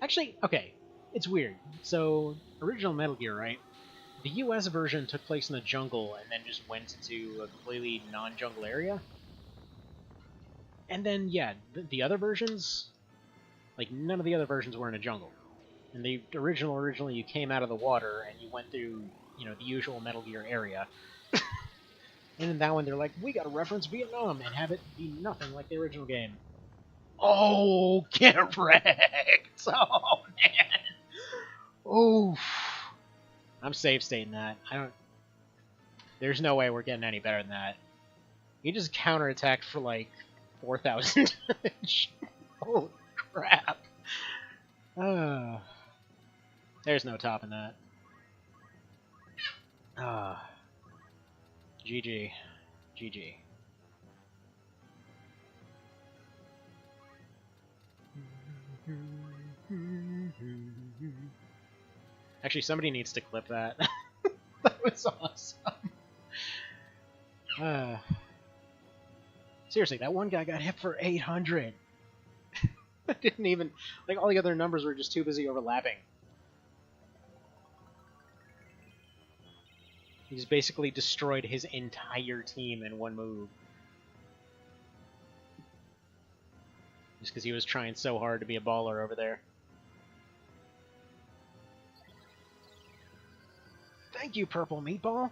Actually, okay, it's weird. So, original Metal Gear, right? The US version took place in the jungle and then just went into a completely non-jungle area. And then, yeah, the other versions, like, none of the other versions were in a jungle. In the originally, you came out of the water and you went through, you know, the usual Metal Gear area. And in that one, they're like, we gotta reference Vietnam and have it be nothing like the original game. Oh, get wrecked! Oh, man! Oof. I'm safe stating that. There's no way we're getting any better than that. He just counterattacked for like 4,000 damage. Holy crap. There's no topping that. GG. GG. Actually, somebody needs to clip that. That was awesome. Seriously, that one guy got hit for 800. I didn't even... Like, all the other numbers were just too busy overlapping. He just basically destroyed his entire team in one move. Just because he was trying so hard to be a baller over there. Thank you, Purple Meatball!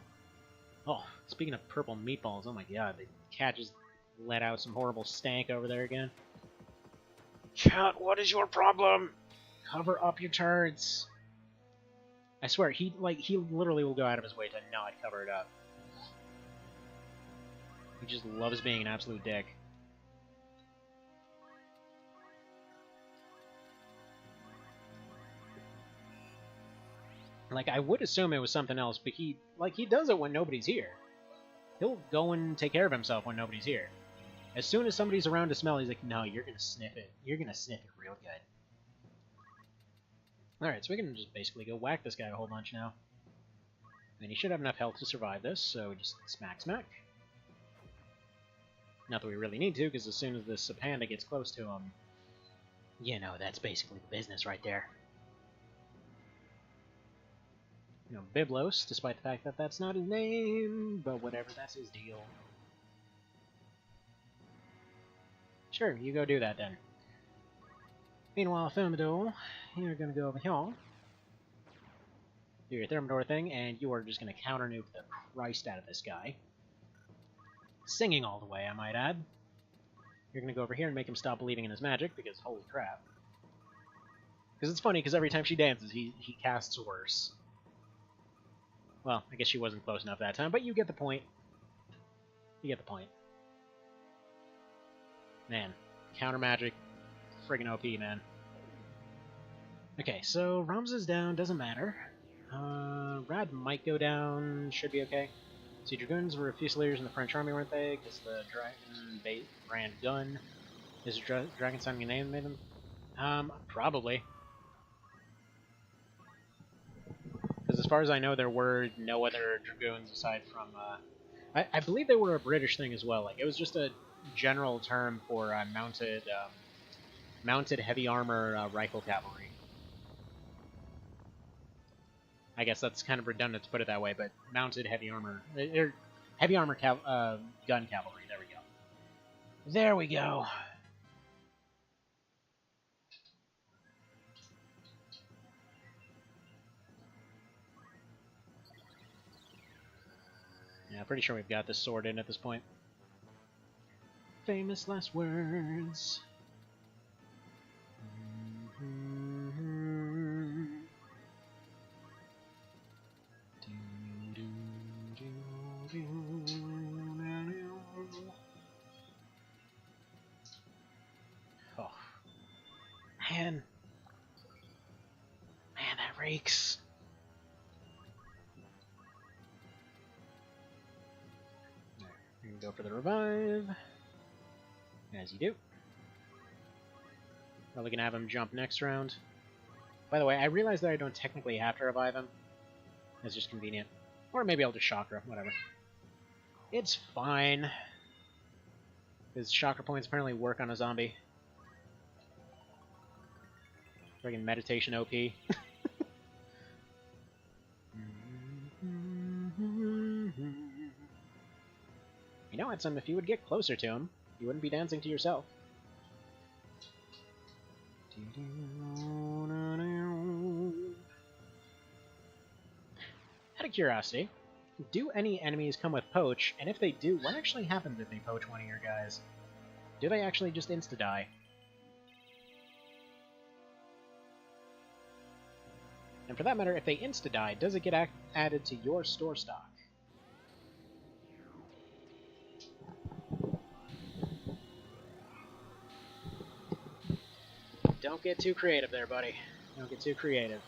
Oh, speaking of purple meatballs, oh my god, the cat just let out some horrible stank over there again. Cat, what is your problem? Cover up your turds. I swear, he literally will go out of his way to not cover it up. He just loves being an absolute dick. Like, I would assume it was something else, but he does it when nobody's here. He'll go and take care of himself when nobody's here. As soon as somebody's around to smell, he's like, no, you're gonna sniff it. You're gonna sniff it real good. Alright, so we can just basically go whack this guy a whole bunch now. And he should have enough health to survive this, so just smack, smack. Not that we really need to, because as soon as this panda gets close to him, you know, that's basically the business right there. You know, Biblos, despite the fact that that's not his name, but whatever, that's his deal. Sure, you go do that then. Meanwhile, Thermidor, you're gonna go over here, do your Thermidor thing, and you are just gonna counter-nuke the Christ out of this guy. Singing all the way, I might add. You're gonna go over here and make him stop believing in his magic, because holy crap. Because it's funny, because every time she dances, he casts worse. Well, I guess she wasn't close enough that time, but you get the point. You get the point. Man, counter magic, friggin' OP, man. Okay, so Rams is down, doesn't matter. Rad might go down, should be okay. See, Dragoons were Fusiliers in the French army, weren't they? Because the Dragon brand gun. Is Dragon sounding a name made them? Probably. Because as far as I know, there were no other Dragoons aside from, I believe they were a British thing as well. Like, it was just a general term for mounted heavy armor rifle cavalry. I guess that's kind of redundant to put it that way, but mounted heavy armor, heavy armor gun cavalry. There we go. There we go. Yeah, pretty sure we've got this sword in at this point. Famous last words. Oh. Man, that reeks. You can go for the revive. As you do. Probably gonna have him jump next round. By the way, I realize that I don't technically have to revive him. It's just convenient. Or maybe I'll just chakra, whatever. It's fine. Because chakra points apparently work on a zombie. Friggin' meditation OP. You know, Edsum, if you would get closer to him, you wouldn't be dancing to yourself. Out of curiosity, do any enemies come with poach? And if they do, what actually happens if they poach one of your guys? Do they actually just insta-die? And for that matter, if they insta-die, does it get added to your store stock? Don't get too creative there, buddy. Don't get too creative.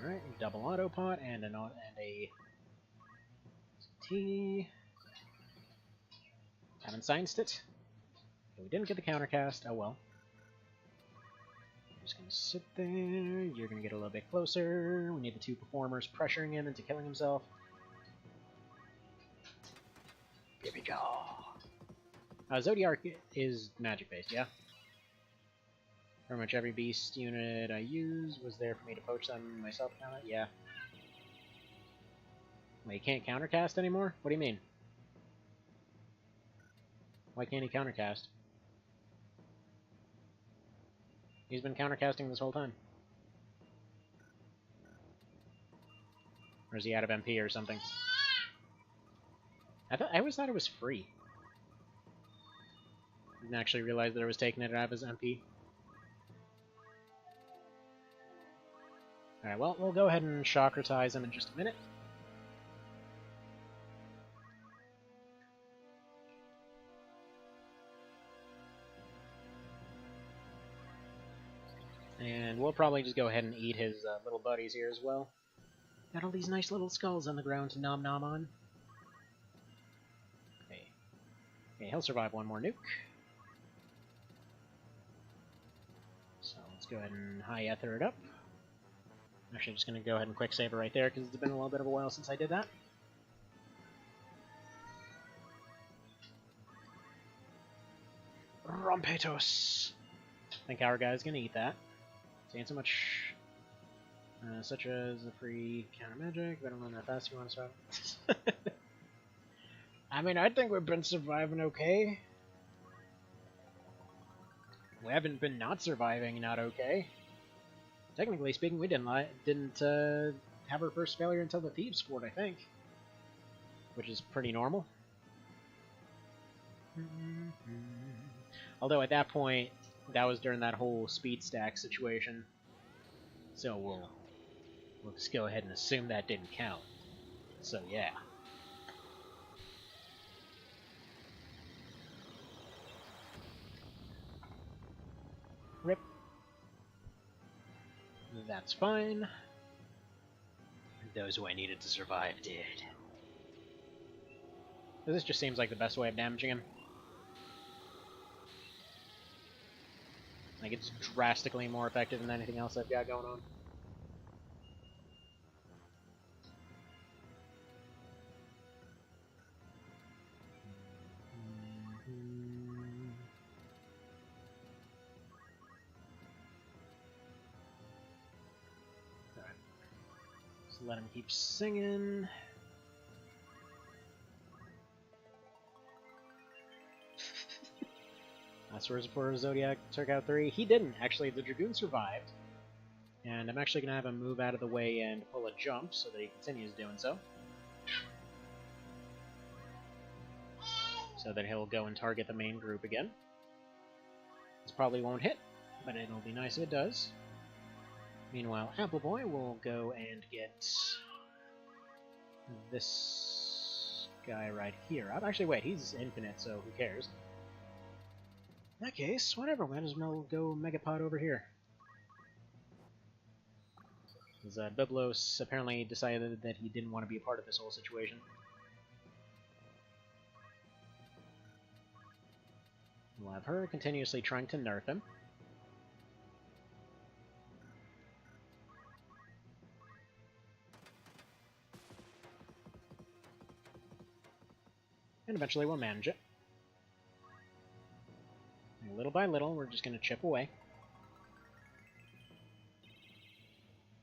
Alright, double auto pot and a T. Haven't scienced it. We didn't get the countercast, oh well. Just gonna sit there. You're gonna get a little bit closer. We need the two performers pressuring him into killing himself. Here we go. Zodiac is magic based, yeah? Pretty much every beast unit I use was there for me to poach them myself. Yeah. Wait, he can't countercast anymore? What do you mean? Why can't he countercast? He's been countercasting this whole time. Or is he out of MP or something? I always thought it was free. Didn't actually realize that I was taking it out of his MP. Alright, well, we'll go ahead and Chakratize him in just a minute. And we'll probably just go ahead and eat his little buddies here as well. Got all these nice little skulls on the ground to nom nom on. Okay. Okay, he'll survive one more nuke. So let's go ahead and high ether it up. Actually, just going to go ahead and quick save it right there because it's been a little bit of a while since I did that. Rompetos! I think our guy's going to eat that. Ain't so much, such as a free counter magic. Better run that fast if you want to survive. I mean, I think we've been surviving okay. We haven't been not surviving not okay. Technically speaking, we didn't have our first failure until the Thieves' Fort, I think, which is pretty normal. Although at that point, that was during that whole speed stack situation, so we'll just go ahead and assume that didn't count. So yeah. Rip. That's fine. Those who I needed to survive did. This just seems like the best way of damaging him. Like, it's drastically more effective than anything else I've got going on. Alright. Just let him keep singing. That's for Zodiac took out 3. He didn't, actually. The Dragoon survived. And I'm actually going to have him move out of the way and pull a jump so that he continues doing so. So that he'll go and target the main group again. This probably won't hit, but it'll be nice if it does. Meanwhile, Apple Boy will go and get this guy right here. Actually, wait, he's infinite, so who cares? In that case, whatever, might as well go Megapod over here. Because Biblos apparently decided that he didn't want to be a part of this whole situation. We'll have her continuously trying to nerf him. And eventually we'll manage it. And little by little, we're just going to chip away.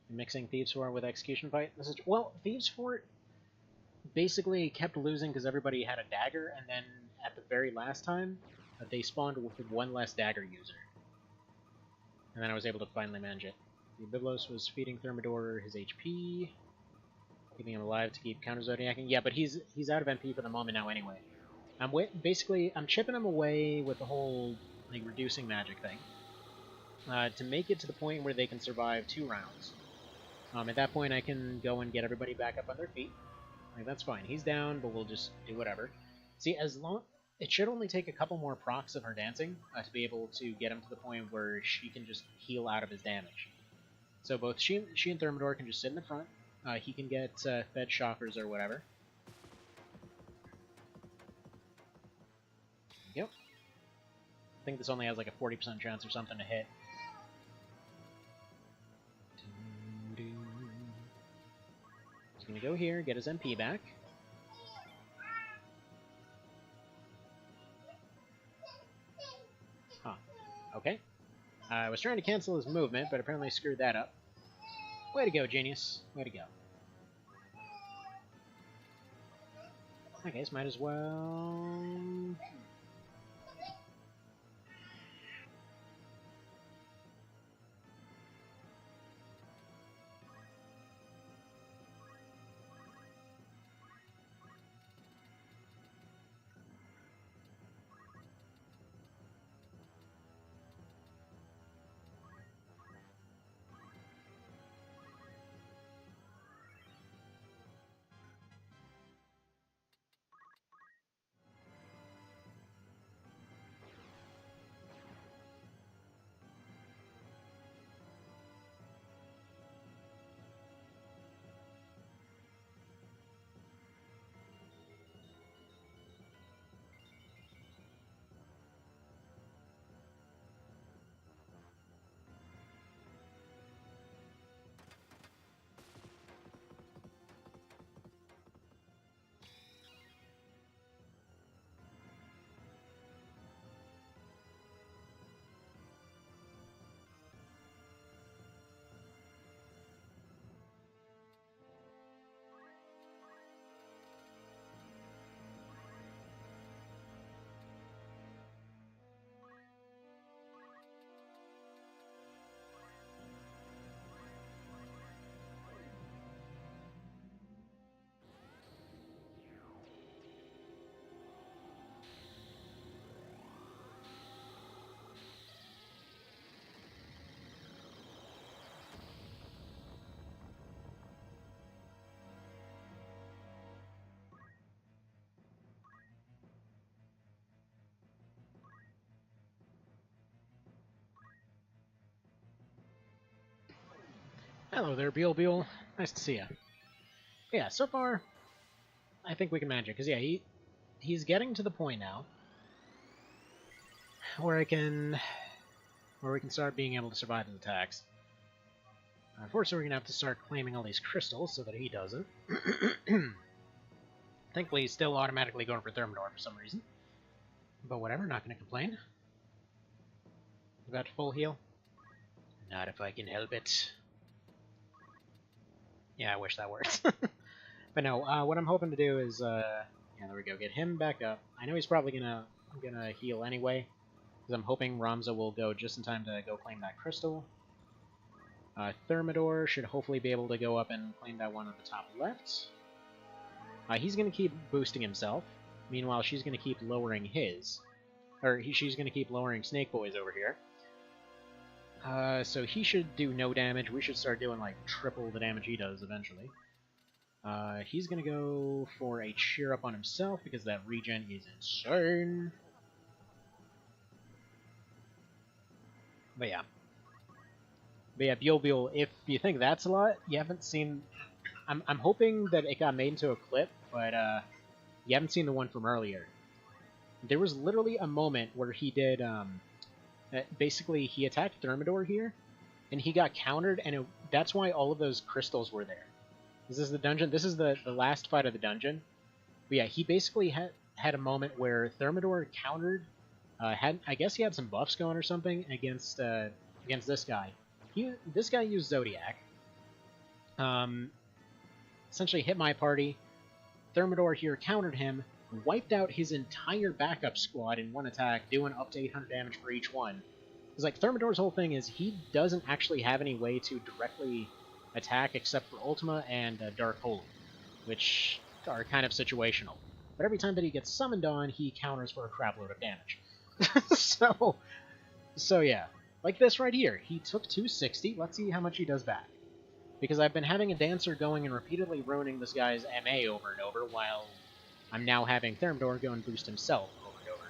Mixing Thieves' Fort with Execution Fight. This is, well, Thieves' Fort basically kept losing because everybody had a dagger, and then at the very last time, they spawned with one less dagger user. And then I was able to finally manage it. The Biblos was feeding Thermidor his HP, keeping him alive to keep counter-zodiacing. Yeah, but he's out of MP for the moment now anyway. I'm chipping him away with the whole like reducing magic thing to make it to the point where they can survive 2 rounds. At that point, I can go and get everybody back up on their feet. Like, that's fine. He's down, but we'll just do whatever. See, it should only take a couple more procs of her dancing to be able to get him to the point where she can just heal out of his damage. So both she and Thermidor can just sit in the front. He can get fed shockers or whatever. Yep. I think this only has like a 40% chance or something to hit. gonna go here, get his MP back. Huh. Okay. I was trying to cancel his movement, but apparently screwed that up. Way to go, genius. Way to go. I guess might as well... Hello there, Beal. Nice to see you. Yeah, so far, I think we can manage it. Because, yeah, he's getting to the point now where we can start being able to survive his attacks. Unfortunately, we're going to have to start claiming all these crystals so that he doesn't. Thankfully, he's still automatically going for Thermidor for some reason. But whatever, not going to complain. About full heal? Not if I can help it. Yeah, I wish that worked. But no, what I'm hoping to do is, yeah, there we go, get him back up. I know he's probably gonna heal anyway, because I'm hoping Ramza will go just in time to go claim that crystal. Thermidor should hopefully be able to go up and claim that one at the top left. He's gonna keep boosting himself. Meanwhile, she's gonna keep lowering his. She's gonna keep lowering Snake Boy's over here. So he should do no damage. We should start doing, like, triple the damage he does eventually. He's gonna go for a cheer up on himself, because that regen is insane. But yeah, Beal, if you think that's a lot, you haven't seen... I'm hoping that it got made into a clip, but, you haven't seen the one from earlier. There was literally a moment where he did, basically, he attacked Thermidor here, and he got countered, and that's why all of those crystals were there. This is the dungeon. This is the last fight of the dungeon. But yeah, he basically had a moment where Thermidor countered. I guess he had some buffs going or something against this guy. This guy used Zodiac. Essentially hit my party. Thermidor here countered him, wiped out his entire backup squad in one attack, doing up to 800 damage for each one. Because, like, Thermidor's whole thing is he doesn't actually have any way to directly attack except for Ultima and Dark Holy, which are kind of situational. But every time that he gets summoned on, he counters for a crapload of damage. So yeah. Like this right here. He took 260. Let's see how much he does back. Because I've been having a Dancer going and repeatedly ruining this guy's MA over and over, while I'm now having Thermidor go and boost himself over and over.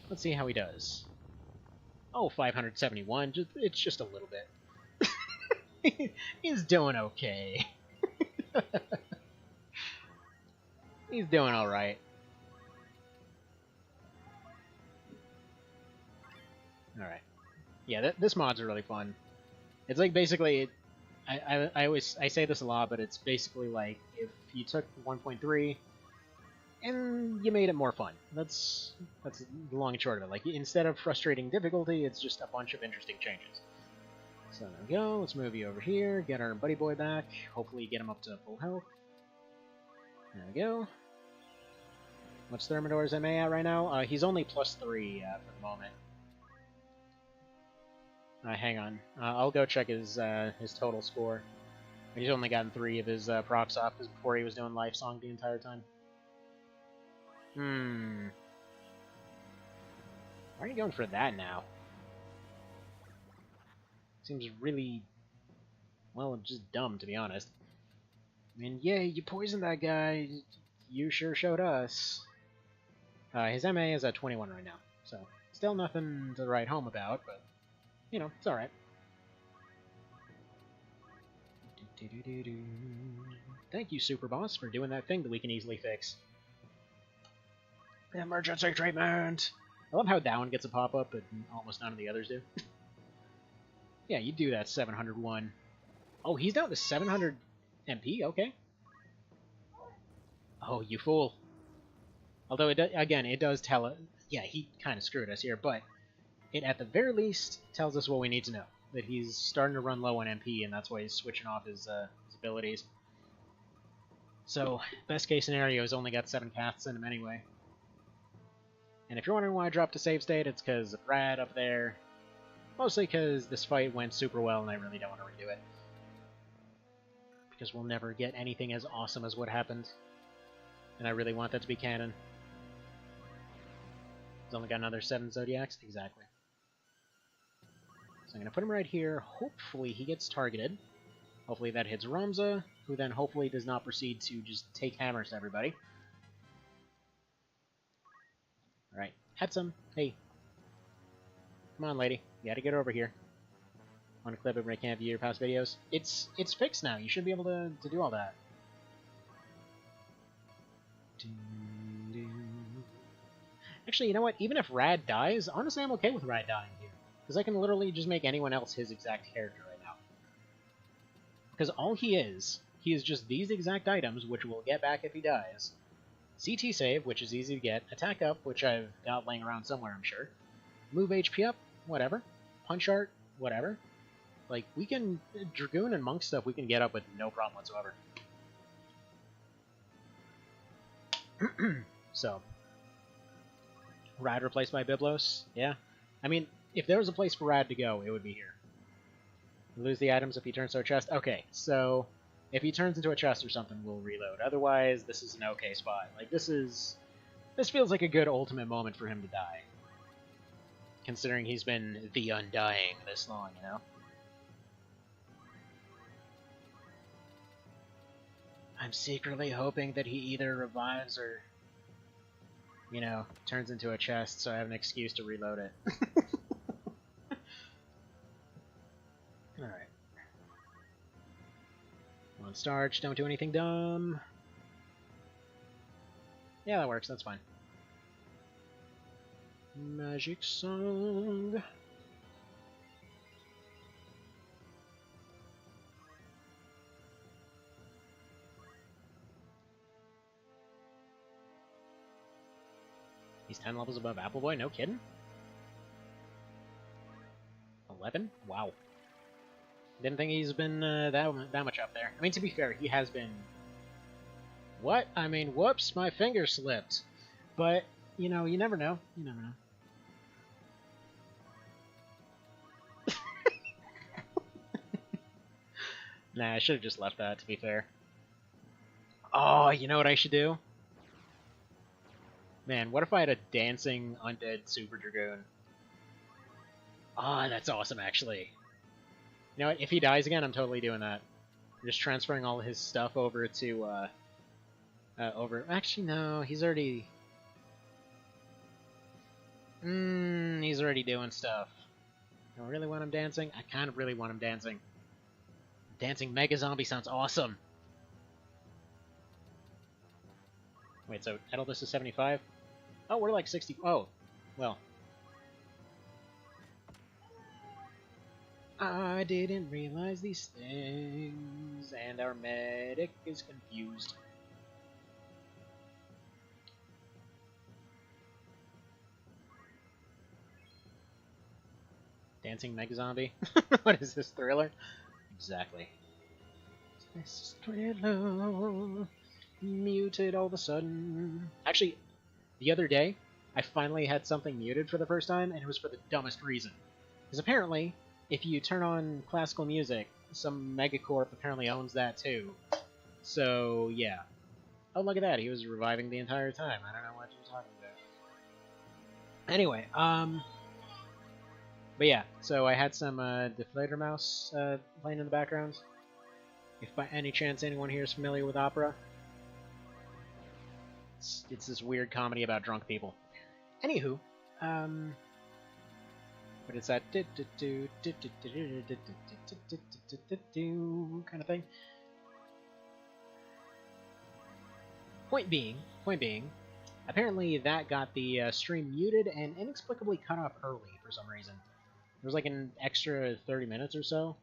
Let's see how he does. Oh, 571. It's just a little bit. He's doing okay. He's doing alright. Alright. Yeah, this mod's really fun. It's like basically... I say this a lot, but it's basically like if you took 1.3 and you made it more fun. That's the long and short of it. Like, instead of frustrating difficulty, it's just a bunch of interesting changes. So there we go. Let's move you over here. Get our buddy boy back. Hopefully get him up to full health. There we go. What's Thermidor's MA at right now? He's only +3 for the moment. Hang on. I'll go check his total score. He's only gotten 3 of his procs off before he was doing Life Song the entire time. Why are you going for that now? Seems really, well, just dumb, to be honest. I mean, yeah, you poisoned that guy. You sure showed us. His MA is at 21 right now, so still nothing to write home about, but, you know, it's alright. Thank you, Super Boss, for doing that thing that we can easily fix. Emergency treatment! I love how that one gets a pop-up, but almost none of the others do. Yeah, you do that, 701. Oh, he's down to 700 MP? Okay. Oh, you fool. Although, it does tell it. Yeah, he kind of screwed us here, but it, at the very least, tells us what we need to know. That he's starting to run low on MP, and that's why he's switching off his abilities. So, best case scenario, he's only got 7 casts in him anyway. And if you're wondering why I dropped a save state, it's because of Rad up there. Mostly because this fight went super well, and I really don't want to redo it. Because we'll never get anything as awesome as what happened. And I really want that to be canon. He's only got another 7 Zodiacs? Exactly. So I'm going to put him right here. Hopefully he gets targeted. Hopefully that hits Ramza, who then hopefully does not proceed to just take hammers to everybody. Alright, Hetsum, hey. Come on, lady. You gotta get over here. Want to clip it, but I can't view your past videos? It's fixed now. You should be able to do all that. Actually, you know what? Even if Rad dies, honestly, I'm okay with Rad dying here. Because I can literally just make anyone else his exact character right now. Because all he is just these exact items, which we'll get back if he dies. CT save, which is easy to get. Attack up, which I've got laying around somewhere, I'm sure. Move HP up, whatever. Punch art, whatever. Like, we can... Dragoon and Monk stuff we can get up with no problem whatsoever. So... Rad replaced by Byblos? Yeah. I mean, if there was a place for Rad to go, it would be here. Lose the items if he turns to a chest? Okay, so... If he turns into a chest or something, we'll reload. Otherwise, this is an okay spot. Like, this feels like a good ultimate moment for him to die. Considering he's been the Undying this long, you know? I'm secretly hoping that he either revives or, you know, turns into a chest so I have an excuse to reload it. Alright. On starch, don't do anything dumb. Yeah, that works, that's fine. Magic song. He's 10 levels above Appleboy, no kidding? 11? Wow. Didn't think he's been that much up there. I mean, to be fair, he has been... What? I mean, whoops, my finger slipped. But, you know, you never know. You never know. Nah, I should have just left that, to be fair. Oh, you know what I should do? Man, what if I had a dancing undead Super Dragoon? Ah, oh, that's awesome, actually. You know what? If he dies again, I'm totally doing that. I'm just transferring all his stuff over to, Actually, no, he's already... he's already doing stuff. Do I really want him dancing? I kind of really want him dancing. Dancing Mega Zombie sounds awesome! Wait, so Edilbus is 75? Oh, we're like 60... Oh, well. I didn't realize these things, and our medic is confused. Dancing Mega Zombie? What is this, Thriller? Exactly. This Thriller muted all of a sudden. Actually, the other day, I finally had something muted for the first time, and it was for the dumbest reason. Because apparently, if you turn on classical music, some megacorp apparently owns that too. So, yeah. Oh, look at that, he was reviving the entire time. I don't know what you're talking about. Anyway, but yeah, so I had some Deflator Mouse playing in the background. If by any chance anyone here is familiar with opera, it's this weird comedy about drunk people. Anywho, but it's that kind of thing. Point being, apparently that got the stream muted and inexplicably cut off early for some reason. There was like an extra 30 minutes or so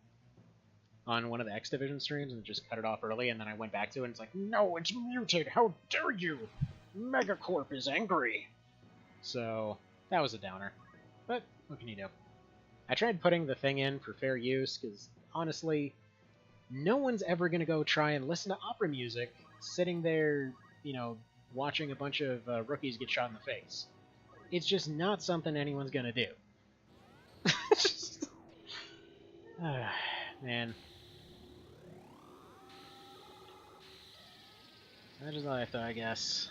on one of the X Division streams, and it just cut it off early, and then I went back to it, and it's like, no, it's muted! How dare you! Megacorp is angry! So, that was a downer. But, what can you do? I tried putting the thing in for fair use, because, honestly, no one's ever gonna go try and listen to opera music sitting there, you know, watching a bunch of rookies get shot in the face. It's just not something anyone's gonna do. Man. That's just life, though, I guess.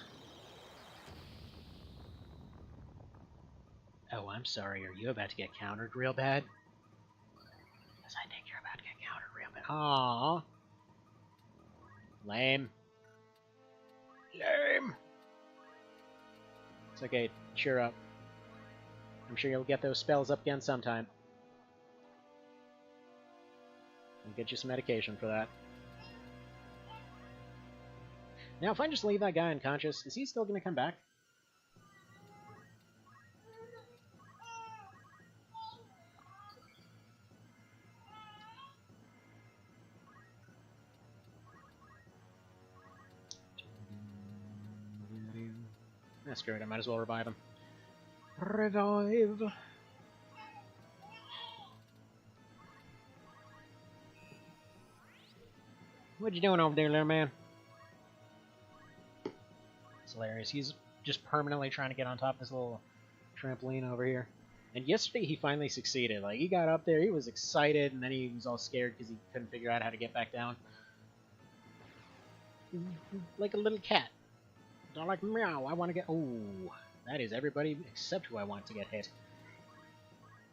Oh, I'm sorry. Are you about to get countered real bad? Because I think you're about to get countered real bad. Aww. Lame. Lame. It's okay. Cheer up. I'm sure you'll get those spells up again sometime. I'll get you some medication for that. Now, if I just leave that guy unconscious, is he still going to come back? That's screw it, I might as well revive him. Revive! What you doing over there, little man? It's hilarious. He's just permanently trying to get on top of this little trampoline over here. And yesterday he finally succeeded. Like, he got up there, he was excited, and then he was all scared because he couldn't figure out how to get back down. Like a little cat. Don't like meow, I want to get... Oh, that is everybody except who I want to get hit.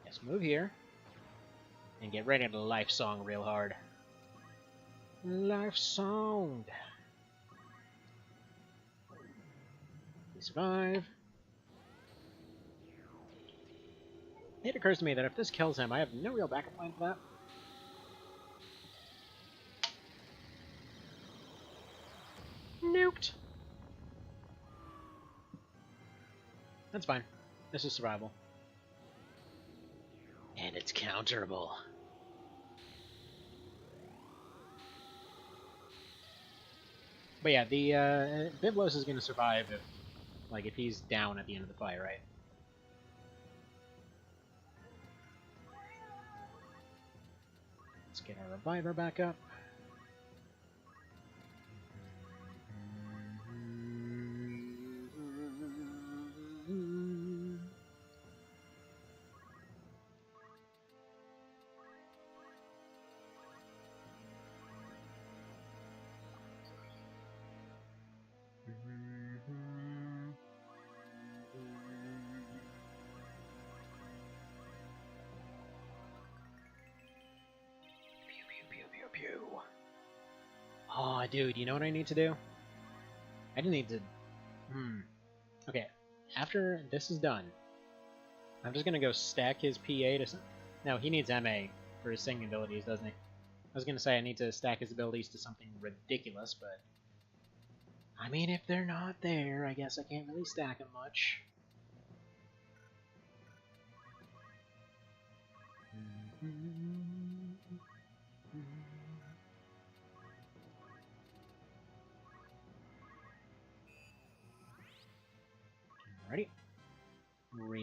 Yes, move here. And get ready to life song real hard. Life song. We survive. It occurs to me that if this kills him, I have no real backup plan for that. Nuked. That's fine. This is survival. And it's counterable. But yeah, the Biblos is going to survive if he's down at the end of the fight, right? Let's get our reviver back up. Oh, dude, you know what I need to do? I just need to... Okay, after this is done, I'm just gonna go stack his PA to... No, he needs MA for his singing abilities, doesn't he? I was gonna say I need to stack his abilities to something ridiculous, but... I mean, if they're not there, I guess I can't really stack them much.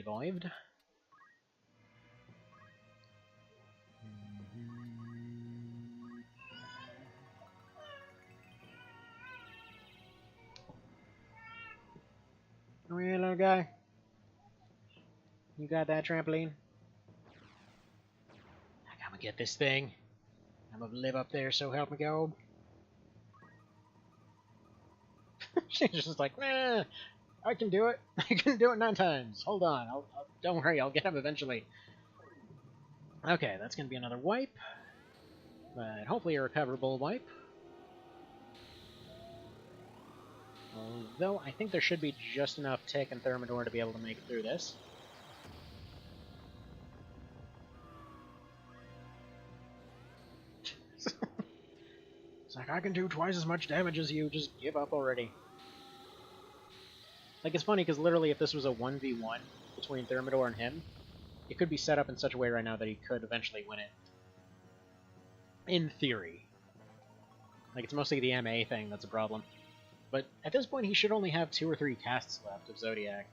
revived. Oh yeah, little guy. You got that trampoline? I'm gonna get this thing. I'm gonna live up there, so help me God. She's just like, eh, I can do it. I can do it 9 times. Hold on. Don't worry, I'll get him eventually. Okay, that's gonna be another wipe. But hopefully a recoverable wipe. Although, I think there should be just enough Tick and Thermidor to be able to make it through this. It's like, I can do twice as much damage as you, just give up already. Like, it's funny, because literally if this was a 1v1 between Thermidor and him, it could be set up in such a way right now that he could eventually win it. In theory. Like, it's mostly the MA thing that's a problem. But at this point, he should only have 2 or 3 casts left of Zodiac.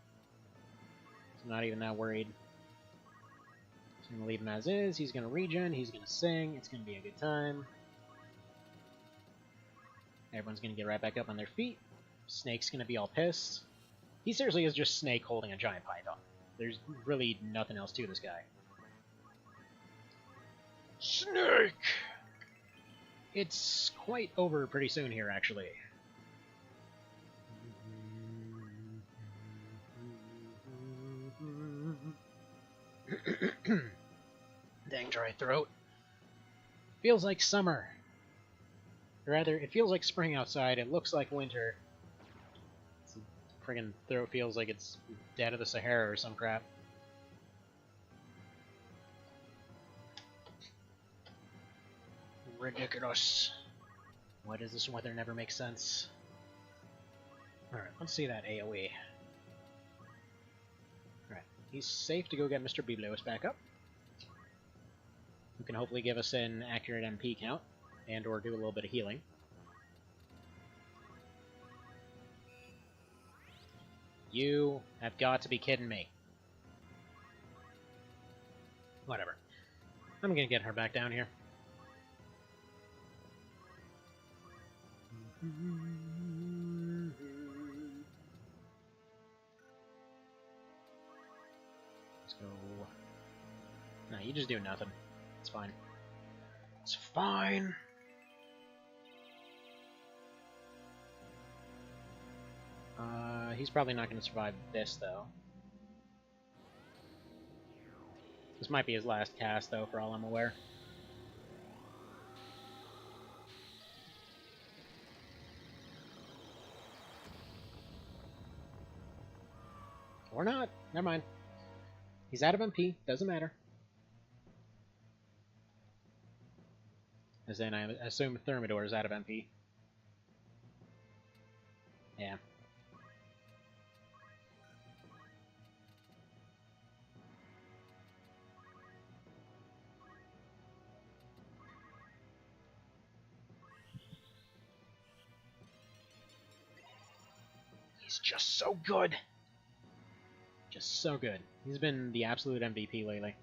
So I'm not even that worried. So I'm going to leave him as is. He's going to regen. He's going to sing. It's going to be a good time. Everyone's going to get right back up on their feet. Snake's going to be all pissed. He seriously is just Snake holding a giant python. There's really nothing else to this guy. Snake! It's quite over pretty soon here, actually. Dang dry throat. Feels like summer. Or rather, it feels like spring outside. It looks like winter. Friggin' throat feels like it's dead of the Sahara or some crap. Ridiculous. Why does this weather never make sense? Alright, let's see that AoE. Alright, he's safe to go get Mr. Biblos back up. Who can hopefully give us an accurate MP count, and or do a little bit of healing. You have got to be kidding me. Whatever. I'm gonna get her back down here. Let's go. No, you just do nothing. It's fine. It's fine. He's probably not going to survive this, though. This might be his last cast, though, for all I'm aware. Or not. Never mind. He's out of MP. Doesn't matter. As in, I assume Thermidor is out of MP. Yeah. He's just so good. Just so good. He's been the absolute MVP lately.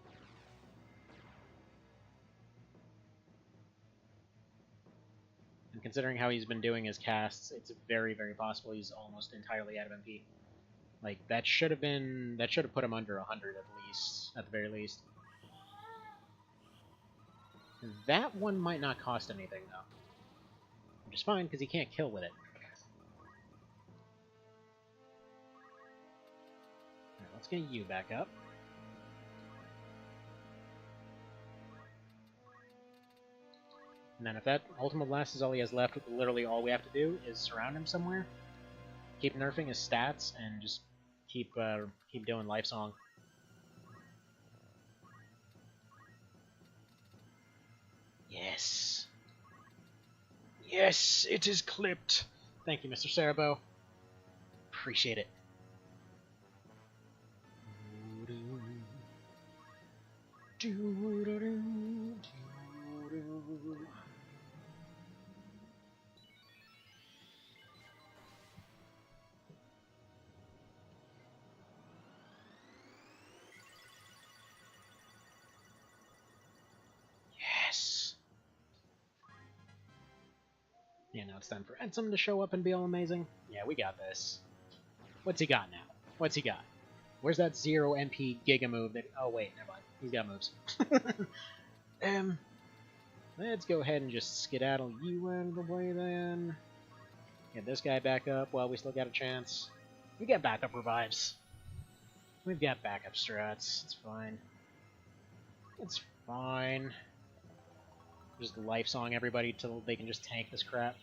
And considering how he's been doing his casts, it's very, very possible he's almost entirely out of MP. Like, that should have put him under 100 at least, at the very least. And that one might not cost anything, though. Which is fine, because he can't kill with it. Alright, let's get you back up. And then if that Ultimate Blast is all he has left, literally all we have to do is surround him somewhere, keep nerfing his stats, and just keep doing Life Song. Yes. Yes, it is clipped. Thank you, Mr. Cerabow. Appreciate it. Yeah, now it's time for Ensum to show up and be all amazing. Yeah, we got this. What's he got now? What's he got? Where's that 0 MP Giga move that... Oh, wait, never mind. He's got moves. Let's go ahead and just skedaddle you out of the way, then. Get this guy back up while we still got a chance. We got backup revives. We've got backup strats. It's fine. It's fine. Just life song everybody till they can just tank this crap.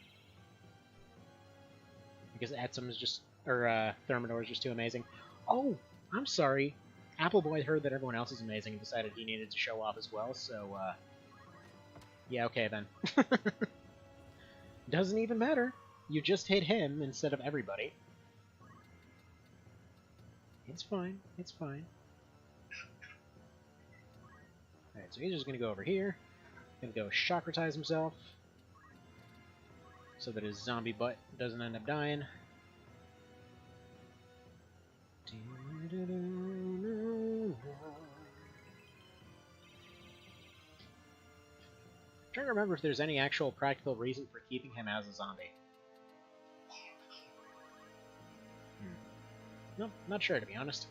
Because Etsum is just... Or, Thermidor is just too amazing. Oh! I'm sorry. Appleboy heard that everyone else is amazing and decided he needed to show off as well, so, yeah, okay then. Doesn't even matter. You just hit him instead of everybody. It's fine. It's fine. Alright, so he's just gonna go over here. Gonna go Chakratize himself. So that his zombie butt doesn't end up dying. I'm trying to remember if there's any actual practical reason for keeping him as a zombie. Nope, not sure to be honest.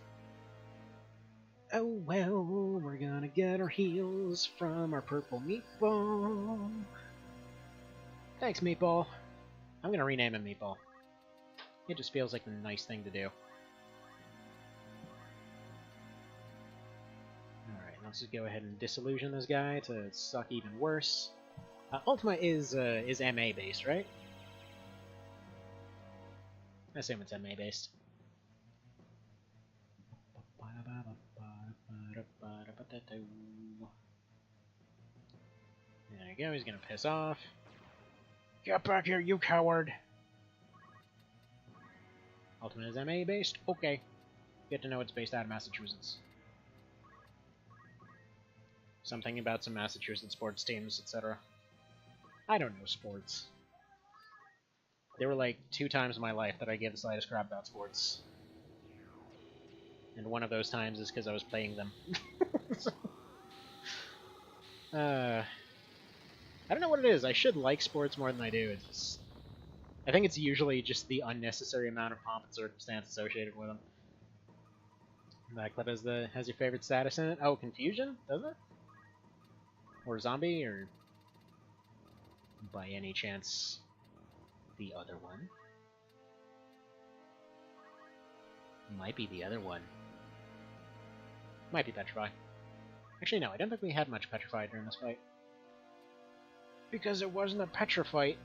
Oh well, we're gonna get our heals from our purple meatball. Thanks, Meatball. I'm gonna rename him Meatball. It just feels like the nice thing to do. Alright, let's just go ahead and disillusion this guy to suck even worse. Ultima is MA based, right? I assume it's MA based. There you go, he's gonna piss off. Get back here, you coward! Ultimate is MA based? Okay. Good to know it's based out of Massachusetts. Something about some Massachusetts sports teams, etc. I don't know sports. There were like 2 times in my life that I gave the slightest crap about sports. And one of those times is because I was playing them. I don't know what it is. I should like sports more than I do. It's just, I think it's usually just the unnecessary amount of pomp and circumstance associated with them. That clip has your favorite status in it. Oh, confusion, does it? Or zombie, or by any chance the other one? Might be the other one. Might be Petrify. Actually, no, I don't think we had much Petrify during this fight. Because it wasn't a Petrifight.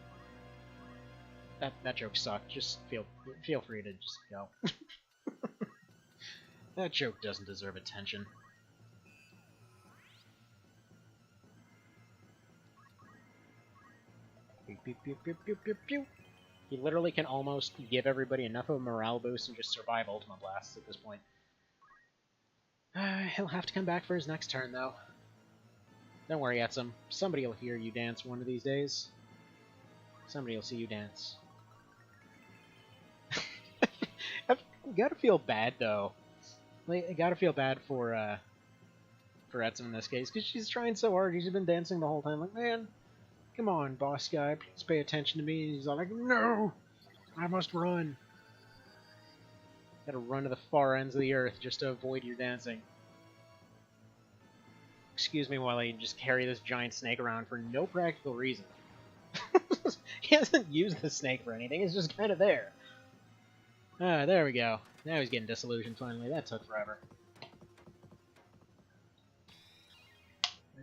That joke sucked. Just feel free to just go. That joke doesn't deserve attention. Pew, pew, pew, pew, pew, pew, pew. He literally can almost give everybody enough of a morale boost and just survive Ultima Blasts at this point. He'll have to come back for his next turn, though. Don't worry, Etsum. Somebody will hear you dance one of these days. Somebody will see you dance. I've gotta feel bad, though. Like, I gotta feel bad for Etsum in this case, because she's trying so hard. She's been dancing the whole time. Like, man, come on, boss guy, please pay attention to me. And he's all like, no! I must run. Gotta run to the far ends of the earth just to avoid your dancing. Excuse me while I just carry this giant snake around for no practical reason. He hasn't used the snake for anything, it's just kind of there. Ah, there we go. Now he's getting disillusioned finally. That took forever.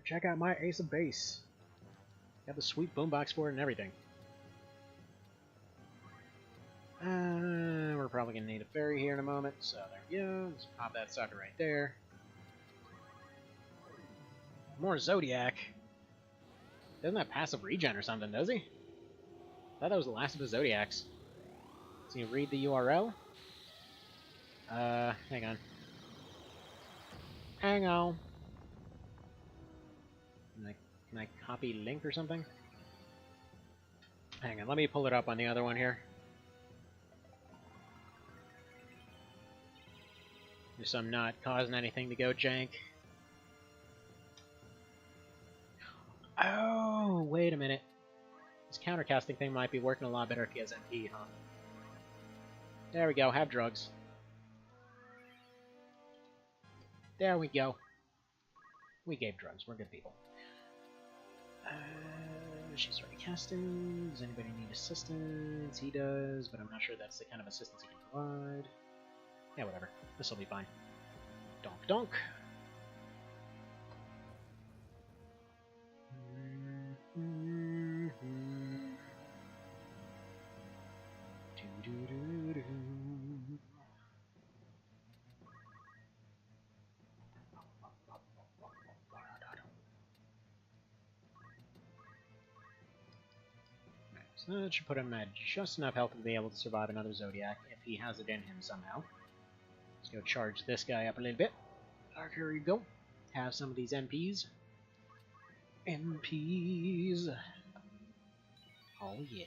Check out my Ace of Base. Got the sweet boombox for it and everything. We're probably going to need a fairy here in a moment, so there we go. Let's pop that sucker right there. More Zodiac. Doesn't have passive regen or something, does he? I thought that was the last of the Zodiacs. So you read the URL? Hang on. Hang on. Can I copy link or something? Hang on, let me pull it up on the other one here. Just so I'm not causing anything to go jank. Oh, wait a minute. Is countercasting thing might be working a lot better if he has MP, huh? There we go, have drugs. There we go. We gave drugs, we're good people. She's already casting. Does anybody need assistance? He does, but I'm not sure that's the kind of assistance he can provide. Yeah, whatever. This'll be fine. Donk donk. So that should put him at just enough health to be able to survive another Zodiac if he has it in him somehow. Let's go charge this guy up a little bit. Here you go. Have some of these MPs. MPs. Oh yeah.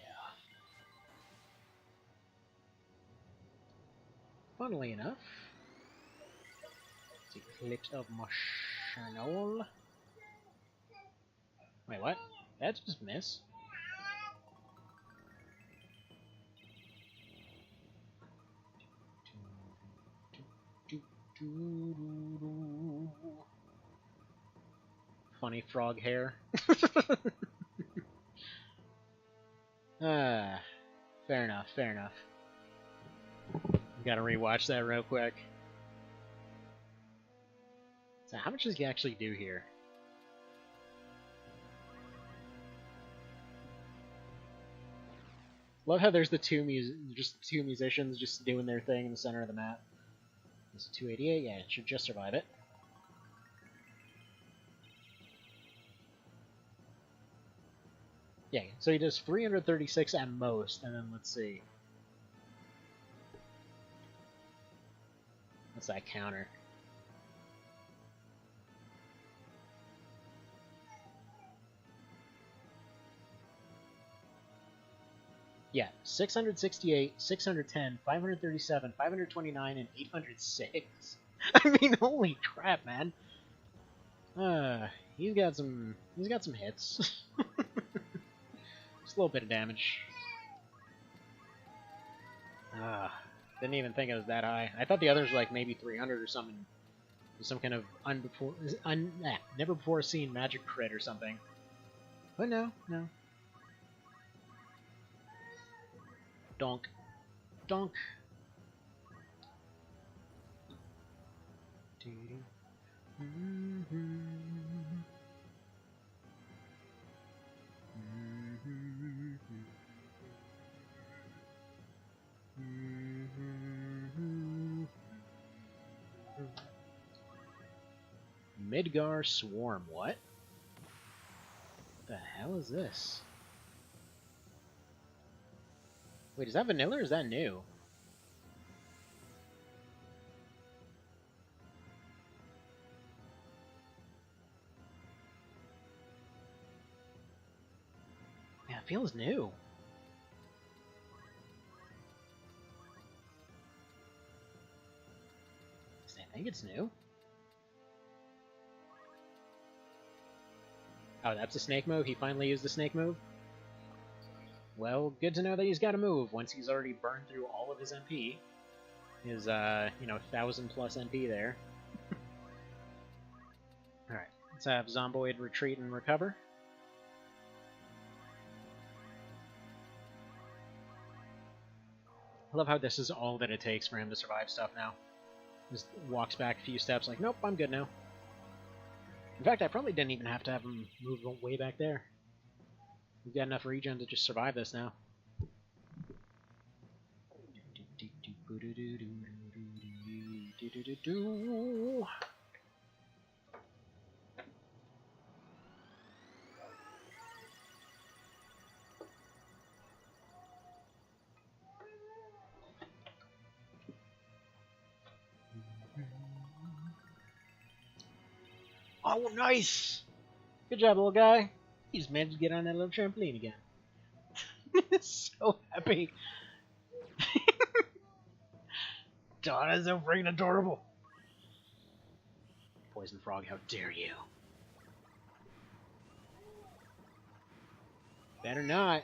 Funnily enough, it's a clip of my channel. Wait, what? That just miss? Funny frog hair. Fair enough, fair enough. Gotta rewatch that real quick. So how much does he actually do here? Love how there's the two musicians just doing their thing in the center of the map. This is 288, yeah, it should just survive it. Yeah, so he does 336 at most, and then let's see. What's that counter? Yeah, 668, 610, 537, 529, and 806. I mean, holy crap, man. He's got some hits. Just a little bit of damage. Didn't even think it was that high. I thought the others were like maybe 300 or something. Some kind of never before seen magic crit or something. But no. Donk. Donk. Midgar Swarm, what? The hell is this? Wait, is that vanilla or is that new? Yeah, it feels new. I think it's new. Oh, that's a snake move? He finally used the snake move? Well, good to know that he's got a move once he's already burned through all of his MP. His, 1,000 plus MP there. Alright, let's have Zomboid retreat and recover. I love how this is all that it takes for him to survive stuff now. Just walks back a few steps like, nope, I'm good now. In fact, I probably didn't even have to have him move way back there. We've got enough regen to just survive this now. Oh, nice! Good job, little guy. He just managed to get on that little trampoline again. So happy. Donna's so freaking adorable. Poison Frog, how dare you? Better not.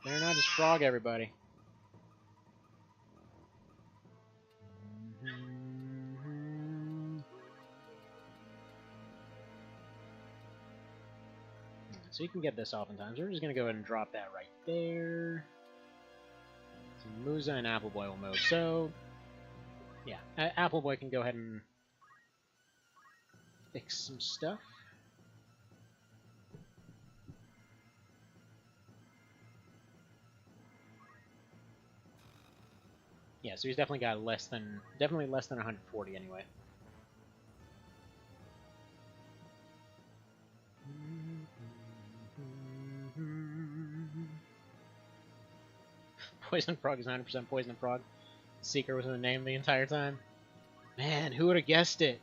Better not just frog everybody. So you can get this oftentimes. We're just going to go ahead and drop that right there. So Musa and Appleboy will move. So, yeah, Appleboy can go ahead and fix some stuff. Yeah, so he's definitely got less than 140 anyway. Poison Frog is 100% Poison Frog. Seeker was in the name the entire time. Man, who would have guessed it?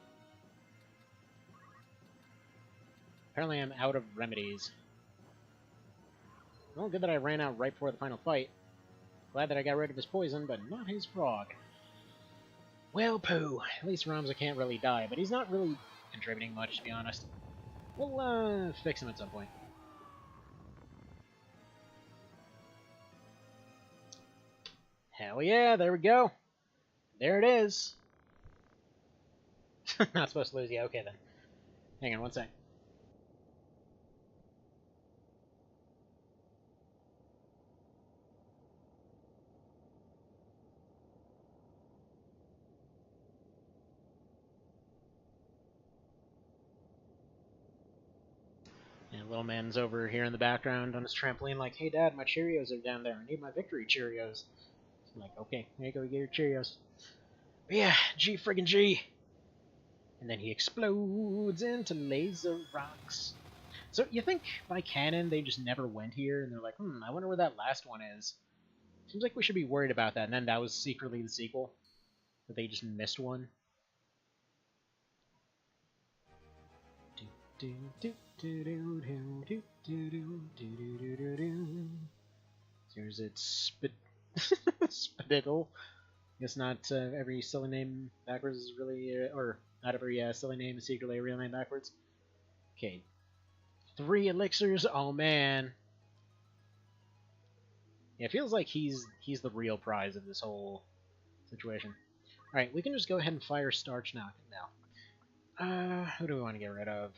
Apparently I'm out of remedies. Well, good that I ran out right before the final fight. Glad that I got rid of his poison, but not his frog. Well, poo. At least Ramza can't really die, but he's not really contributing much, to be honest. We'll, fix him at some point. Hell yeah, there we go. There it is. Not supposed to lose. Yeah, okay then. Hang on one sec. And little man's over here in the background on his trampoline like, hey dad, my Cheerios are down there. I need my victory Cheerios. So I'm like, okay, here you go, get your Cheerios. But yeah, G friggin' G. And then he explodes into laser rocks. So you think by canon they just never went here, and they're like, I wonder where that last one is. Seems like we should be worried about that, and then that was secretly the sequel. That they just missed one. Here's its Spittle. Guess not every silly name backwards is really, or not every silly name is secretly a real name backwards. Okay. 3 elixirs? Oh man. Yeah, it feels like he's the real prize of this whole situation. Alright, we can just go ahead and fire Starch now. Who do we want to get rid of?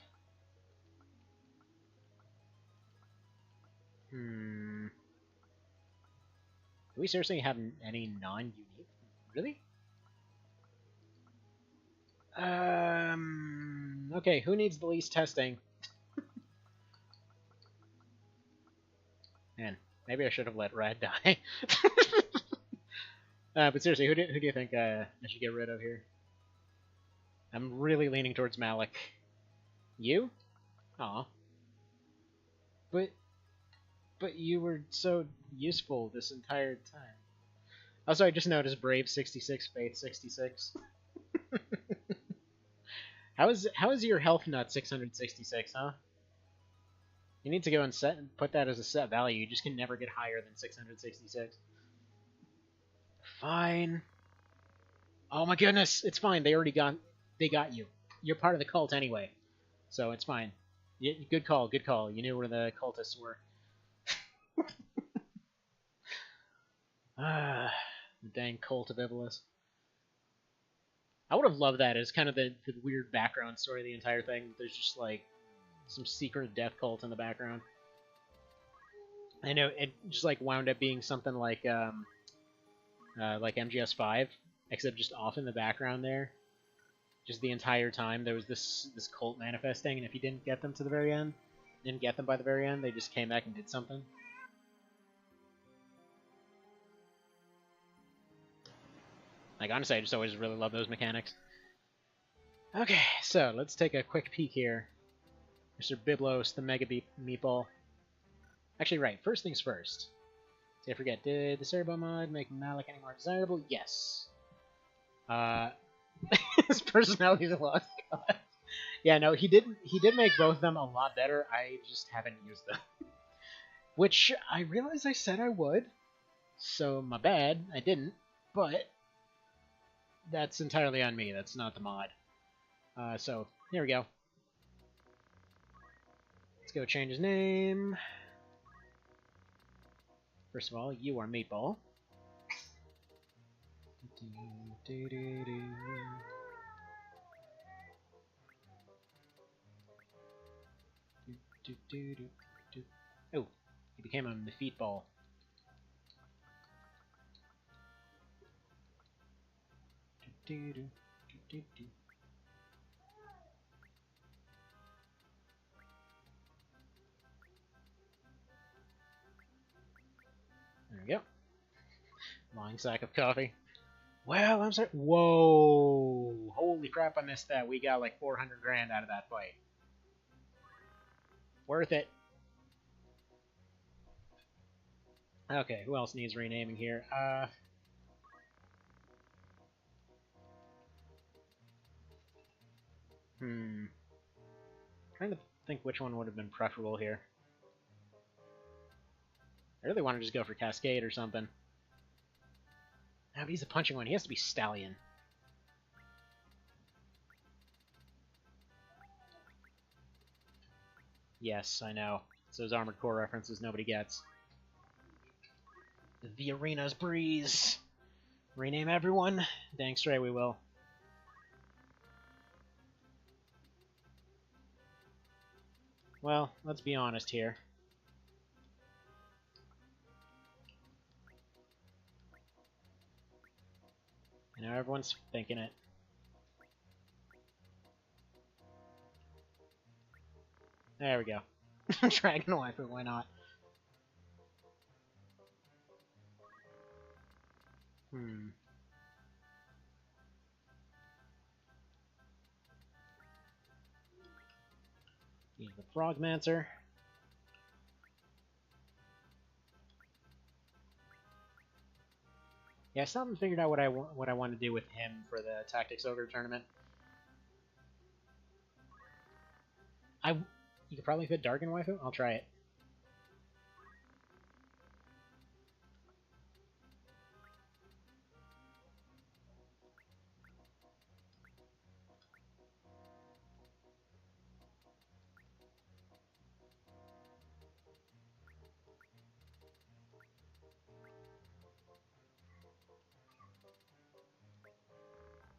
Do we seriously have any non-unique? Really? Okay, who needs the least testing? Man, maybe I should have let Red die. But seriously, who do you think I should get rid of here? I'm really leaning towards Malik. You? Aw. But you were so useful this entire time. Also, I just noticed Brave 66, Faith 66. How is your health not 666, huh? You need to go and put that as a set value. You just can never get higher than 666. Fine. Oh my goodness, it's fine. They got you. You're part of the cult anyway, so it's fine. Good call, good call. You knew where the cultists were. The dang cult of Edilbus. I would have loved that as kind of the weird background story of the entire thing. There's just like some secret death cult in the background. I know it just like wound up being something like MGS5, except just off in the background there. Just the entire time there was this cult manifesting, and if you didn't get them to the very end, didn't get them by the very end, they just came back and did something. Like, honestly, I just always really love those mechanics. Okay, so let's take a quick peek here. Mr. Biblos, the Mega Meatball. Actually, right, first things first. Did I forget, did the Cerabow mod make Malik any more desirable? Yes. His personality is a lost cause. Yeah, no, he did make both of them a lot better. I just haven't used them. Which I realized I said I would. So, my bad, I didn't. But that's entirely on me. That's not the mod. So, here we go. Let's go change his name. First of all, you are Meatball. Oh, he became a Meatball. There we go. Long sack of coffee. Well, I'm sorry. Whoa! Holy crap, I missed that. We got like 400 grand out of that fight. Worth it. Okay, who else needs renaming here? Trying to think which one would have been preferable here. I really want to just go for Cascade or something. No, but he's a punching one. He has to be Stallion. Yes, I know. It's those Armored Core references nobody gets. The Arena's Breeze. Rename everyone? Dang straight we will. Well, let's be honest here. You know, everyone's thinking it. There we go. Dragon Waifu, why not? He's the Frogmancer. Yeah, I still haven't figured out what I want to do with him for the Tactics Ogre tournament. You could probably fit Darkin Waifu? I'll try it.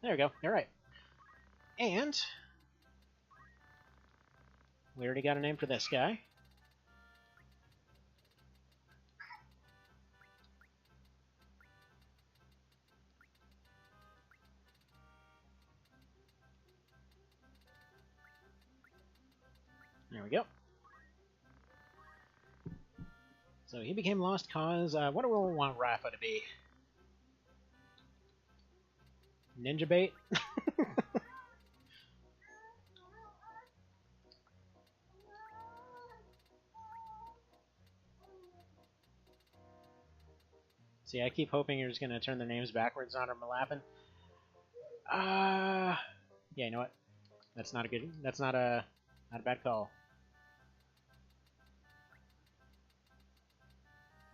There we go. Alright. And we already got a name for this guy. There we go. So he became Lost Cause. What do we want Rafa to be? Ninja Bait? See, I keep hoping you're just gonna turn their names backwards on Malapin. Yeah, you know what? That's not a good. That's not a bad call.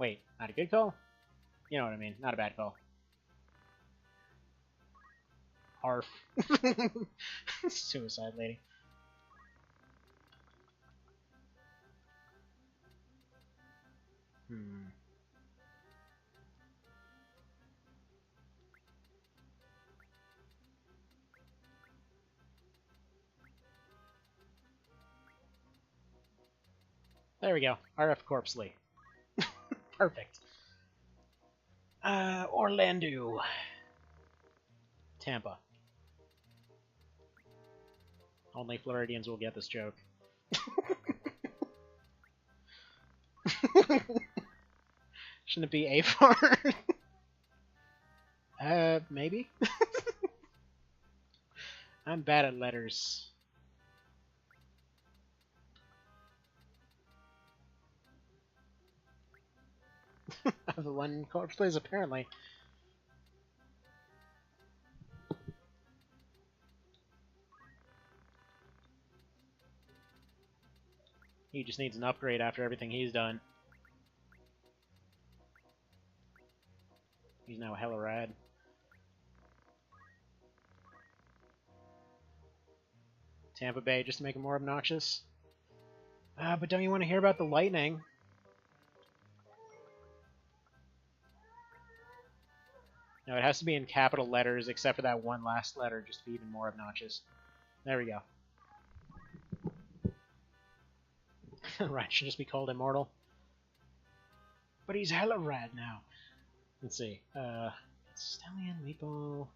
Wait, not a good call? You know what I mean? Not a bad call. Arf. Suicide lady. There we go. RF Corpsely. Perfect. Orlando. Tampa. Only Floridians will get this joke. Shouldn't it be AFAR? Maybe? I'm bad at letters. The one corpse plays apparently. He just needs an upgrade after everything he's done. He's now hella rad. Tampa Bay just to make him more obnoxious. But don't you want to hear about the lightning? No, it has to be in capital letters, except for that one last letter, just to be even more obnoxious. There we go. Right, should just be called Immortal. But he's hella rad now. Let's see. Stellian, Meatball...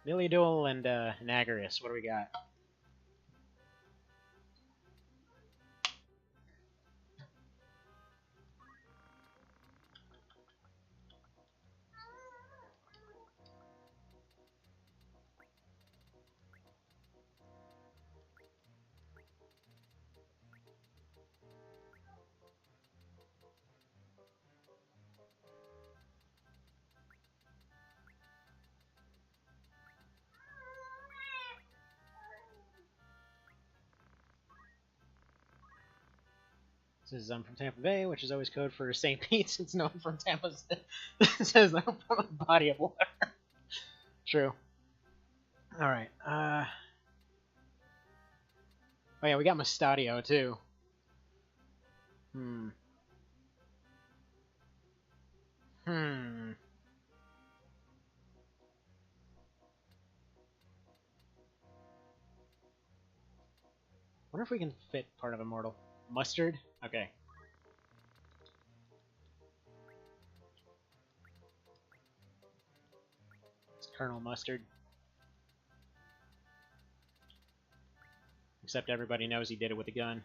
Miliadul and Nagarius. What do we got? This is from Tampa Bay, which is always code for St. Pete's. It's known from Tampa. It says known from a body of water. True. All right. Oh yeah, we got Mustadio too. Wonder if we can fit part of Immortal. Mustard? Okay. It's Colonel Mustard. Except everybody knows he did it with a gun.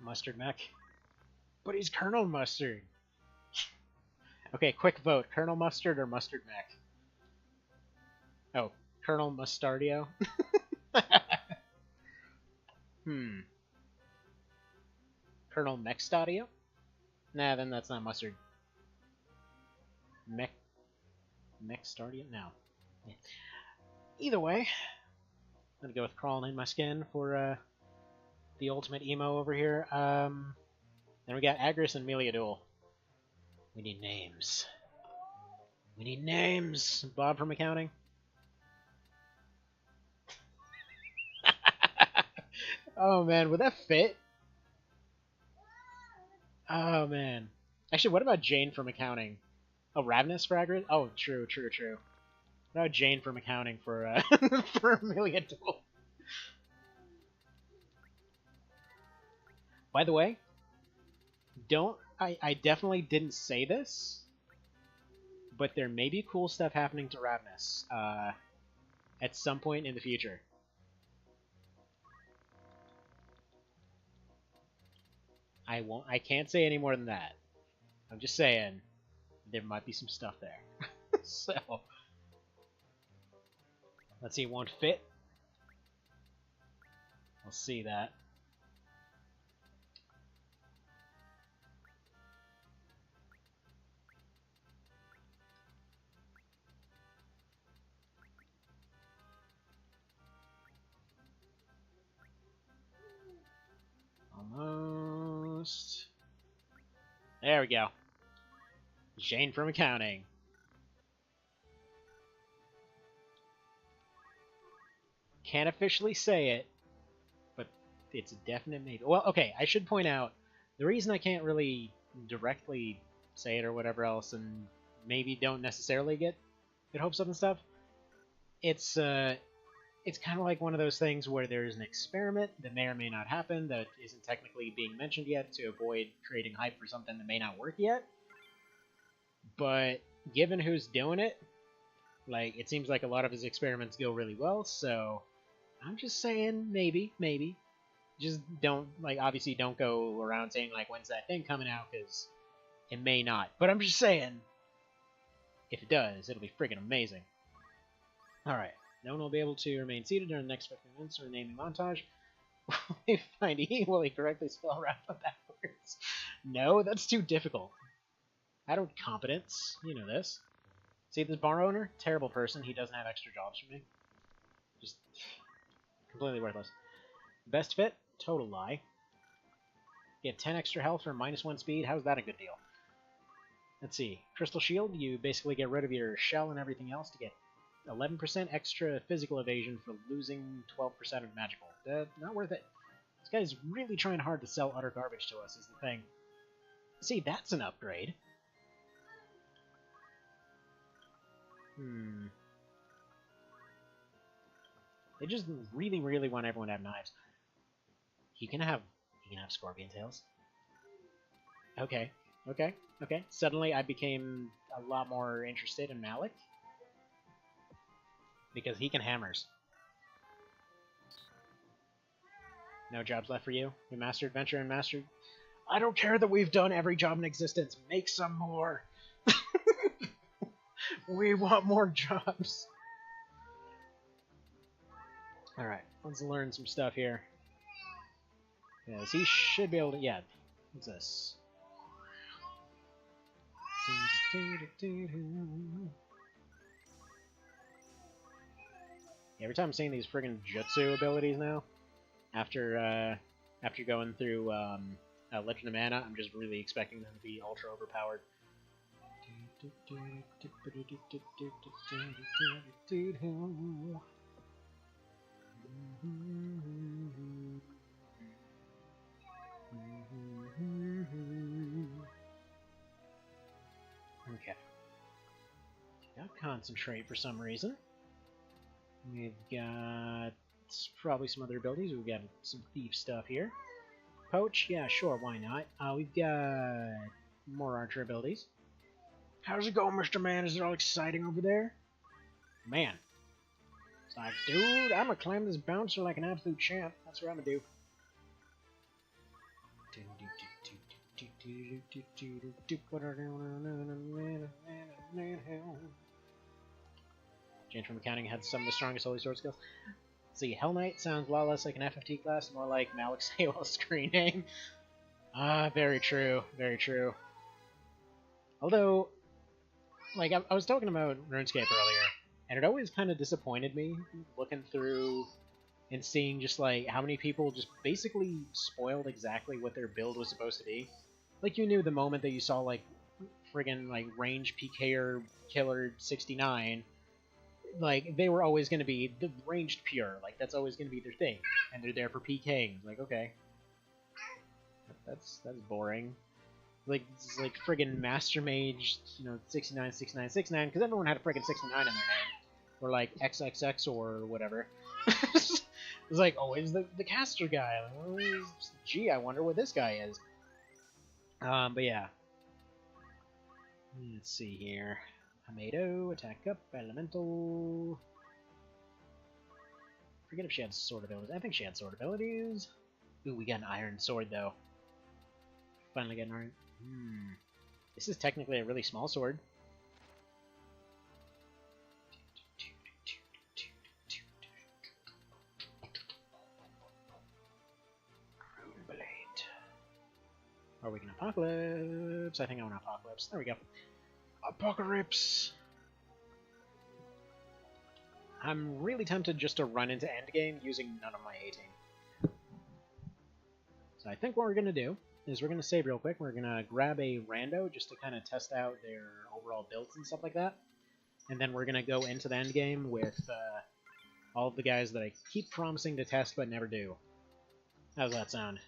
Mustard Mech. But he's Colonel Mustard! Okay, quick vote. Colonel Mustard or Mustard Mech? Oh, Colonel Mustardio? Colonel Mechstadio? Nah, then that's not Mustard. Mechstardio? No. Yeah. Either way, I'm gonna go with Crawling in My Skin for the ultimate emo over here. Then we got Agris and Miliadul. We need names. We need names! Bob from accounting? Oh man, would that fit? Oh man. Actually, what about Jane from accounting? Oh, Ravenous for Agris? Oh, true. What about Jane from accounting for for Miliadul? By the way, I definitely didn't say this, but there may be cool stuff happening to Ravenous at some point in the future. I can't say any more than that. I'm just saying there might be some stuff there. So let's see, it won't fit. We'll see that. Almost. There we go. Jane from accounting. Can't officially say it, but it's a definite maybe. Well, okay, I should point out, the reason I can't really directly say it or whatever else, and maybe don't necessarily get hopes up and stuff, it's kind of like one of those things where there's an experiment that may or may not happen that isn't technically being mentioned yet to avoid creating hype for something that may not work yet. But given who's doing it, like, it seems like a lot of his experiments go really well, so I'm just saying maybe. Just don't, like, obviously don't go around saying, like, when's that thing coming out, because it may not. But I'm just saying, if it does, it'll be friggin' amazing. Alright. No one will be able to remain seated during the next 15 minutes or naming montage. We find E, will he correctly spell Rafa backwards? No, that's too difficult. I don't competence. You know this. See this bar owner? Terrible person. He doesn't have extra jobs for me. Just completely worthless. Best fit? Total lie. Get 10 extra health for -1 speed. How's that a good deal? Let's see. Crystal Shield, you basically get rid of your shell and everything else to get 11% extra physical evasion for losing 12% of magical. Not worth it. Let's guy's really trying hard to sell utter garbage to us, is the thing. See, that's an upgrade. They just really, really want everyone to have knives. He can have scorpion tails. Okay. Suddenly I became a lot more interested in Malik. Because he can hammers. No jobs left for you? We mastered adventure and mastered... I don't care that we've done every job in existence. Make some more. We want more jobs. Alright, let's learn some stuff here. Yes, he should be able to... Yeah, what's this? Every time I'm seeing these friggin' jutsu abilities now, after going through Legend of Mana, I'm just really expecting them to be ultra overpowered. Okay. Got concentrate for some reason. We've got probably some other abilities. We've got some thief stuff here. Poach? Yeah, sure, why not? We've got more archer abilities. How's it going, Mr. Man? Is it all exciting over there? Man. It's like, dude, I'm gonna climb this bouncer like an absolute champ. That's what I'm gonna do. Change from Accounting had some of the strongest Holy Sword skills. Let's see, Hell Knight sounds a lot less like an FFT class, more like Malik's Halo screen name. Very true, very true. Although, like, I was talking about RuneScape earlier, and it always kind of disappointed me looking through and seeing just, like, how many people just basically spoiled exactly what their build was supposed to be. Like, you knew the moment that you saw, like, friggin', like, range PKer Killer 69, like, they were always going to be the ranged pure. Like, that's always going to be their thing. And they're there for PKing. Like, okay. That's boring. Like, it's like friggin' Master Mage, 69, 69, 69, because everyone had a friggin' 69 in their name. Or, like, XXX or whatever. It's like, always the caster guy. Like, oh, gee, I wonder what this guy is. But yeah. Let's see here. Hamado, attack up, elemental. Forget if she had sword abilities. I think she had sword abilities. Ooh, we got an iron sword though. Finally got an iron. This is technically a really small sword. Rune Blade. Are we gonna Apocalypse? I think I want Apocalypse. There we go. Apocalypse! I'm really tempted just to run into endgame using none of my A-team. So I think what we're going to do is we're going to save real quick. We're going to grab a rando just to kind of test out their overall builds and stuff like that. And then we're going to go into the endgame with all of the guys that I keep promising to test but never do. How's that sound?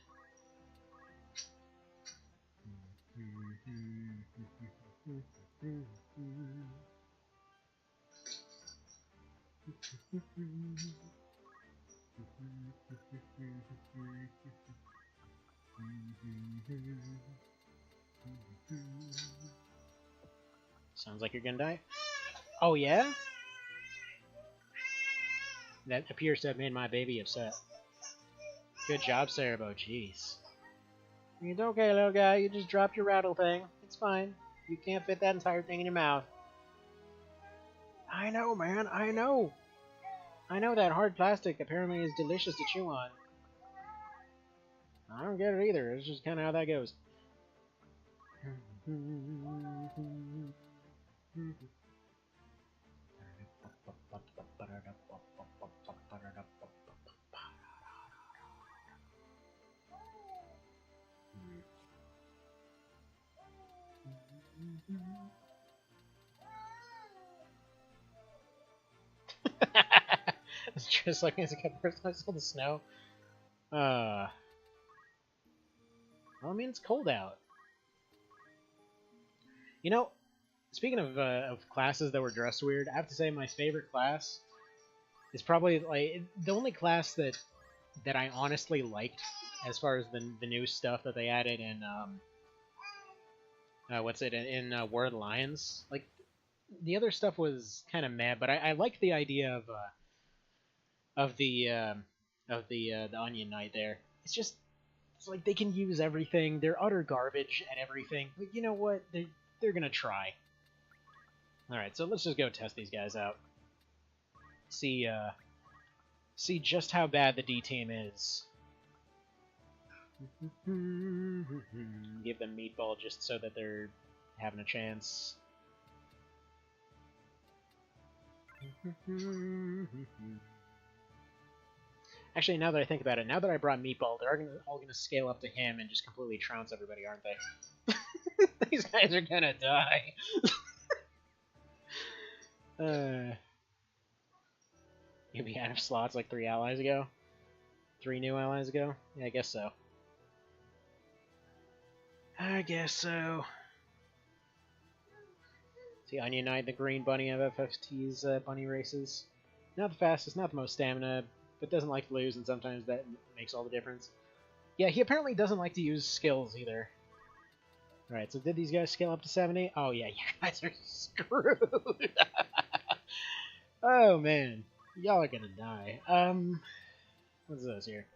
Sounds like you're gonna die. Oh yeah? That appears to have made my baby upset. Good job, Cerabow. Jeez. It's okay, little guy. You just dropped your rattle thing. It's fine. You can't fit that entire thing in your mouth. I know, man. I know. I know that hard plastic apparently is delicious to chew on. I don't get it either. It's just kind of how that goes. It's just like as I first I saw the snow. Well, I mean, it's cold out. You know, speaking of classes that were dressed weird, I have to say my favorite class is probably like the only class that I honestly liked as far as the new stuff that they added in War of the Lions. Like the other stuff was kind of meh, but I liked the idea of the Onion Knight there. It's like they can use everything. They're utter garbage at everything, but you know what? They're gonna try. All right, so let's just go test these guys out. See just how bad the D team is. Give them Meatball just so that they're having a chance. Actually, now that I think about it, now that I brought Meatball, they're all gonna scale up to him and just completely trounce everybody, aren't they? These guys are gonna die. You'll be out of slots like 3 allies ago? 3 new allies ago? Yeah, I guess so. I guess so. See, Onion Knight, the green bunny of FFT's bunny races. Not the fastest, not the most stamina, but doesn't like to lose, and sometimes that makes all the difference. Yeah, he apparently doesn't like to use skills either. Alright, so did these guys scale up to 70? Oh yeah, you guys are screwed! Oh man, y'all are gonna die. What's this here?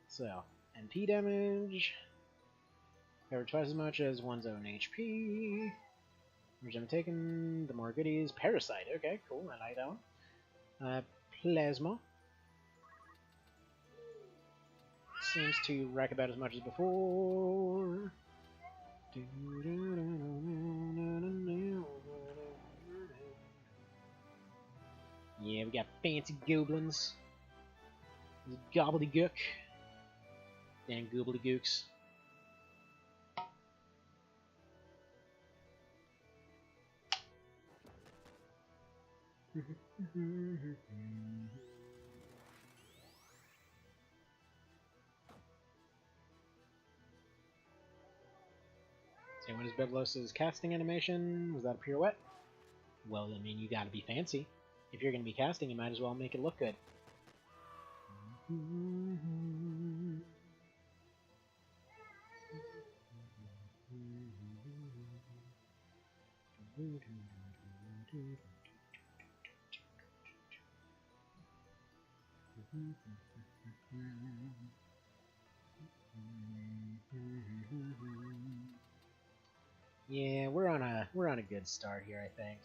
So, MP damage. Cover twice as much as one's own HP. Which I'm taking, the more goodies. Parasite, okay, cool, I like that one. Plasma. Seems to rack about as much as before. Yeah, we got fancy goblins. Gobbledygook. Damn gobbledygooks. So what is Biblos' casting animation? Was that a pirouette? Well, I mean, you gotta be fancy. If you're gonna be casting, you might as well make it look good. Yeah, we're on a good start here, I think.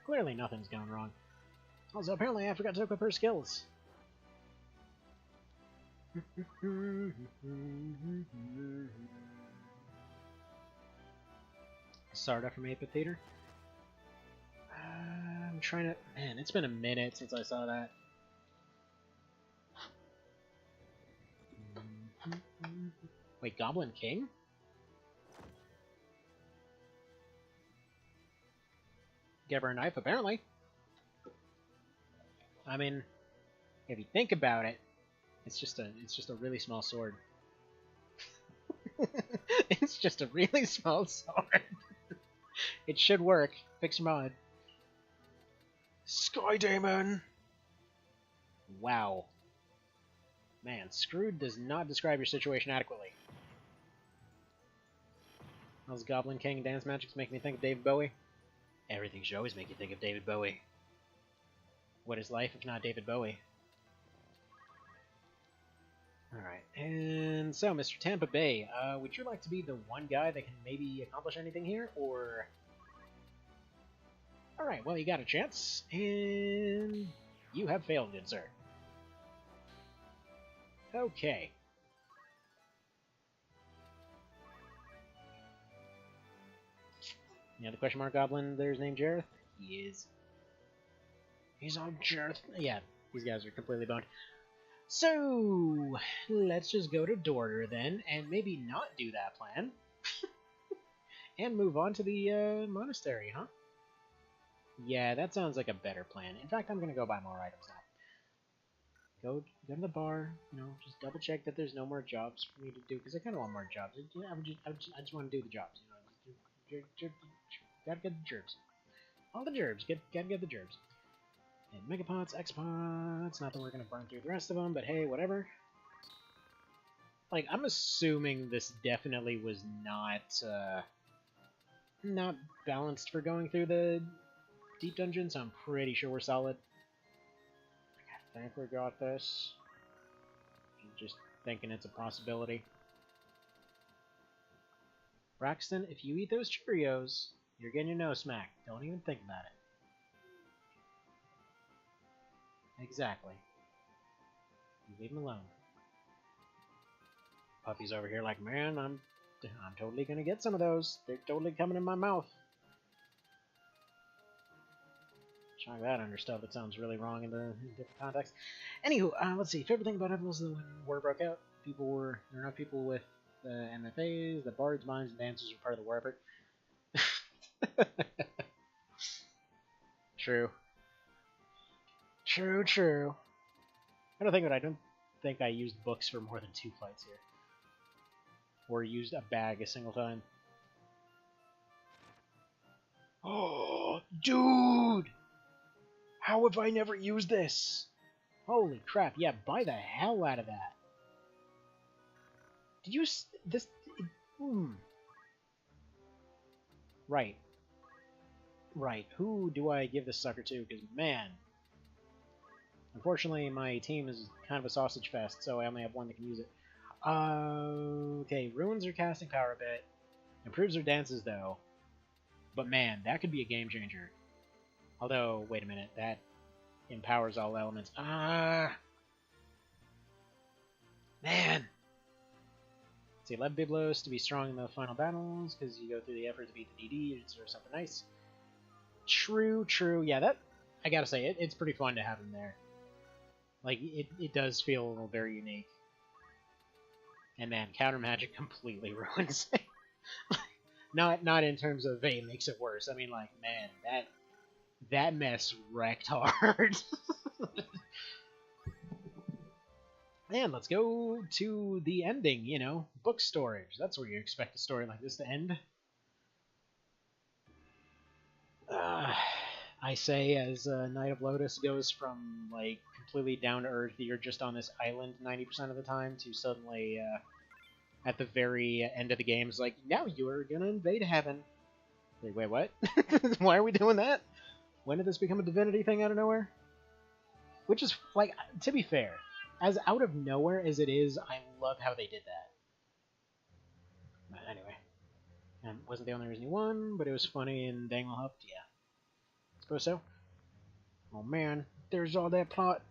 Clearly nothing's going wrong. Also, apparently I forgot to equip her skills. Sarda from Ape Theater. I'm trying to... Man, it's been a minute since I saw that. Wait, Goblin King? Give her a knife, apparently. I mean, if you think about it, it's just a really small sword. It's just a really small sword. It should work. Fix your mod. Sky Demon! Wow. Man, Screwed does not describe your situation adequately. Those Goblin King dance magics make me think of David Bowie. Everything should always make you think of David Bowie. What is life if not David Bowie? Alright, and so, Mr. Tampa Bay, would you like to be the one guy that can maybe accomplish anything here, or... Alright, well, you got a chance, and you have failed, good sir. Okay. You know the question mark goblin there's named Jareth? He is. He's on Jareth. Yeah, these guys are completely boned. So, let's just go to Dorder then, and maybe not do that plan. And move on to the monastery, huh? Yeah, that sounds like a better plan. In fact, I'm going to go buy more items now. go to the bar. Just double check that there's no more jobs for me to do because I kind of want more jobs. I just want to do the jobs. Gotta get the gerbs. All the gerbs. Gotta get the gerbs. And megapots, expots. Not that we're gonna burn through the rest of them, but hey, whatever. Like, I'm assuming this definitely was not balanced for going through the deep dungeon, so I'm pretty sure we're solid. I think we got this. Just thinking it's a possibility. Braxton, if you eat those Cheerios, you're getting your nose smacked. Don't even think about it. Exactly. You leave him alone. Puppy's over here like, man, I'm totally gonna get some of those. They're totally coming in my mouth. Trying that under stuff that sounds really wrong in different contexts. Anywho, let's see. Favorite thing about it was when war broke out. There were enough people with MFAs, the bards, mines, and dancers were part of the war effort. True. True. I don't think I used books for more than 2 fights here. Or used a bag a single time. Oh, dude! How have I never used this? Holy crap, yeah, buy the hell out of that. Did you... this... Right. Right, who do I give this sucker to? Because, man... Unfortunately, my team is kind of a sausage fest, so I only have one that can use it. Okay, ruins their casting power a bit. Improves their dances, though. But man, that could be a game changer. Although, wait a minute, that empowers all elements. Man! See, 11 Biblos to be strong in the final battles, because you go through the effort to beat the DD, or something nice. True. Yeah, that, I gotta say, it's pretty fun to have him there. Like, it does feel very unique. And man, counter magic completely ruins it. Not in terms of it makes it worse. I mean, like, man, that mess wrecked hard. And let's go to the ending, book storage. That's where you expect a story like this to end. I say as Knight of Lotus goes from, like, completely down to earth, you're just on this island 90% of the time, to suddenly, at the very end of the game, is like, now you are gonna invade heaven. Wait, what? Why are we doing that? When did this become a divinity thing out of nowhere? Which is, like, to be fair, as out of nowhere as it is, I love how they did that. But anyway. And wasn't the only reason he won, but it was funny and Dangle helped, yeah. Suppose so. Oh man, there's all that plot.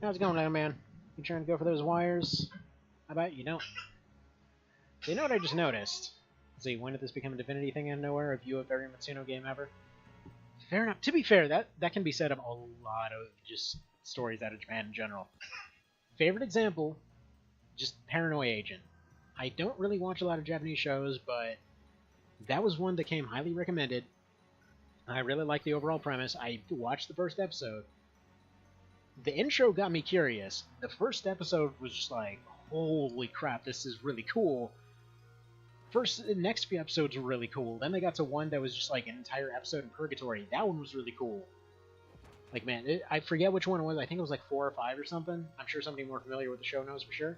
How's it going, little man? You trying to go for those wires? How about you don't? So you know what I just noticed? See, when did this become a divinity thing out of nowhere? A view of every Matsuno game ever? Fair enough. To be fair, that can be said of a lot of just stories out of Japan in general. Favorite example, just Paranoia Agent. I don't really watch a lot of Japanese shows, but that was one that came highly recommended. I really like the overall premise. I watched the first episode. The intro got me curious. The first episode was just like, holy crap, this is really cool. The next few episodes were really cool. Then they got to one that was just like an entire episode in Purgatory. That one was really cool. Like, man, I forget which one it was. I think it was like 4 or 5 or something. I'm sure somebody more familiar with the show knows for sure.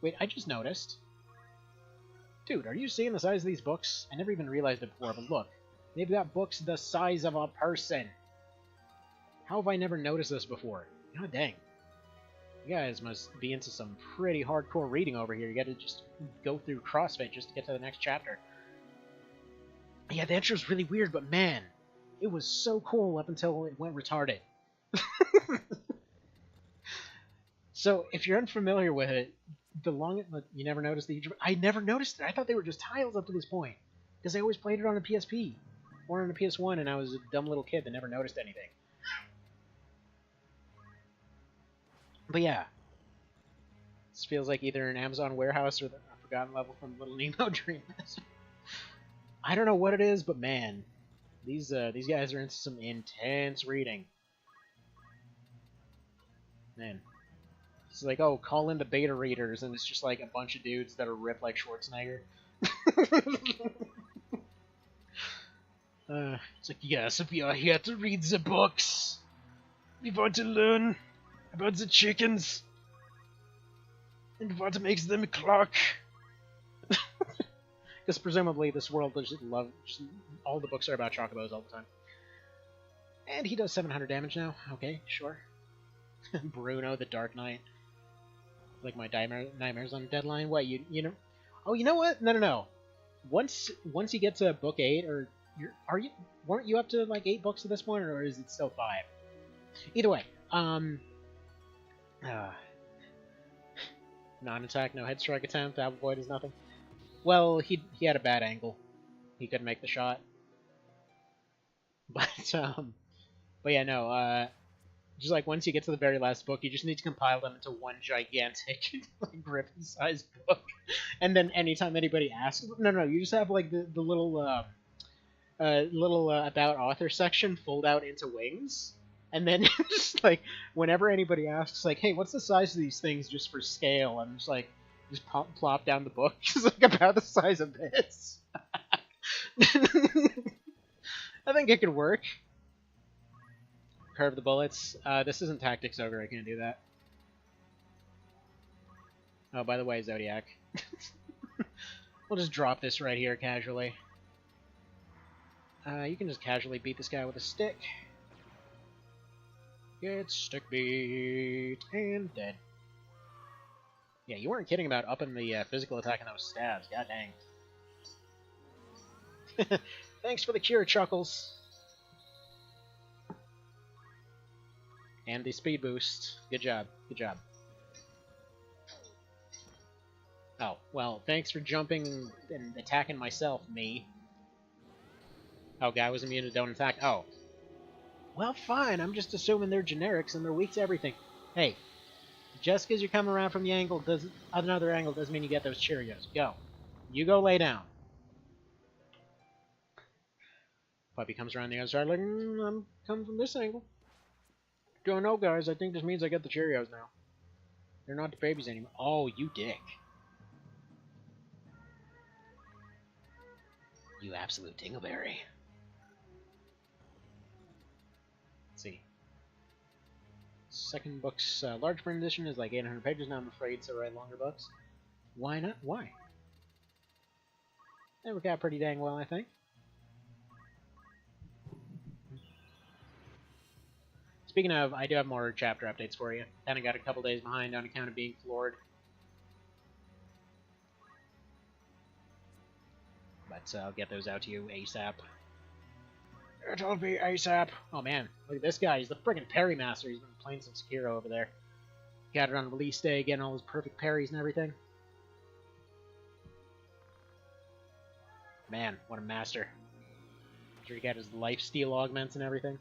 Wait, I just noticed. Dude, are you seeing the size of these books? I never even realized it before, but look. They've got books the size of a person. How have I never noticed this before? God dang. You guys must be into some pretty hardcore reading over here. You gotta just go through CrossFit just to get to the next chapter. Yeah, the intro's really weird, but man, it was so cool up until it went retarded. So, if you're unfamiliar with it, you never noticed I never noticed it. I thought they were just tiles up to this point. Because I always played it on a PSP. Or on a PS1, and I was a dumb little kid that never noticed anything. But yeah. This feels like either an Amazon warehouse or a forgotten level from Little Nemo Dream. I don't know what it is, but man. These guys are into some intense reading. Man. It's like, oh, call in the beta readers, and it's just like a bunch of dudes that are ripped like Schwarzenegger. It's like, yes, we are here to read the books. We want to learn about the chickens and what makes them cluck. Because presumably this world just all the books are about chocobos all the time. And he does 700 damage now. Okay, sure. Bruno, the Dark Knight. Like my nightmares on deadline. What, you know? Oh, you know what? No. Once you get to book 8, or weren't you up to like 8 books at this point, or is it still 5? Either way, non-attack, no head strike attempt. That boy does nothing. Well, he had a bad angle. He couldn't make the shot. But yeah, no. Just like once you get to the very last book, you just need to compile them into one gigantic, like griffin-sized book, and then anytime anybody asks, no, you just have like the little about author section fold out into wings, and then just like whenever anybody asks, like, hey, what's the size of these things, just for scale, I'm just like, just plop down the book, just like about the size of this. I think it could work. Curve the bullets. This isn't Tactics Ogre, I can't do that. Oh, by the way, Zodiac. We'll just drop this right here casually. You can just casually beat this guy with a stick. Get stick beat, and dead. Yeah, you weren't kidding about upping the physical attack on those stabs, god dang. Thanks for the cure, Chuckles. And the speed boost. Good job. Good job. Oh, well, thanks for jumping and attacking myself, me. Oh, guy was immune to don't attack. Oh. Well, fine. I'm just assuming they're generics and they're weak to everything. Hey, just because you're coming around from the angle another angle doesn't mean you get those Cheerios. Go. You go lay down. Puppy comes around the other side like, I'm coming from this angle. Don't know, guys. I think this means I get the Cheerios now. They're not the babies anymore. Oh, you dick. You absolute dingleberry. Let's see. Second book's large print edition is like 800 pages now, I'm afraid, to write longer books. Why not? Why? They work out pretty dang well, I think. Speaking of, I do have more chapter updates for you. Kinda got a couple days behind on account of being floored. But I'll get those out to you ASAP. It'll be ASAP. Oh man, look at this guy. He's the friggin' parry master. He's been playing some Sekiro over there. Got it on release day, getting all his perfect parries and everything. Man, what a master. Sure, he got his lifesteal augments and everything.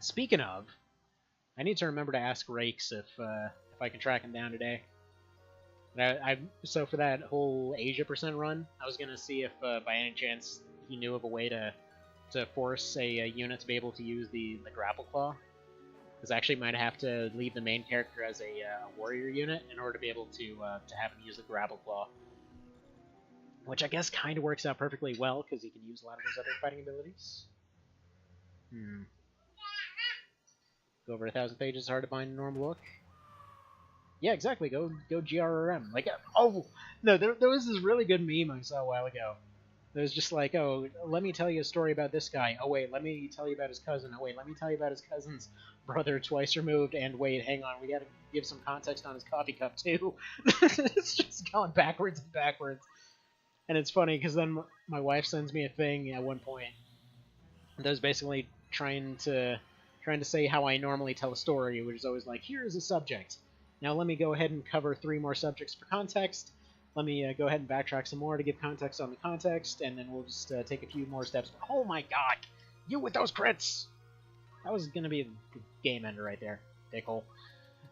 Speaking of, I need to remember to ask Rakes if I can track him down today. So for that whole Asia % run, I was gonna see if by any chance he knew of a way to force a unit to be able to use the grapple claw. Because I actually might have to leave the main character as a warrior unit in order to be able to have him use the grapple claw. Which I guess kind of works out perfectly well because he can use a lot of his other fighting abilities. Go over 1,000 pages is hard to find in a normal book. Yeah, exactly. Go GRRM. Like, oh no, there was this really good meme I saw a while ago. It was just like, oh, let me tell you a story about this guy. Oh wait, let me tell you about his cousin. Oh wait, let me tell you about his cousin's brother twice removed. And wait, hang on, we gotta give some context on his coffee cup too. It's just going backwards and backwards. And it's funny because then my wife sends me a thing at one point that was basically trying to say how I normally tell a story, which is always like, here's a subject. Now let me go ahead and cover 3 more subjects for context. Let me go ahead and backtrack some more to give context on the context, and then we'll just take a few more steps. Oh my god! You with those crits! That was going to be a game ender right there, dickhole.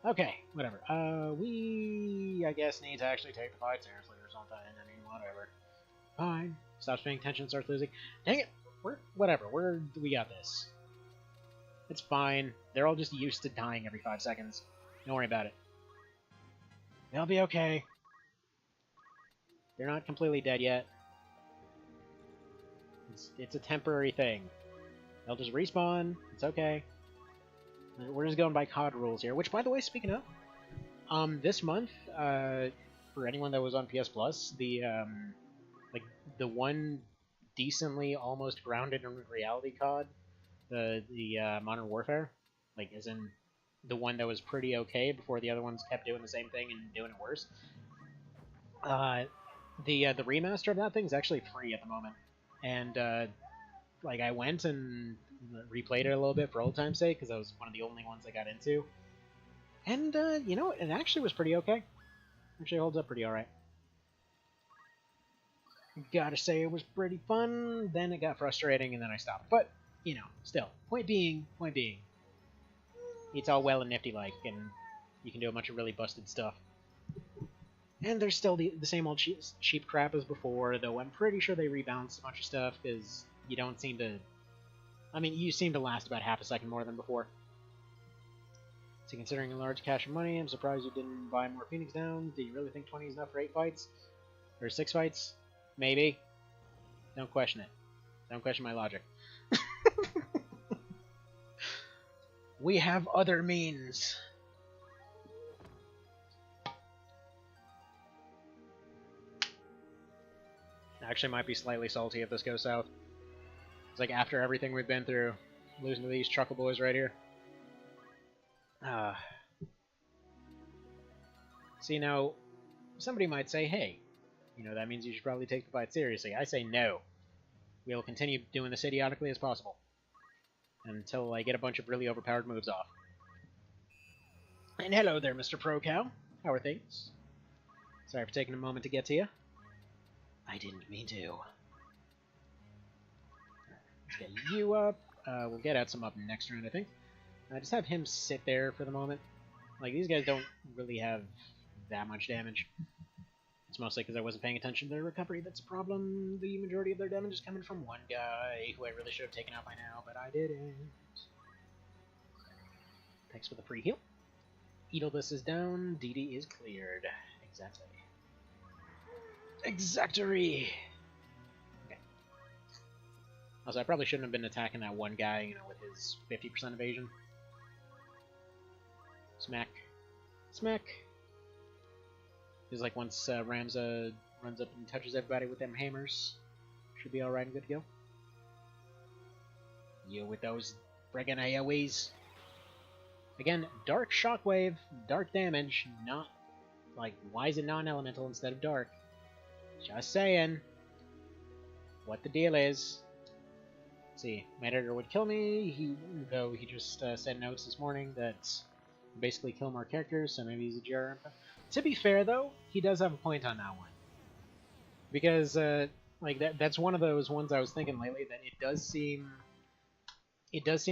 Okay, whatever. We, I guess, need to actually take the fight seriously or something. I mean, whatever. Fine. Stops paying attention, starts losing. Dang it! We got this. It's fine. They're all just used to dying every 5 seconds. Don't worry about it. They'll be okay. They're not completely dead yet. It's a temporary thing. They'll just respawn. It's okay. We're just going by COD rules here. Which, by the way, speaking of, this month, for anyone that was on PS Plus, the one decently almost grounded in reality COD, the Modern Warfare, like as in the one that was pretty okay before the other ones kept doing the same thing and doing it worse. The remaster of that thing is actually free at the moment, and like I went and replayed it a little bit for old time's sake because that was one of the only ones I got into, and you know, it actually was pretty okay. Actually holds up pretty alright. Gotta say it was pretty fun. Then it got frustrating, and then I stopped. But you know, still, point being, it's all well and nifty like, and you can do a bunch of really busted stuff. And there's still the same old cheap crap as before, though I'm pretty sure they rebalanced a bunch of stuff, because you don't seem to... I mean, you seem to last about half a second more than before. So considering a large cache of money, I'm surprised you didn't buy more Phoenix Downs. Do you really think 20 is enough for 8 fights? Or 6 fights? Maybe. Don't question it. Don't question my logic. We have other means. Actually might be slightly salty if this goes south. It's like after everything we've been through, losing to these Chuckle Boys right here. See, now, somebody might say, hey, you know, that means you should probably take the fight seriously. I say no. We'll continue doing this idiotically as possible. Until I get a bunch of really overpowered moves off. And hello there, Mr. Pro Cow. How are things? Sorry for taking a moment to get to you. I didn't mean to. Let's get you up. We'll get at some up next round, I think. Just have him sit there for the moment. Like, these guys don't really have that much damage. It's mostly because I wasn't paying attention to their recovery. That's a problem. The majority of their damage is coming from one guy who I really should have taken out by now, but I didn't. Thanks for the free heal. Edilbus is down. DD is cleared. Exactly. Exactory! Okay. Also, I probably shouldn't have been attacking that one guy, you know, with his 50% evasion. Smack. Smack! It's like once Ramza runs up and touches everybody with them hammers, should be alright and good to go. You with those friggin' AoEs. Again, dark shockwave, dark damage, not... Like, why is it non-elemental instead of dark? Just saying. What the deal is. Let's see, my editor would kill me, though he just sent notes this morning that basically kill more characters, so maybe he's a GRM. To be fair, though, he does have a point on that one. Because, like, that's one of those ones I was thinking lately, that it does seem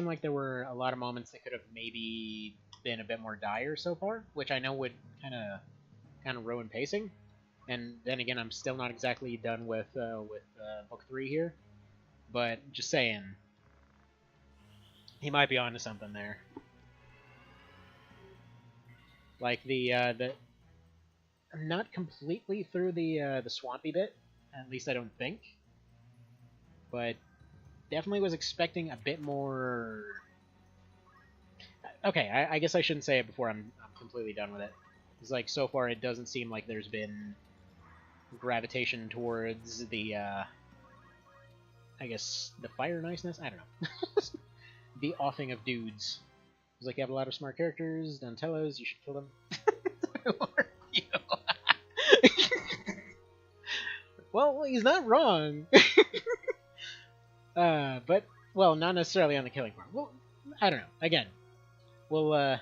like there were a lot of moments that could have maybe been a bit more dire so far, which I know would kind of ruin pacing. And then again, I'm still not exactly done with book 3 here, but just saying, he might be onto something there. Like the I'm not completely through the swampy bit, at least I don't think, but definitely was expecting a bit more. Okay, I guess I shouldn't say it before I'm completely done with it. It's like so far it doesn't seem like there's been gravitation towards the I guess the fire niceness? I don't know. The offing of dudes. It's like you have a lot of smart characters, Donatellos, you should kill them. Who are you? Well, he's not wrong. But, well, not necessarily on the killing part. Well, I don't know. Again, we'll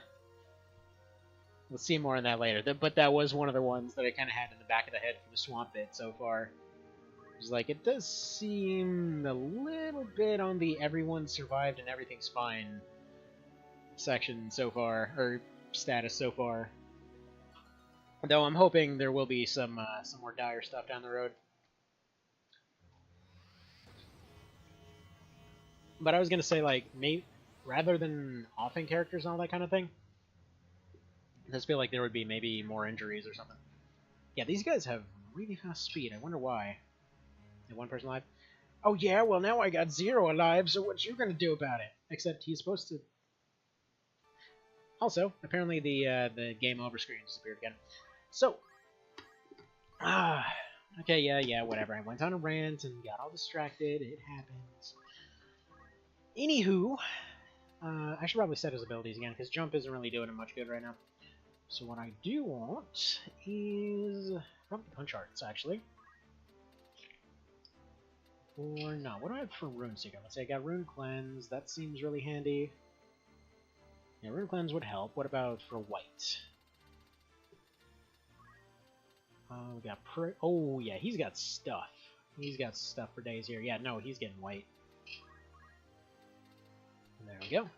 see more on that later. But that was one of the ones that I kind of had in the back of the head for the swamp bit so far. It's like, it does seem a little bit on the everyone survived and everything's fine section so far, or status so far. Though I'm hoping there will be some more dire stuff down the road. But I was gonna say, like, maybe, rather than offing characters and all that kind of thing. I just feel like there would be maybe more injuries or something. Yeah, these guys have really fast speed. I wonder why. One person alive? Oh yeah, well now I got 0 alive, so what you gonna do about it? Except he's supposed to... Also, apparently the game over screen disappeared again. So... okay, yeah, whatever. I went on a rant and got all distracted. It happens. Anywho, I should probably set his abilities again, because jump isn't really doing him much good right now. So what I do want is probably punch arts, actually. Or no, what do I have for Rune Seeker? Let's say I got Rune Cleanse. That seems really handy. Yeah, Rune Cleanse would help. What about for white? We got oh yeah, he's got stuff. He's got stuff for days here. Yeah, no, he's getting white. And there we go.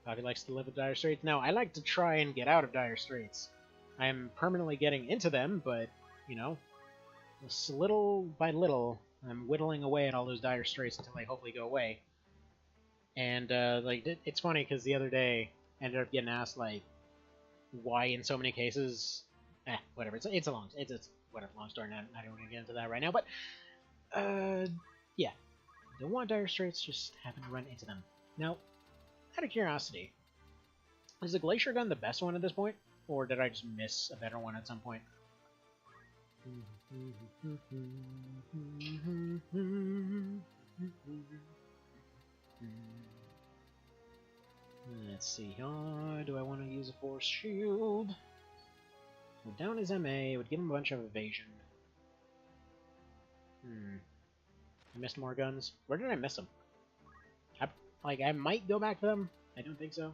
Bobby likes to live with Dire Straits. Now, I like to try and get out of Dire Straits. I am permanently getting into them, but, you know, just little by little, I'm whittling away at all those Dire Straits until they hopefully go away. And, like, it's funny, because the other day, I ended up getting asked, like, why in so many cases... whatever, it's a long... It's whatever, long story, I don't want to get into that right now, but, yeah. Don't want Dire Straits, just happen to run into them. Now, out of curiosity, is the Glacier Gun the best one at this point? Or did I just miss a better one at some point? Let's see. Do I want to use a Force Shield? Well, down his MA, it would give him a bunch of evasion. I missed more guns. Where did I miss them? I might go back to them. I don't think so.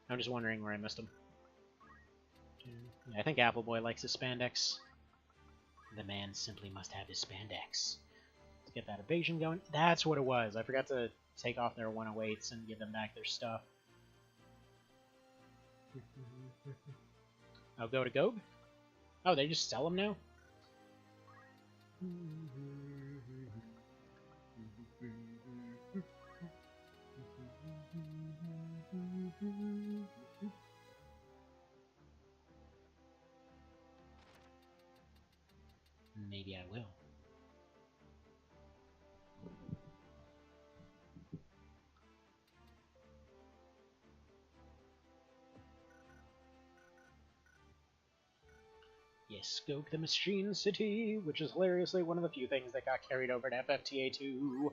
I'm just wondering where I missed them. Yeah, I think Appleboy likes his spandex. The man simply must have his spandex. To get that evasion going. That's what it was. I forgot to take off their 108s and give them back their stuff. I'll go to Gogue. Oh, they just sell them now? Maybe I will. Yes, Gogue the Machine City, which is hilariously one of the few things that got carried over to FFTA 2.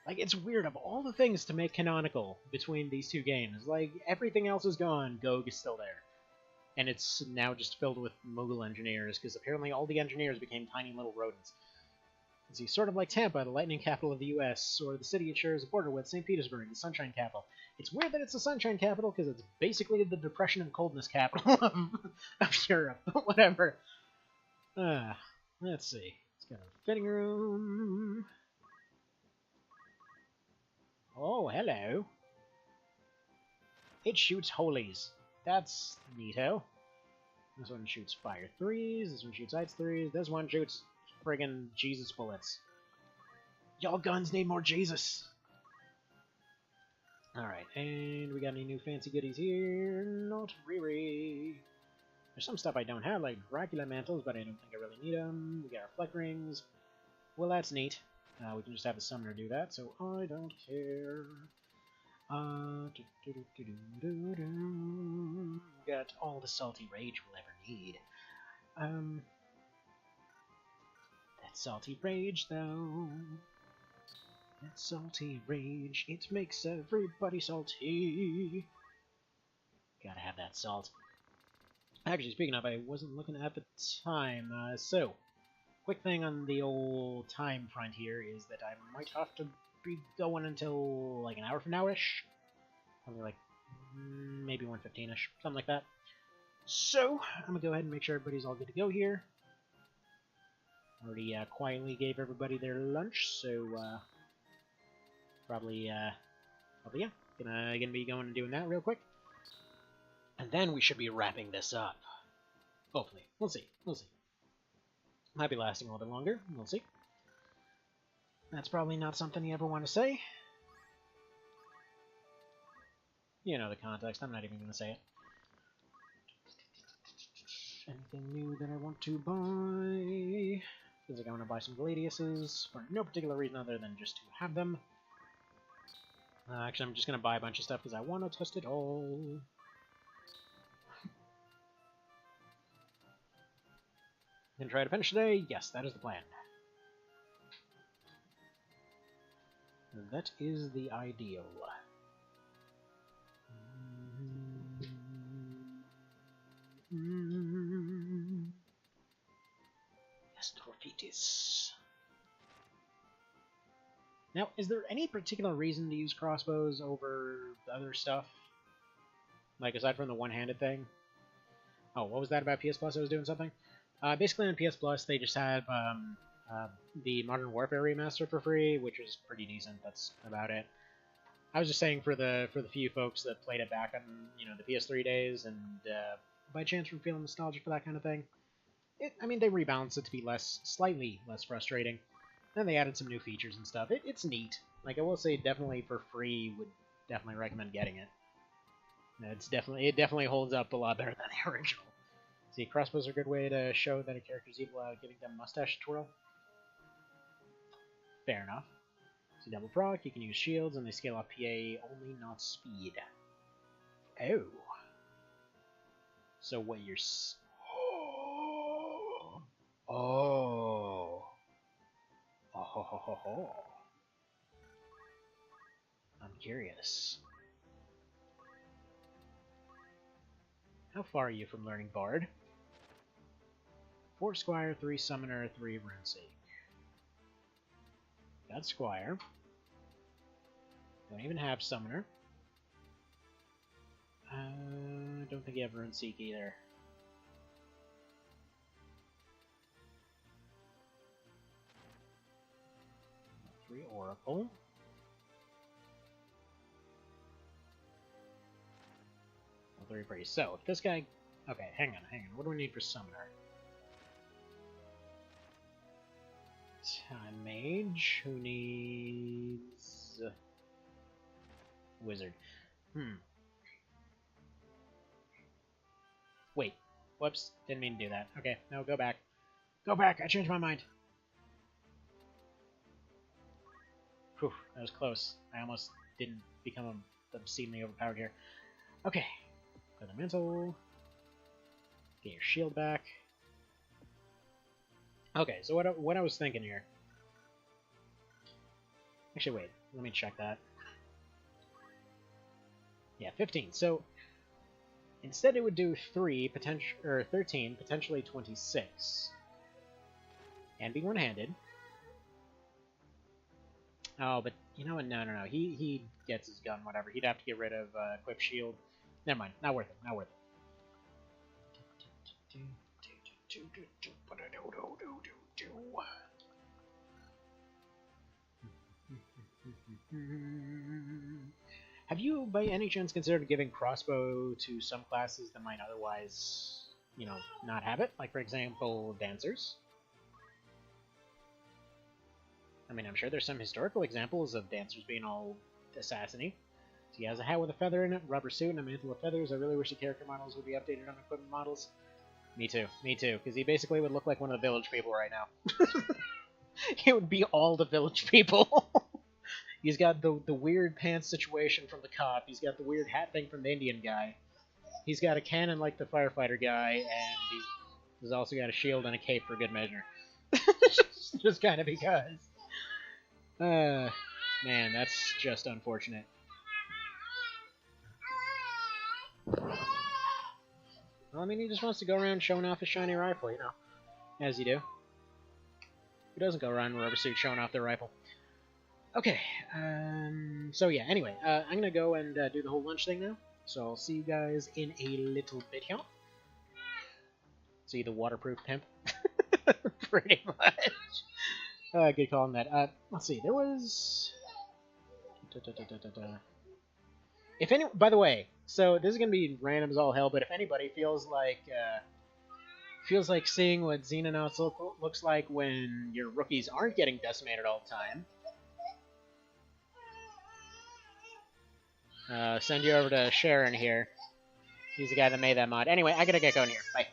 Like, it's weird, of all the things to make canonical between these two games, like, everything else is gone, Gogue is still there. And it's now just filled with Moogle engineers, because apparently all the engineers became tiny little rodents. See, sort of like Tampa, the lightning capital of the U.S., or the city it shares a border with, St. Petersburg, the sunshine capital. It's weird that it's the sunshine capital, because it's basically the depression and coldness capital of Europe, but whatever. Let's see. It's got a fitting room. Oh, hello. It shoots holies. That's neato. This one shoots fire 3s, this one shoots ice 3s, this one shoots friggin' Jesus bullets. Y'all guns need more Jesus! Alright, and we got any new fancy goodies here? Not really. There's some stuff I don't have, like Dracula mantles, but I don't think I really need them. We got our fleck rings. Well, that's neat. We can just have the summoner do that, so I don't care. Got all the salty rage we'll ever need. That salty rage, though. That salty rage, it makes everybody salty. Gotta have that salt. Actually, speaking of, I wasn't looking at the time, so, quick thing on the old time front here is that I might have to be going until, like, an hour from now-ish. Probably, like, maybe 1:15-ish, something like that. So, I'm gonna go ahead and make sure everybody's all good to go here. Already, quietly gave everybody their lunch, so, probably, yeah, gonna be going and doing that real quick. And then we should be wrapping this up. Hopefully. We'll see. Might be lasting a little bit longer. We'll see. That's probably not something you ever want to say. You know the context, I'm not even going to say it. Anything new that I want to buy? Feels like I want to buy some Gladiuses for no particular reason other than just to have them. Actually, I'm just going to buy a bunch of stuff because I want to test it all. Gonna try to finish today? Yes, that is the plan. That is the ideal. Yes, Torfitis. Now, is there any particular reason to use crossbows over other stuff? Like, aside from the one-handed thing? Oh, what was that about PS Plus? I was doing something? Basically, on PS Plus, they just have the Modern Warfare remaster for free, which is pretty decent. That's about it. I was just saying for the few folks that played it back on the PS3 days, and by chance were feeling nostalgic for that kind of thing. I mean, they rebalanced it to be slightly less frustrating. Then they added some new features and stuff. It's neat. Like, I will say, definitely for free, would definitely recommend getting it. It definitely holds up a lot better than the original. See, crossbows are a good way to show that a character's evil without giving them mustache twirl. Fair enough. See, double proc, you can use shields, and they scale up PA only, not speed. Oh. So what you're... Oh. Oh ho ho ho ho. I'm curious. How far are you from learning Bard? 4 Squire, 3 Summoner, 3 Runeseek. Got Squire. Don't even have Summoner. Don't think you have Runeseek either. Three Oracle. Well, 3 Priest. So, if this guy... Okay, hang on. What do we need for Summoner? Time Mage, who needs... Wizard. Wait. Whoops. Didn't mean to do that. Okay, no, go back. Go back! I changed my mind! Whew, that was close. I almost didn't become obscenely overpowered here. Okay. Elemental. Get your shield back. Okay, so what I was thinking here... Actually, wait. Let me check that. Yeah, 15. So, instead it would do 13, potentially 26. And be one-handed. Oh, but you know what? No. He gets his gun, whatever. He'd have to get rid of equip shield. Never mind. Not worth it. Not worth it. Have you, by any chance, considered giving crossbow to some classes that might otherwise, not have it? Like, for example, dancers? I mean, I'm sure there's some historical examples of dancers being all assassin-y. So he has a hat with a feather in it, rubber suit, and a mantle of feathers. I really wish the character models would be updated on equipment models. Me too, because he basically would look like one of the village people right now. He would be all the village people. He's got the weird pants situation from the cop. He's got the weird hat thing from the Indian guy. He's got a cannon like the firefighter guy, and he's also got a shield and a cape for good measure. Just kind of because. Man, that's just unfortunate. Well, I mean, he just wants to go around showing off his shiny rifle, as you do. Who doesn't go around in a rubber suit showing off their rifle? Okay, so yeah, anyway, I'm gonna go and do the whole lunch thing now. So I'll see you guys in a little bit here. See the waterproof pimp? Pretty much. Good call on that. Let's see, there was... If any, by the way, so this is gonna be random as all hell, but if anybody feels like seeing what Xenonauts looks like when your rookies aren't getting decimated all the time, send you over to Sharon here. He's the guy that made that mod. Anyway, I gotta get going here. Bye.